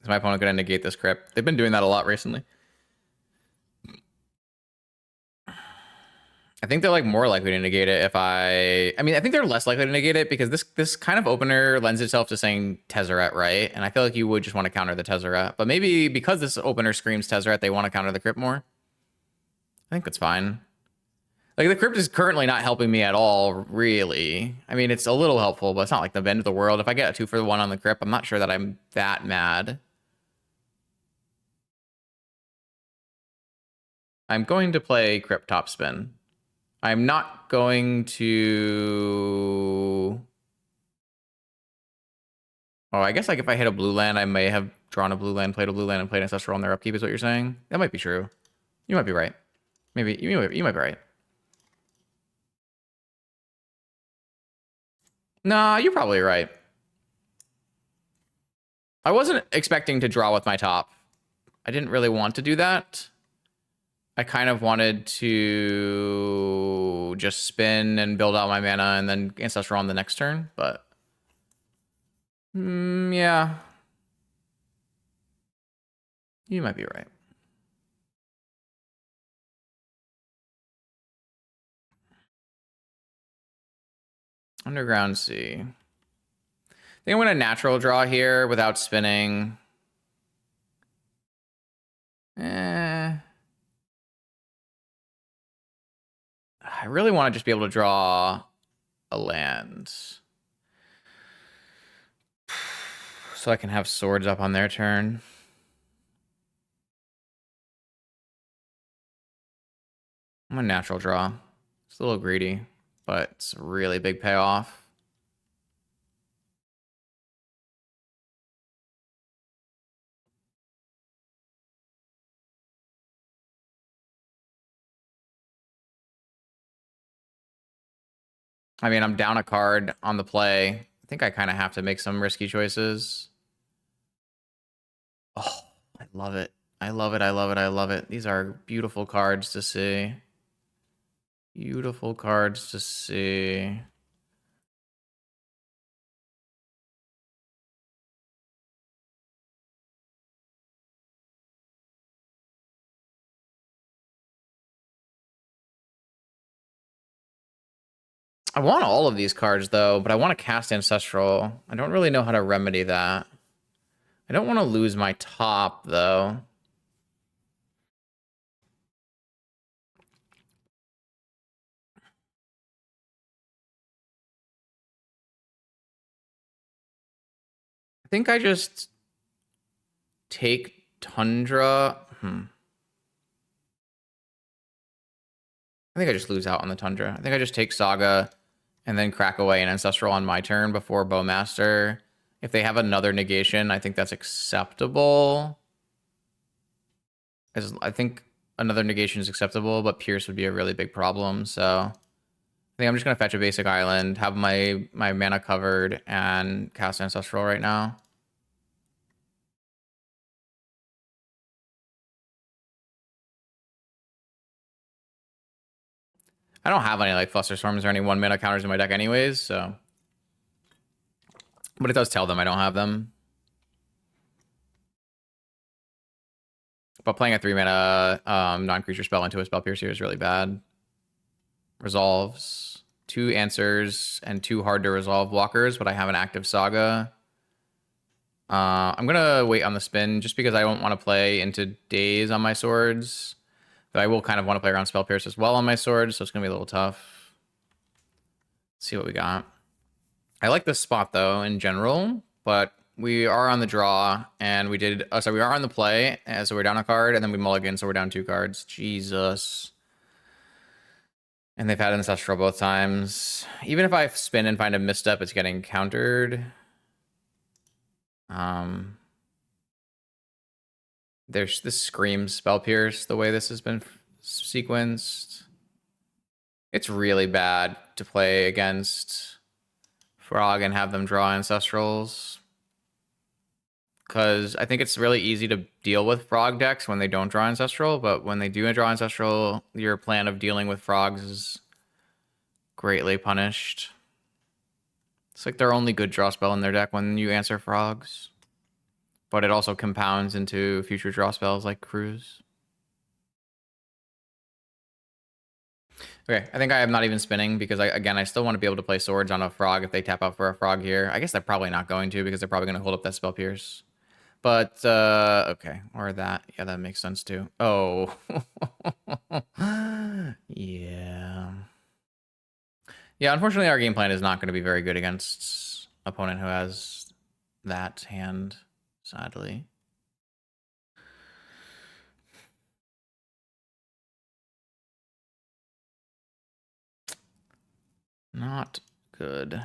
Is my opponent going to negate this crypt? They've been doing that a lot recently. I think they're like more likely to negate it if I mean, I think they're less likely to negate it because this kind of opener lends itself to saying Tezzeret, right? And I feel like you would just want to counter the Tezzeret. But maybe because this opener screams Tezzeret, they want to counter the crypt more. I think that's fine. Like, the crypt is currently not helping me at all, really. I mean, it's a little helpful, but it's not like the end of the world. If I get a 2-for-1 on the crypt, I'm not sure that I'm that mad. I'm going to play crypt top spin. I'm not going to... Oh, I guess like if I hit a blue land, I may have drawn a blue land, played a blue land, and played Ancestral on their upkeep is what you're saying? That might be true. You might be right. Maybe you might be right. Nah, you're probably right. I wasn't expecting to draw with my top. I didn't really want to do that. I kind of wanted to just spin and build out my mana and then Ancestral on the next turn, but... yeah. You might be right. Underground Sea. I think I'm going to natural draw here without spinning. I really want to just be able to draw a land. So I can have swords up on their turn. I'm a natural draw. It's a little greedy, but it's a really big payoff. I mean, I'm down a card on the play. I think I kind of have to make some risky choices. Oh, I love it. I love it. I love it. I love it. These are beautiful cards to see. Beautiful cards to see. I want all of these cards, though, but I want to cast Ancestral. I don't really know how to remedy that. I don't want to lose my top, though. I think I just take Tundra. I think I just lose out on the Tundra. I think I just take Saga and then crack away an Ancestral on my turn before Bowmaster. If they have another negation, I think that's acceptable. I think another negation is acceptable, but Pierce would be a really big problem. So I think I'm just going to fetch a basic island, have my mana covered, and cast Ancestral right now. I don't have any like Fluster Storms or any 1-mana counters in my deck anyways, so... But it does tell them I don't have them. But playing a 3-mana non-creature spell into a Spell Piercer is really bad. Resolves. 2 answers and 2 hard-to-resolve blockers, but I have an active Saga. I'm going to wait on the spin just because I don't want to play into Daze on my swords. But I will kind of want to play around Spell Pierce as well on my swords, so it's going to be a little tough. Let's see what we got. I like this spot, though, in general, but we are on the draw, and we did... so we are on the play, so we're down a card, and then we mulligan, so we're down 2 cards. Jesus. And they've had Ancestral both times. Even if I spin and find a misstep, it's getting countered. There's this screams Spell Pierce, the way this has been sequenced. It's really bad to play against Frog and have them draw Ancestrals. Because I think it's really easy to deal with Frog decks when they don't draw Ancestral, but when they do draw Ancestral, your plan of dealing with Frogs is greatly punished. It's like their only good draw spell in their deck when you answer Frogs. But it also compounds into future draw spells like Cruise. Okay, I think I am not even spinning because, I still want to be able to play swords on a Frog if they tap out for a Frog here. I guess they're probably not going to because they're probably going to hold up that Spell Pierce. But, okay, or that. Yeah, that makes sense too. Oh. Yeah. Yeah, unfortunately, our game plan is not going to be very good against opponent who has that hand, sadly. Not good.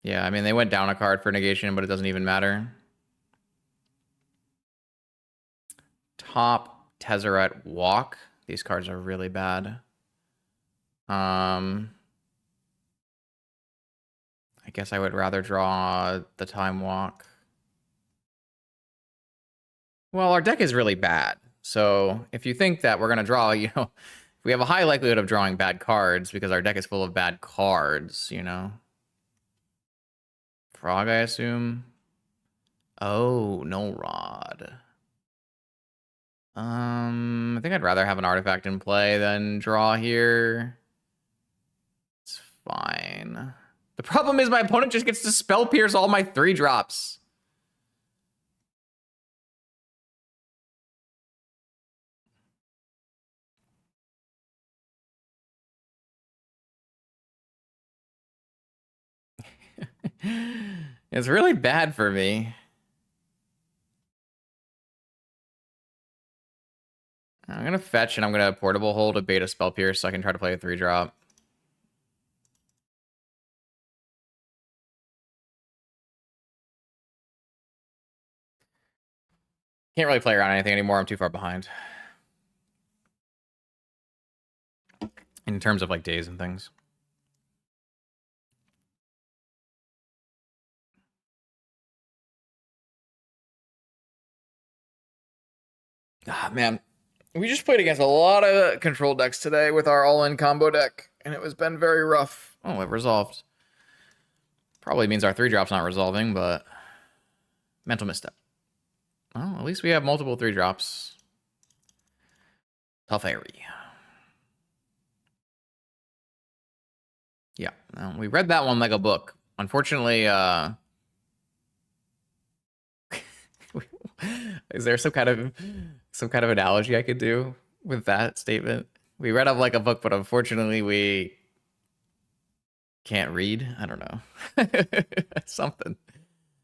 Yeah, I mean, they went down a card for negation, but it doesn't even matter. Top Tezzeret Walk. These cards are really bad. I guess I would rather draw the Time Walk. Well, our deck is really bad. So if you think that we're going to draw, we have a high likelihood of drawing bad cards because our deck is full of bad cards, Frog, I assume. Oh, no Rod. I think I'd rather have an artifact in play than draw here. It's fine. The problem is my opponent just gets to spell pierce all my 3-drops. It's really bad for me. I'm gonna fetch and I'm gonna portable hold a beta spell pierce so I can try to play a 3-drop. Can't really play around anything anymore. I'm too far behind. In terms of like days and things. Ah, man. We just played against a lot of control decks today with our all-in combo deck, and it was been very rough. Oh, it resolved. Probably means our 3-drop's not resolving, but mental misstep. Well, at least we have multiple 3-drops. Tough area. Yeah, we read that one like a book. Unfortunately, is there some kind of analogy I could do with that statement? We read up like a book, but unfortunately we can't read. I don't know. Something.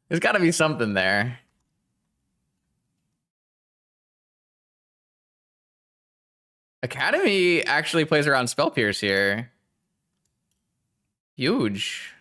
There's got to be something there. Academy actually plays around Spell Pierce here. Huge.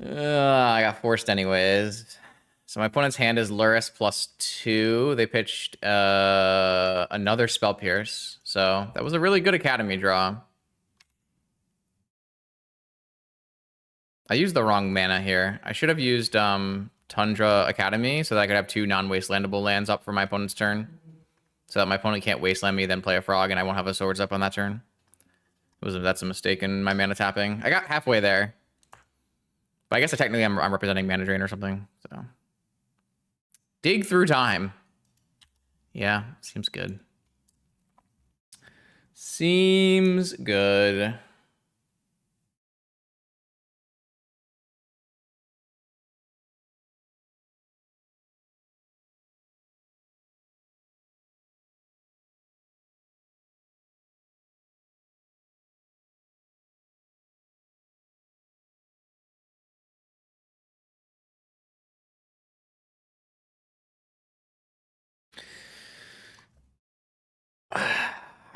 I got forced anyways. So my opponent's hand is Lurrus +2. They pitched another Spell Pierce. So that was a really good Academy draw. I used the wrong mana here. I should have used Tundra Academy so that I could have 2 non-wastelandable lands up for my opponent's turn. So that my opponent can't wasteland me, then play a frog, and I won't have a swords up on that turn. That's a mistake in my mana tapping. I got halfway there. But I guess technically I'm representing mana drain or something. So dig through time. Yeah, seems good. Seems good.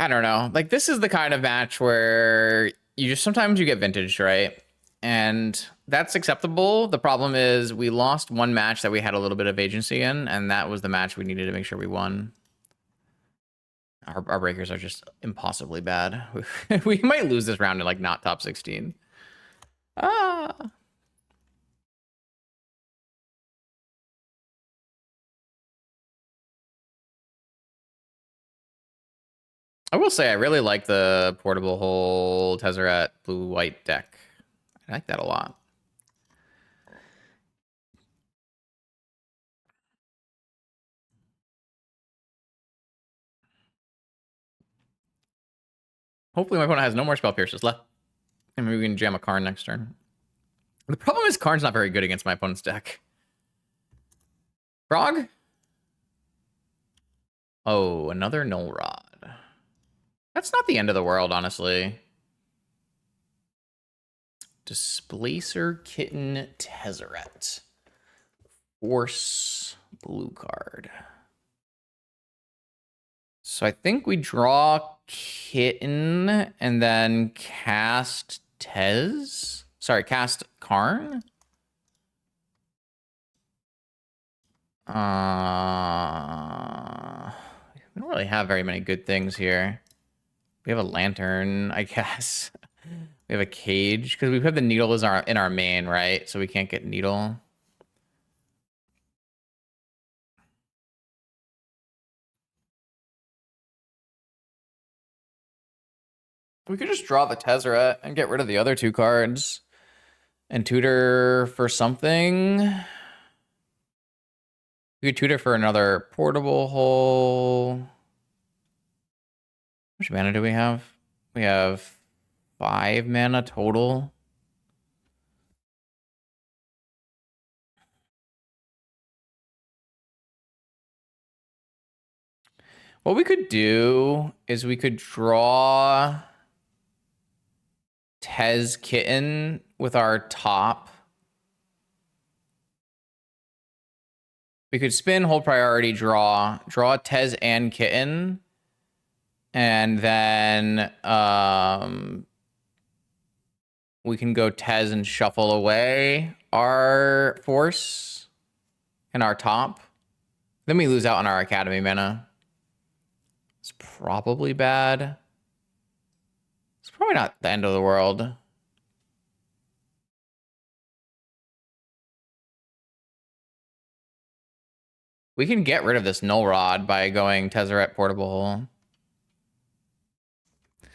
I don't know. Like, this is the kind of match where sometimes you get vintage, right? And that's acceptable. The problem is we lost one match that we had a little bit of agency in, and that was the match we needed to make sure we won. Our breakers are just impossibly bad. We might lose this round in like not top 16. Ah. I will say I really like the portable hole Tezzeret blue-white deck. I like that a lot. Hopefully my opponent has no more spell pierces left. And maybe we can jam a Karn next turn. The problem is Karn's not very good against my opponent's deck. Frog? Oh, another Null Rod. That's not the end of the world, honestly. Displacer Kitten Tezzeret. Force blue card. So I think we draw Kitten and then cast Tez. Sorry, cast Karn. We don't really have very many good things here. We have a lantern, I guess. We have a cage because we have the needle in our main, right? So we can't get needle. We could just draw the Tezzeret and get rid of the other 2 cards. And tutor for something. We could tutor for another portable hole. How much mana do we have? We have 5 mana total. What we could do is we could draw Tez Kitten with our top. We could spin, hold priority, draw Tez and Kitten, and then we can go Tez and shuffle away our force and our top. Then we lose out on our Academy mana. It's probably bad. It's probably not the end of the world. We can get rid of this Null Rod by going Tezzeret Portable Hole. I'm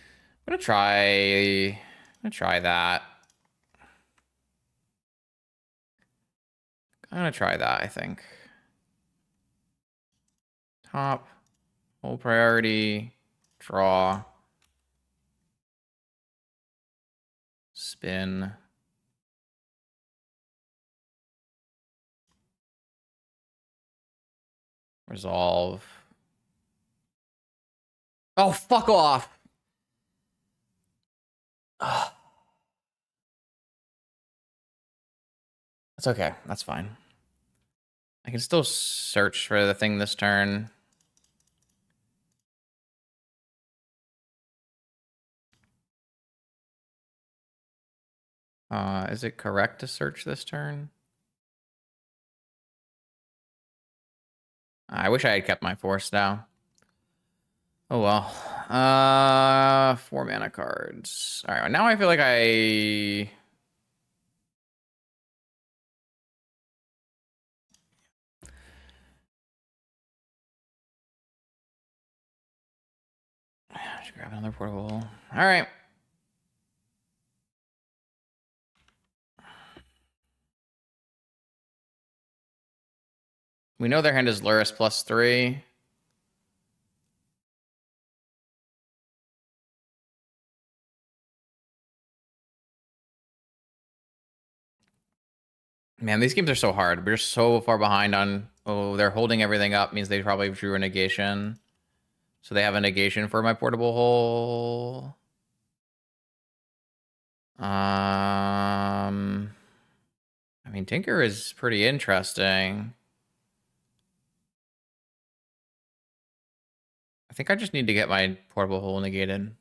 gonna try that. I'm gonna try that, I think. Top, hold priority, draw, spin. Resolve. Oh, fuck off. Ugh. That's okay. That's fine. I can still search for the thing this turn. Is it correct to search this turn? I wish I had kept my force now. Oh well. 4 mana cards. All right, now I feel like I should grab another portable. All right. We know their hand is Lurrus +3. Man, these games are so hard. We're so far behind on... Oh, they're holding everything up. Means they probably drew a negation. So they have a negation for my portable hole. I mean, Tinker is pretty interesting. I think I just need to get my portable hole negated.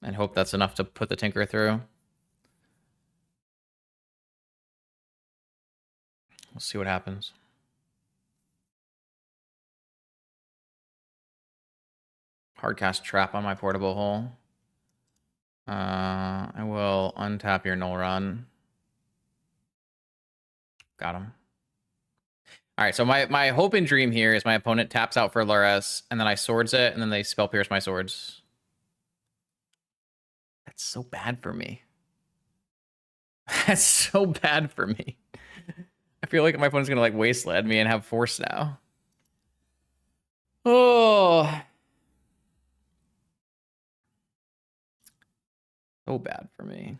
And hope that's enough to put the Tinker through. We'll see what happens. Hardcast Trap on my portable hole. I will untap your Null Run. Got him. All right, so my hope and dream here is my opponent taps out for Lurrus, and then I swords it, and then they spell pierce my swords. That's so bad for me. That's so bad for me. I feel like my opponent's gonna like wasteland me and have force now. Oh, so bad for me.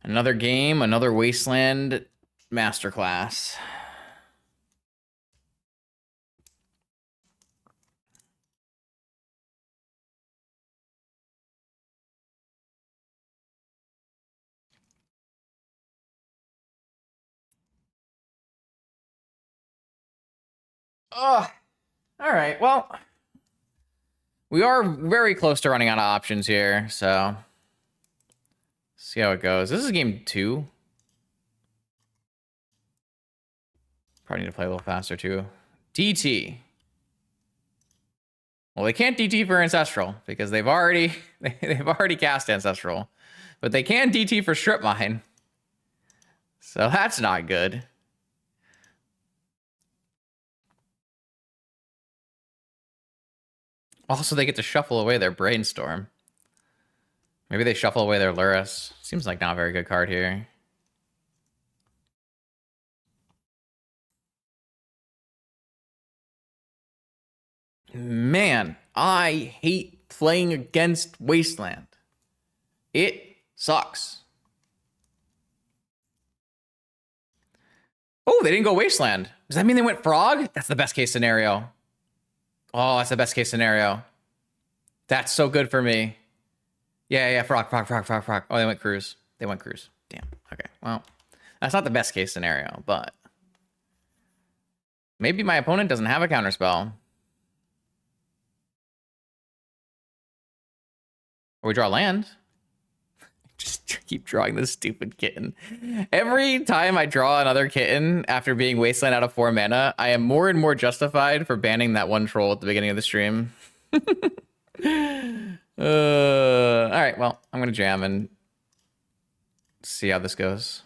Another game, another wasteland masterclass. Oh, all right. Well, we are very close to running out of options here, so see how it goes. This is game 2. Probably need to play a little faster too. DT. Well, they can't DT for Ancestral because they've already cast Ancestral, but they can DT for Strip Mine. So that's not good. Also, they get to shuffle away their Brainstorm. Maybe they shuffle away their Lurrus. Seems like not a very good card here. Man, I hate playing against Wasteland. It sucks. Oh, they didn't go Wasteland. Does that mean they went Frog? That's the best case scenario. Oh, that's the best case scenario. That's so good for me. Yeah, Frog. Oh, they went Cruise. Damn. Okay, well, that's not the best case scenario, but maybe my opponent doesn't have a counterspell. Or we draw land. Just keep drawing this stupid kitten. Every time I draw another kitten after being Wasteland out of 4 mana, I am more and more justified for banning that one troll at the beginning of the stream. All right, well, I'm going to jam and see how this goes.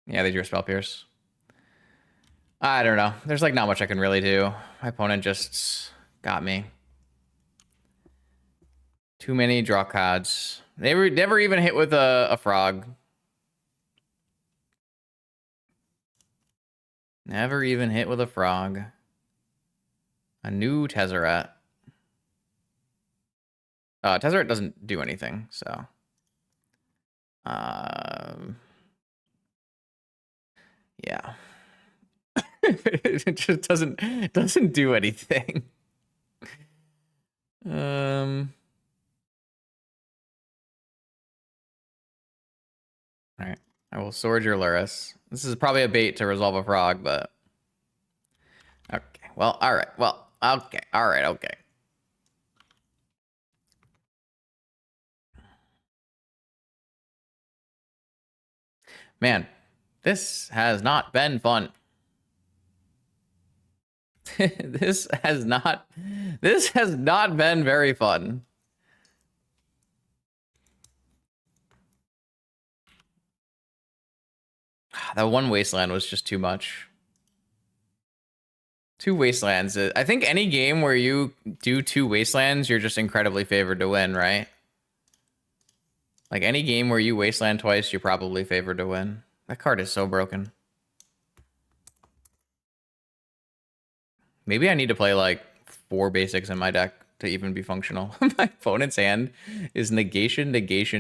Yeah, they drew a Spell Pierce. I don't know. There's like not much I can really do. My opponent just got me. Too many draw cards. They were never even hit with a frog. Never even hit with a frog. A new Tezzeret. Tezzeret doesn't do anything, so. Yeah. It just doesn't do anything. All right. I will sword your Lurrus. This is probably a bait to resolve a frog, but okay. Well, all right. Well, okay. All right. Okay. Man, this has not been fun. This has not been very fun. That one Wasteland was just too much. 2 Wastelands. I think any game where you do 2 Wastelands, you're just incredibly favored to win, right? Like any game where you Wasteland twice, you're probably favored to win. That card is so broken. Maybe I need to play like 4 basics in my deck to even be functional. My opponent's hand is negation,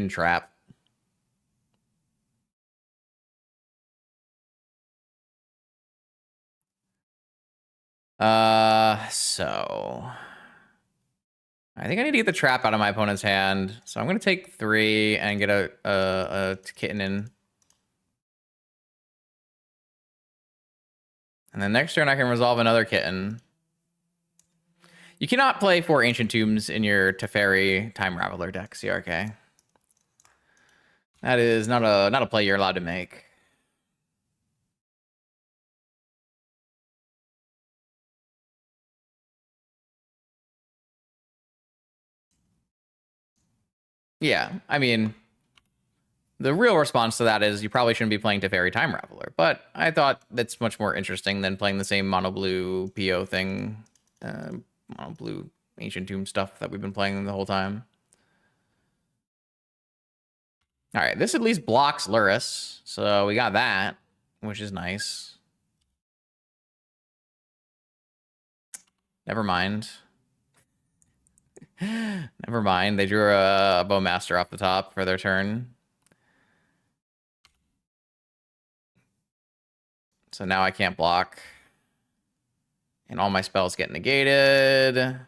trap. So I think I need to get the trap out of my opponent's hand. So I'm gonna take 3 and get a kitten in. And then next turn I can resolve another kitten. You cannot play 4 Ancient Tombs in your Teferi Time Raveler deck, CRK. That is not a play you're allowed to make. Yeah, I mean, the real response to that is you probably shouldn't be playing Teferi Time Raveler, but I thought that's much more interesting than playing the same mono blue PO thing, mono blue Ancient Tomb stuff that we've been playing the whole time. All right, this at least blocks Lurrus, so we got that, which is nice. Never mind. Never mind. They drew a Bowmaster off the top for their turn. So now I can't block. And all my spells get negated.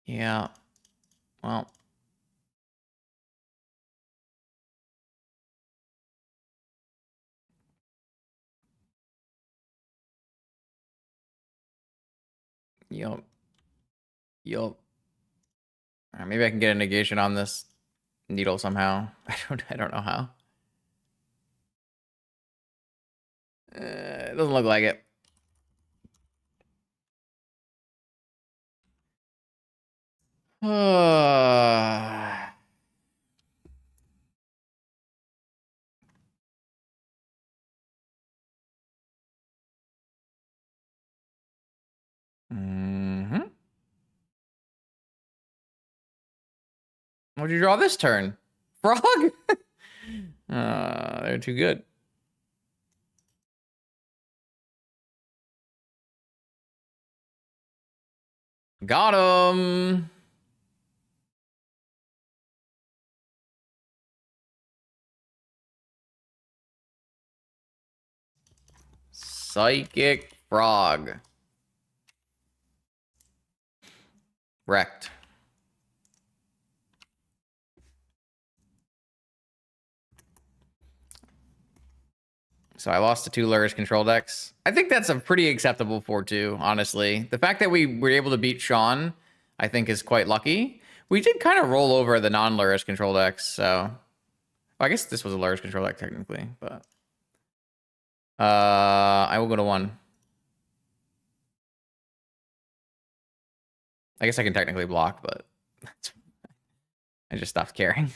Yeah. Well. Yup. Yup. Maybe I can get a negation on this needle somehow. I don't know how. It doesn't look like it. Mm-hmm. What'd you draw this turn? Frog? They're too good. Got him. Psychic Frog. Wrecked. So I lost to 2 Lurrus control decks. I think that's a pretty acceptable 4-2, honestly. The fact that we were able to beat Sean, I think, is quite lucky. We did kind of roll over the non-Lurrus control decks, so... Well, I guess this was a Lurrus control deck, technically, but... I will go to 1. I guess I can technically block, but... I just stopped caring.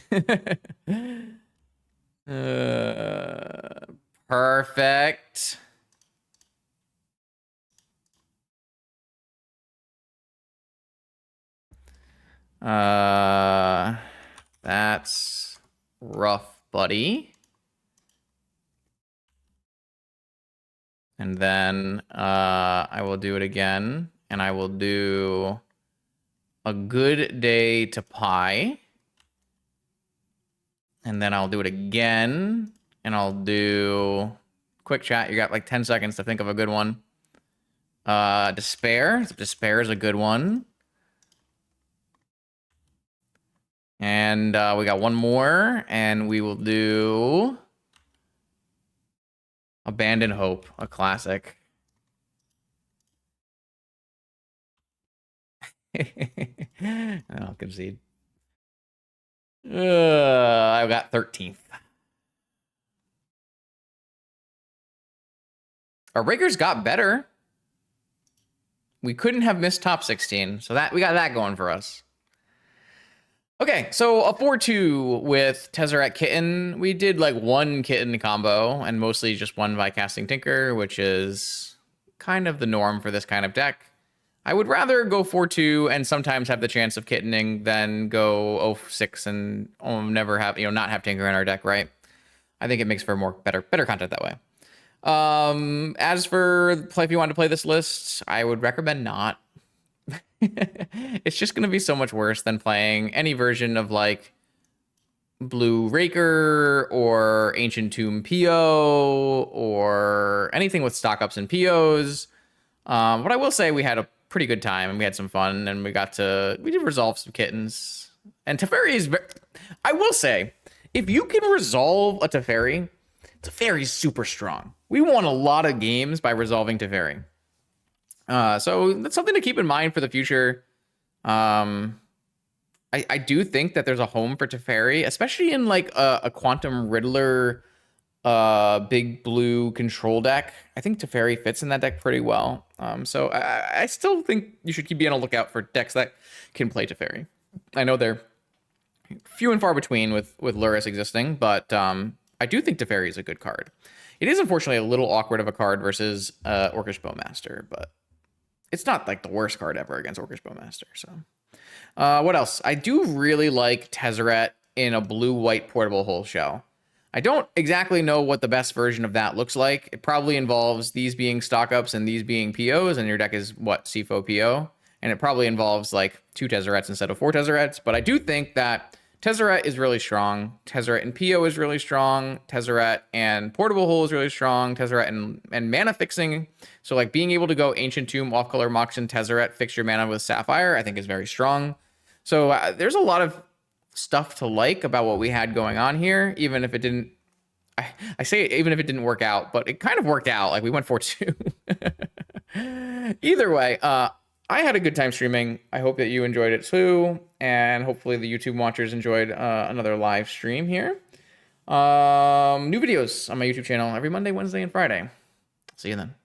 Perfect. That's rough, buddy. And then I will do it again, and I will do a good day to pie. And then I'll do it again, and I'll do quick chat. You got like 10 seconds to think of a good one. Despair. Despair is a good one. And we got one more, and we will do Abandon Hope, a classic. I'll concede. I got 13th. Our Rakers got better. We couldn't have missed top 16, so that we got that going for us. Okay, so a 4-2 with Displacer Kitten. We did like 1 Kitten combo and mostly just 1 by casting Tinker, which is kind of the norm for this kind of deck. I would rather go 4-2 and sometimes have the chance of kittening than go 0-6 and never have, not have Tinker in our deck, right? I think it makes for better content that way. As for if you want to play this list, I would recommend not. It's just going to be so much worse than playing any version of like Blue Raker or Ancient Tomb PO or anything with stock ups and POs. But I will say we had a pretty good time and we had some fun and we did resolve some kittens. And Teferi is I will say, if you can resolve a Teferi, Teferi's super strong. We won a lot of games by resolving Teferi. So that's something to keep in mind for the future. I do think that there's a home for Teferi, especially in like a Quantum Riddler big blue control deck. I think Teferi fits in that deck pretty well. So I still think you should keep being on the lookout for decks that can play Teferi. I know they're few and far between with Lurrus existing, but I do think Teferi is a good card. It is unfortunately a little awkward of a card versus Orcish Bowmaster, but it's not like the worst card ever against Orcish Bowmaster. So what else? I do really like Tezzeret in a blue-white portable hull shell. I don't exactly know what the best version of that looks like. It probably involves these being stock ups and these being POs, and your deck is what, CFO PO? And it probably involves like 2 Tezzerets instead of 4 Tezzerets. But I do think that Tezzeret is really strong. Tezzeret and PO is really strong. Tezzeret and Portable Hull is really strong. Tezzeret and mana fixing. So like being able to go Ancient Tomb, off-color Mox, and Tezzeret, fix your mana with Sapphire, I think is very strong. So there's a lot of stuff to like about what we had going on here, even if it didn't. I say even if it didn't work out, but it kind of worked out. Like we went 4-2. Either way, I had a good time streaming. I hope that you enjoyed it too, and hopefully the YouTube watchers enjoyed another live stream here. New videos on my YouTube channel every Monday, Wednesday, and Friday. See you then.